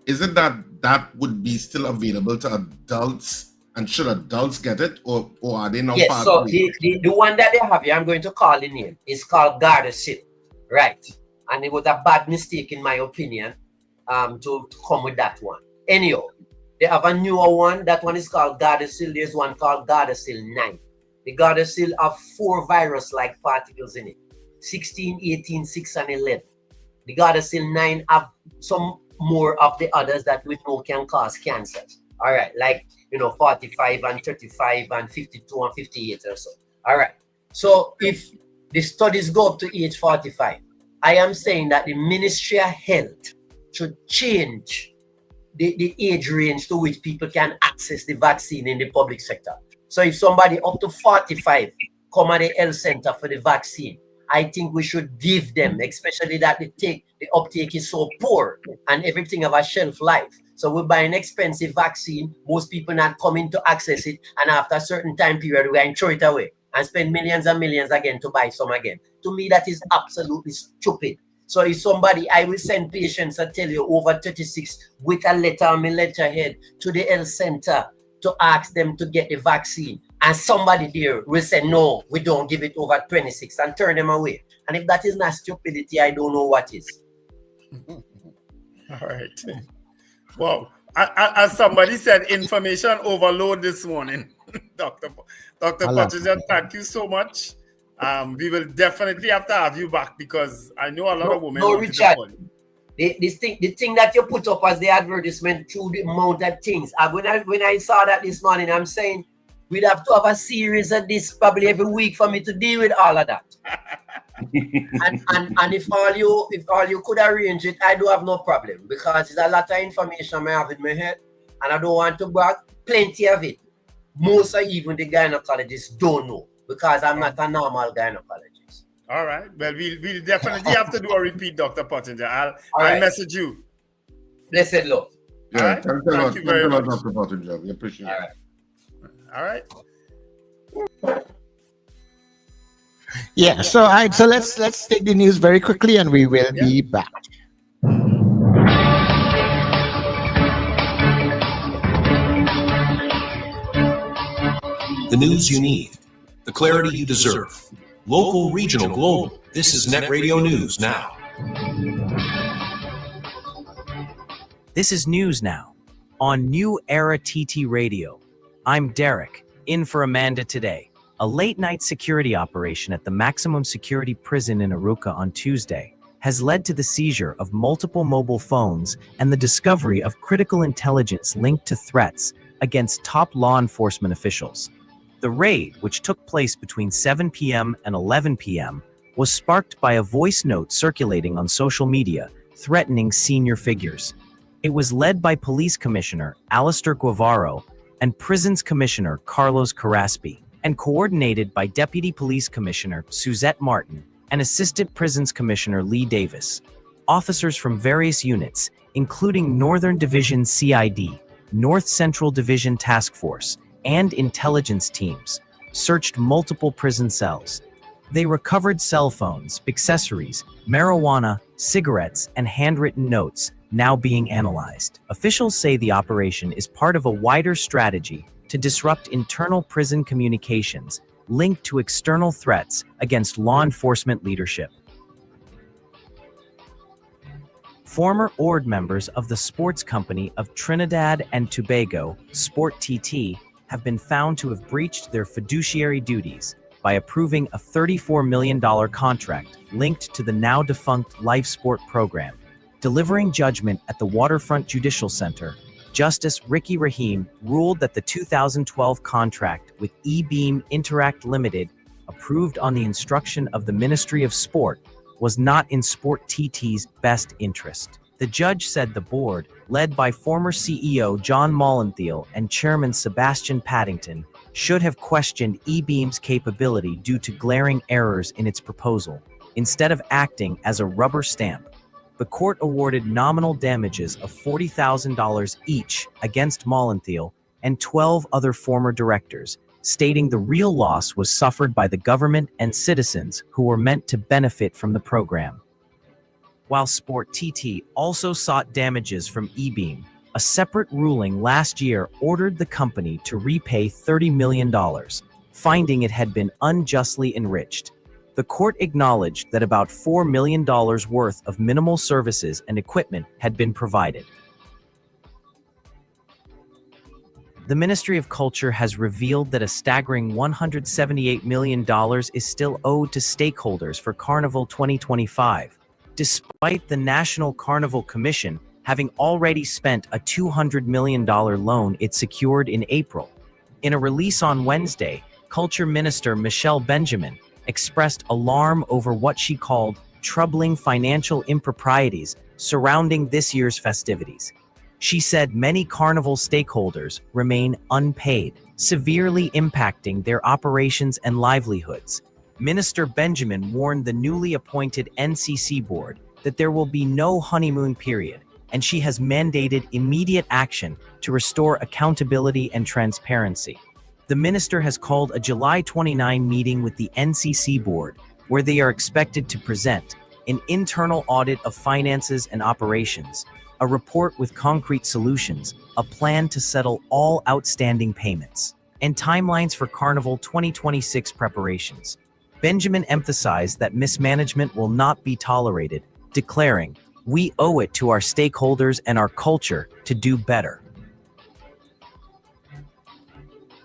is it that would be still available to adults? And should adults get it, or are they not? Yes, so the one that they have here, I'm going to call the name, is called Gardasil, right? And it was a bad mistake, in my opinion, to come with that one. Anyhow, they have a newer one. That one is called Gardasil. There's one called Gardasil 9. The Gardasil have 4 virus-like particles in it: 16, 18, 6, and 11. The Gardasil 9 have some more of the others that we know can cause cancers. All right, like 45 and 35 and 52 and 58 or so. All right. So if the studies go up to age 45, I am saying that the Ministry of Health should change the age range to which people can access the vaccine in the public sector. So if somebody up to 45 come at the health center for the vaccine, I think we should give them, especially that the uptake is so poor and everything have a shelf life. So we buy an expensive vaccine, most people not coming to access it, and after a certain time period, we can throw it away and spend millions and millions again to buy some again. To me, that is absolutely stupid. So if somebody, I will send patients, I tell you, over 36 with a letter on my letterhead to the health center to ask them to get the vaccine. And somebody there will say, no, we don't give it over 26 and turn them away. And if that is not stupidity, I don't know what is. All right. Well, as somebody said, information overload this morning. Dr. Pottinger, thank you so much. We will definitely have to have you back because I know a lot of women. No, Richard. The thing that you put up as the advertisement through the amount of things. When I saw that this morning, I'm saying we'd have to have a series of this probably every week for me to deal with all of that. and if all you could arrange it, I do have no problem because there's a lot of information I have in my head and I don't want to brag. Plenty of it. Most of even the gynecologists don't know because I'm not a normal gynecologist. All right. Well, we'll definitely have to do a repeat, Dr. Pottinger. I'll message you. Blessed love. Yeah, all right. Thank you very much, Dr. Pottinger. We appreciate it. All right. Yeah, so let's take the news very quickly and we will be back. The news you need, the clarity you deserve. Local, regional, global. This is Net Radio News Now. This is News Now on New Era TT Radio. I'm Derek, in for Amanda today. A late-night security operation at the maximum security prison in Aruca on Tuesday has led to the seizure of multiple mobile phones and the discovery of critical intelligence linked to threats against top law enforcement officials. The raid, which took place between 7 p.m. and 11 p.m., was sparked by a voice note circulating on social media threatening senior figures. It was led by Police Commissioner Alistair Guevaro and Prisons Commissioner Carlos Carraspi, and coordinated by Deputy Police Commissioner Suzette Martin and Assistant Prisons Commissioner Lee Davis. Officers from various units, including Northern Division CID, North Central Division Task Force, and intelligence teams, searched multiple prison cells. They recovered cell phones, accessories, marijuana, cigarettes, and handwritten notes, now being analyzed. Officials say the operation is part of a wider strategy to disrupt internal prison communications linked to external threats against law enforcement leadership. Former board members of the sports company of Trinidad and Tobago, Sport TT, have been found to have breached their fiduciary duties by approving a $34 million contract linked to the now-defunct Life Sport program. Delivering judgment at the Waterfront Judicial Center, Justice Ricky Rahim ruled that the 2012 contract with eBeam Interact Limited, approved on the instruction of the Ministry of Sport, was not in Sport TT's best interest. The judge said the board, led by former CEO John Mollenthal and Chairman Sebastian Paddington, should have questioned eBeam's capability due to glaring errors in its proposal, instead of acting as a rubber stamp. The court awarded nominal damages of $40,000 each against Mollenthal and 12 other former directors, stating the real loss was suffered by the government and citizens who were meant to benefit from the program. While Sport TT also sought damages from eBeam, a separate ruling last year ordered the company to repay $30 million, finding it had been unjustly enriched. The court acknowledged that about $4 million worth of minimal services and equipment had been provided. The Ministry of Culture has revealed that a staggering $178 million is still owed to stakeholders for Carnival 2025, despite the National Carnival Commission having already spent a $200 million loan it secured in April. In a release on Wednesday, Culture Minister Michelle Benjamin expressed alarm over what she called troubling financial improprieties surrounding this year's festivities. She said many Carnival stakeholders remain unpaid, severely impacting their operations and livelihoods. Minister Benjamin warned the newly appointed NCC board that there will be no honeymoon period, and she has mandated immediate action to restore accountability and transparency. The minister has called a July 29 meeting with the NCC board, where they are expected to present an internal audit of finances and operations, a report with concrete solutions, a plan to settle all outstanding payments, and timelines for Carnival 2026 preparations. Benjamin emphasized that mismanagement will not be tolerated, declaring, "We owe it to our stakeholders and our culture to do better."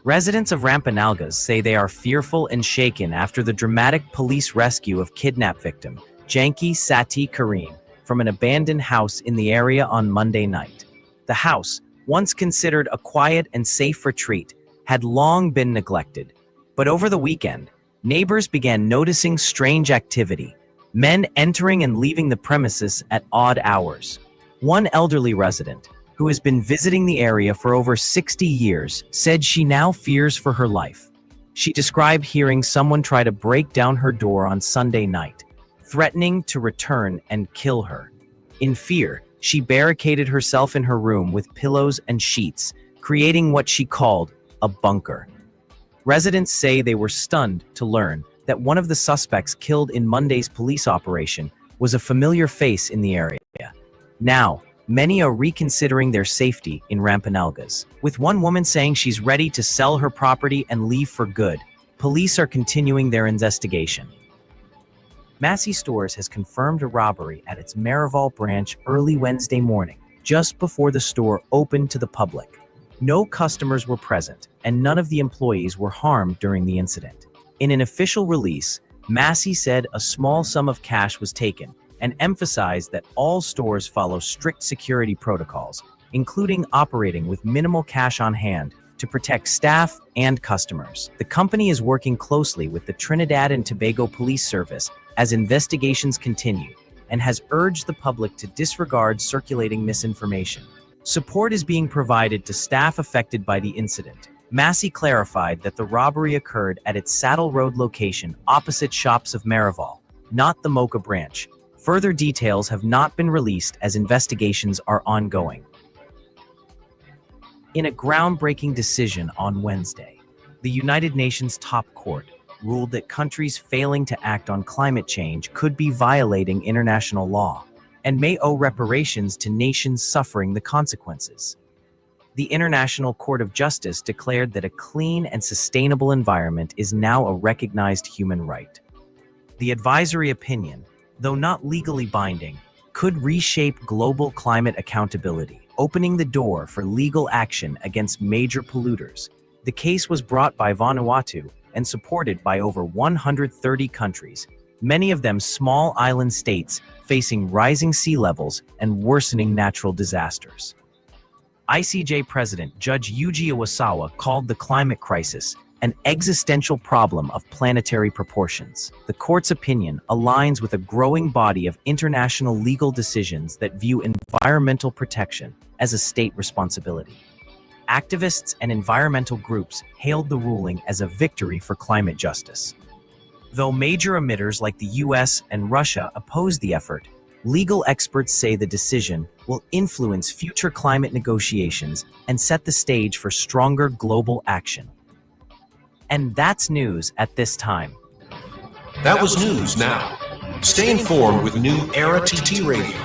Residents of Rampanalgas say they are fearful and shaken after the dramatic police rescue of kidnap victim, Janki Sati Kareem, from an abandoned house in the area on Monday night. The house, once considered a quiet and safe retreat, had long been neglected. But over the weekend, neighbors began noticing strange activity, men entering and leaving the premises at odd hours. One elderly resident, who has been visiting the area for over 60 years, said she now fears for her life. She described hearing someone try to break down her door on Sunday night, threatening to return and kill her. In fear, she barricaded herself in her room with pillows and sheets, creating what she called a bunker. Residents say they were stunned to learn that one of the suspects killed in Monday's police operation was a familiar face in the area. Now, many are reconsidering their safety in Rampanalgas, with one woman saying she's ready to sell her property and leave for good. Police are continuing their investigation. Massey Stores has confirmed a robbery at its Marival branch early Wednesday morning, just before the store opened to the public. No customers were present, and none of the employees were harmed during the incident. In an official release, Massey said a small sum of cash was taken, and emphasized that all stores follow strict security protocols, including operating with minimal cash on hand to protect staff and customers. The company is working closely with the Trinidad and Tobago Police Service as investigations continue, and has urged the public to disregard circulating misinformation. Support is being provided to staff affected by the incident. Massey clarified that the robbery occurred at its Saddle Road location opposite shops of Marival. not the Mocha branch. Further details have not been released as investigations are ongoing. In a groundbreaking decision on Wednesday, the United Nations Top Court ruled that countries failing to act on climate change could be violating international law and may owe reparations to nations suffering the consequences. The International Court of Justice declared that a clean and sustainable environment is now a recognized human right. The advisory opinion, though not legally binding, could reshape global climate accountability, opening the door for legal action against major polluters. The case was brought by Vanuatu and supported by over 130 countries, many of them small island states facing rising sea levels and worsening natural disasters. ICJ President Judge Yuji Iwasawa called the climate crisis an existential problem of planetary proportions. The court's opinion aligns with a growing body of international legal decisions that view environmental protection as a state responsibility. Activists and environmental groups hailed the ruling as a victory for climate justice. Though major emitters like the US and Russia oppose the effort, legal experts say the decision will influence future climate negotiations and set the stage for stronger global action. And that's news at this time. That was news now. Stay informed with New Era TT Radio,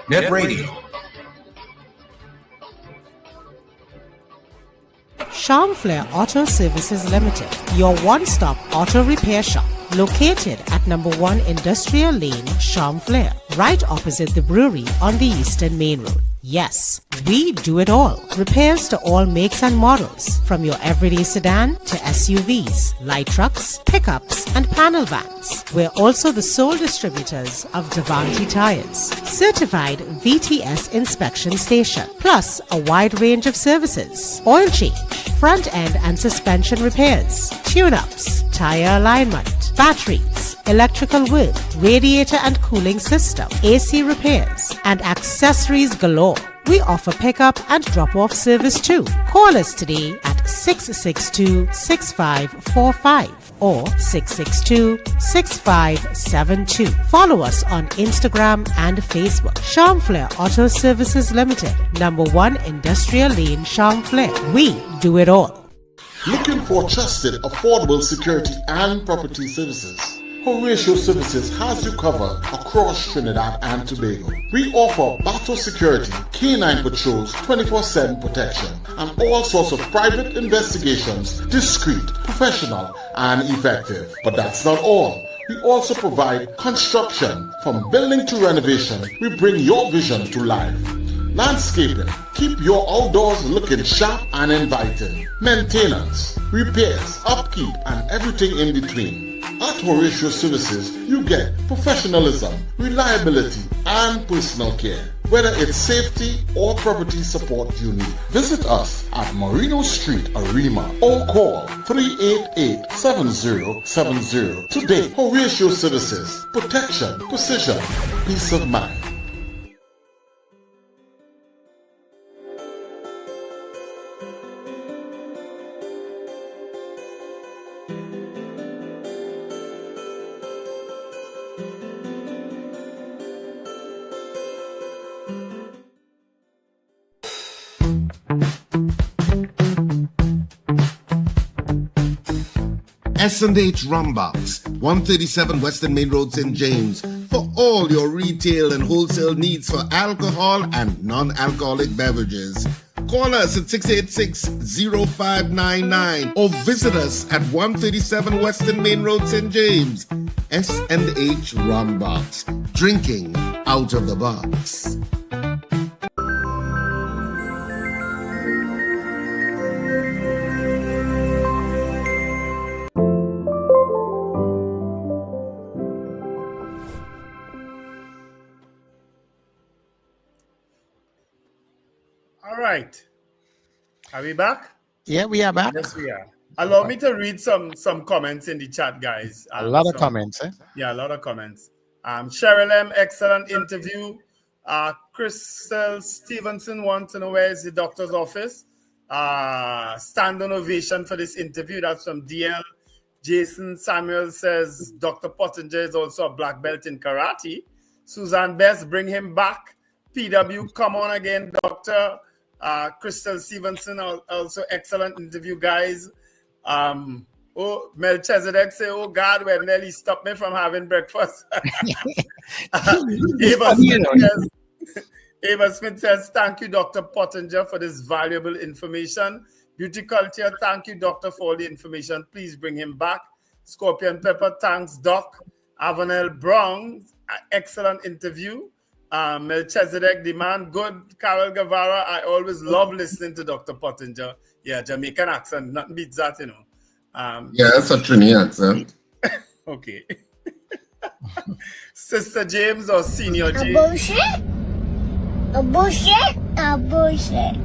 Net Radio. Charmflair Auto Services Limited, your one-stop auto repair shop, located at number 1 Industrial Lane, Charmflair, right opposite the brewery on the Eastern Main Road. Yes, we do it all. Repairs to all makes and models, from your everyday sedan to SUVs, light trucks, pickups, and panel vans. We're also the sole distributors of Davanti tires, certified VTS inspection station, plus a wide range of services: oil change, front end and suspension repairs, tune-ups, tire alignment, batteries, electrical work, radiator and cooling system, AC repairs, and accessories galore. We offer pickup and drop-off service too. Call us today at 662-6545 or 662-6572. Follow us on Instagram and Facebook. Charmflair Auto Services Limited, number 1 Industrial Lane, Charmflair. We do it all. Looking for trusted, affordable security and property services? Horatio Services has you covered across Trinidad and Tobago. We offer battle security, canine patrols, 24/7 protection, and all sorts of private investigations, discreet, professional, and effective. But that's not all. We also provide construction. From building to renovation, we bring your vision to life. Landscaping, keep your outdoors looking sharp and inviting. Maintenance, repairs, upkeep, and everything in between. At Horatio Services, you get professionalism, reliability, and personal care. Whether it's safety or property support you need, visit us at Marino Street, Arima, or call 388-7070. Today, Horatio Services, protection, precision, peace of mind. S&H Rumbox, 137 Western Main Road, St. James, for all your retail and wholesale needs for alcohol and non-alcoholic beverages. Call us at 686-0599 or visit us at 137 Western Main Road, St. James. S&H Rumbox, drinking out of the box. All right. Are we back? Yeah, we are back. Yes, we are. Allow me to read some comments in the chat, guys. A lot of comments, eh? Yeah, a lot of comments. Cheryl M, excellent interview. Crystal Stevenson wants to know where is the doctor's office. Stand on ovation for this interview. That's from DL Jason Samuel says Dr. Pottinger is also a black belt in karate. Suzanne Best, bring him back. PW, come on again, Doctor. Crystal Stevenson, also excellent interview, guys. Melchizedek say, oh God, when Nelly stopped me from having breakfast. Ava Smith says, thank you, Dr. Pottinger, for this valuable information. Beauty Culture, thank you, Doctor, for all the information. Please bring him back. Scorpion Pepper, thanks, Doc. Avanel Brown, excellent interview. Melchizedek, the man, good. Carol Guevara, I always love listening to Dr. Pottinger. Yeah, Jamaican accent, nothing beats that, you know. Yeah, that's a Trinidad accent. Okay. Sister James or Senior James? Bullshit. A bullshit. A bullshit.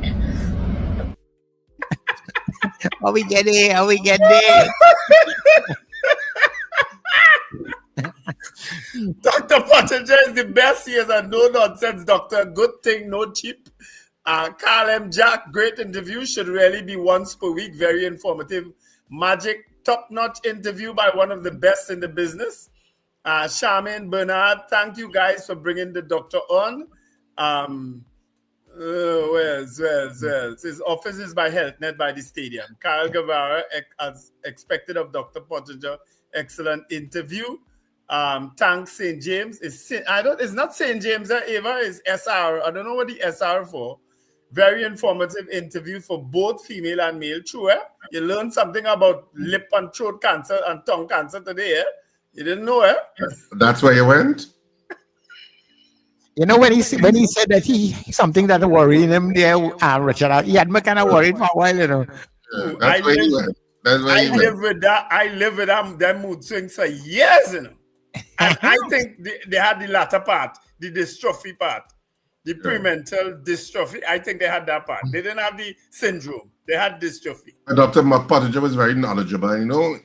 How we get there? How we get there? Dr. Pottinger is the best. He is a no-nonsense doctor. Good thing, no cheap. Carl M. Jack, great interview. Should really be once per week. Very informative. Magic, top-notch interview by one of the best in the business. Charmaine Bernard, thank you guys for bringing the doctor on. His office is by HealthNet by the stadium. Carl Guevara, as expected of Dr. Pottinger, excellent interview. Thanks, St. James. It's not St. James, Ava, it's SR. I don't know what the SR for. Very informative interview for both female and male. True, eh? You learned something about lip and throat cancer and tongue cancer today, eh? You didn't know, eh? That's where you went? You know, when he said that something that worried him there, Richard, he had me kind of worried for a while, you know. I live with them mood swings for years, you know. And I think they had the latter part, the dystrophy part, the premental dystrophy. I think they had that part. They didn't have the syndrome. They had dystrophy. Dr. Pottinger was very knowledgeable. You know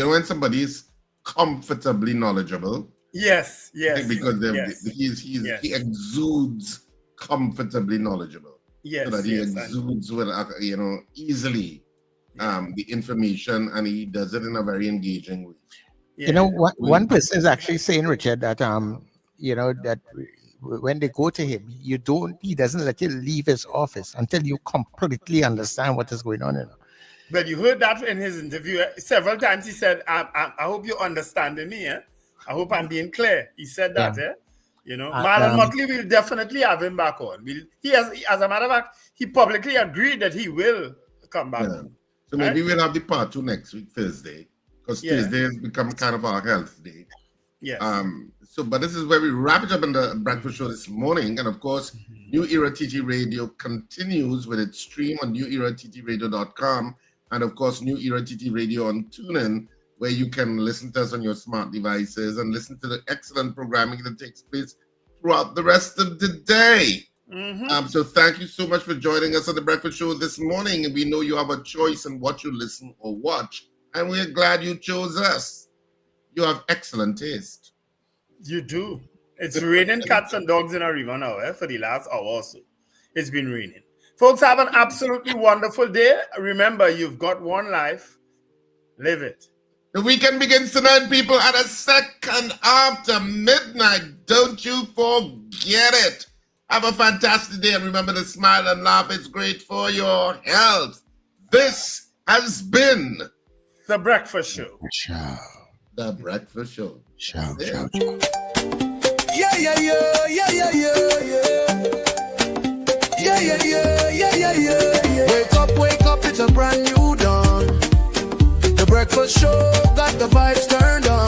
when somebody is comfortably knowledgeable. Yes. Because he exudes comfortably knowledgeable. Yes. So that he exudes with easily the information, and he does it in a very engaging way. You know, one person is actually saying, Richard, that that when they go to him, he doesn't let you leave his office until you completely understand what is going on. You know? But you heard that in his interview several times. He said, "I hope you're understanding me. Eh? I hope I'm being clear." He said that. Eh? You know, Marlon Motley will definitely have him back on. As a matter of fact, he publicly agreed that he will come back on. So maybe we'll have the part 2 next week, Thursday. Because Tuesday has become kind of our health day. Yes. But this is where we wrap it up in the breakfast show this morning. And of course, New Era TT Radio continues with its stream on newerattradio.com. And of course, New Era TT Radio on TuneIn, where you can listen to us on your smart devices and listen to the excellent programming that takes place throughout the rest of the day. So thank you so much for joining us on the breakfast show this morning. And we know you have a choice in what you listen or watch. And we're glad you chose us. You have excellent taste. You do. It's raining cats and dogs in a river now for the last hour or so. It's been raining. Folks, have an absolutely wonderful day. Remember, you've got one life. Live it. The weekend begins tonight, people, at a second after midnight. Don't you forget it. Have a fantastic day. And remember to smile and laugh. It's great for your health. This has been The Breakfast Show. Ciao. The Breakfast Show. Ciao. Yeah. Wake up, it's a brand new dawn. The Breakfast Show got the vibes turned on.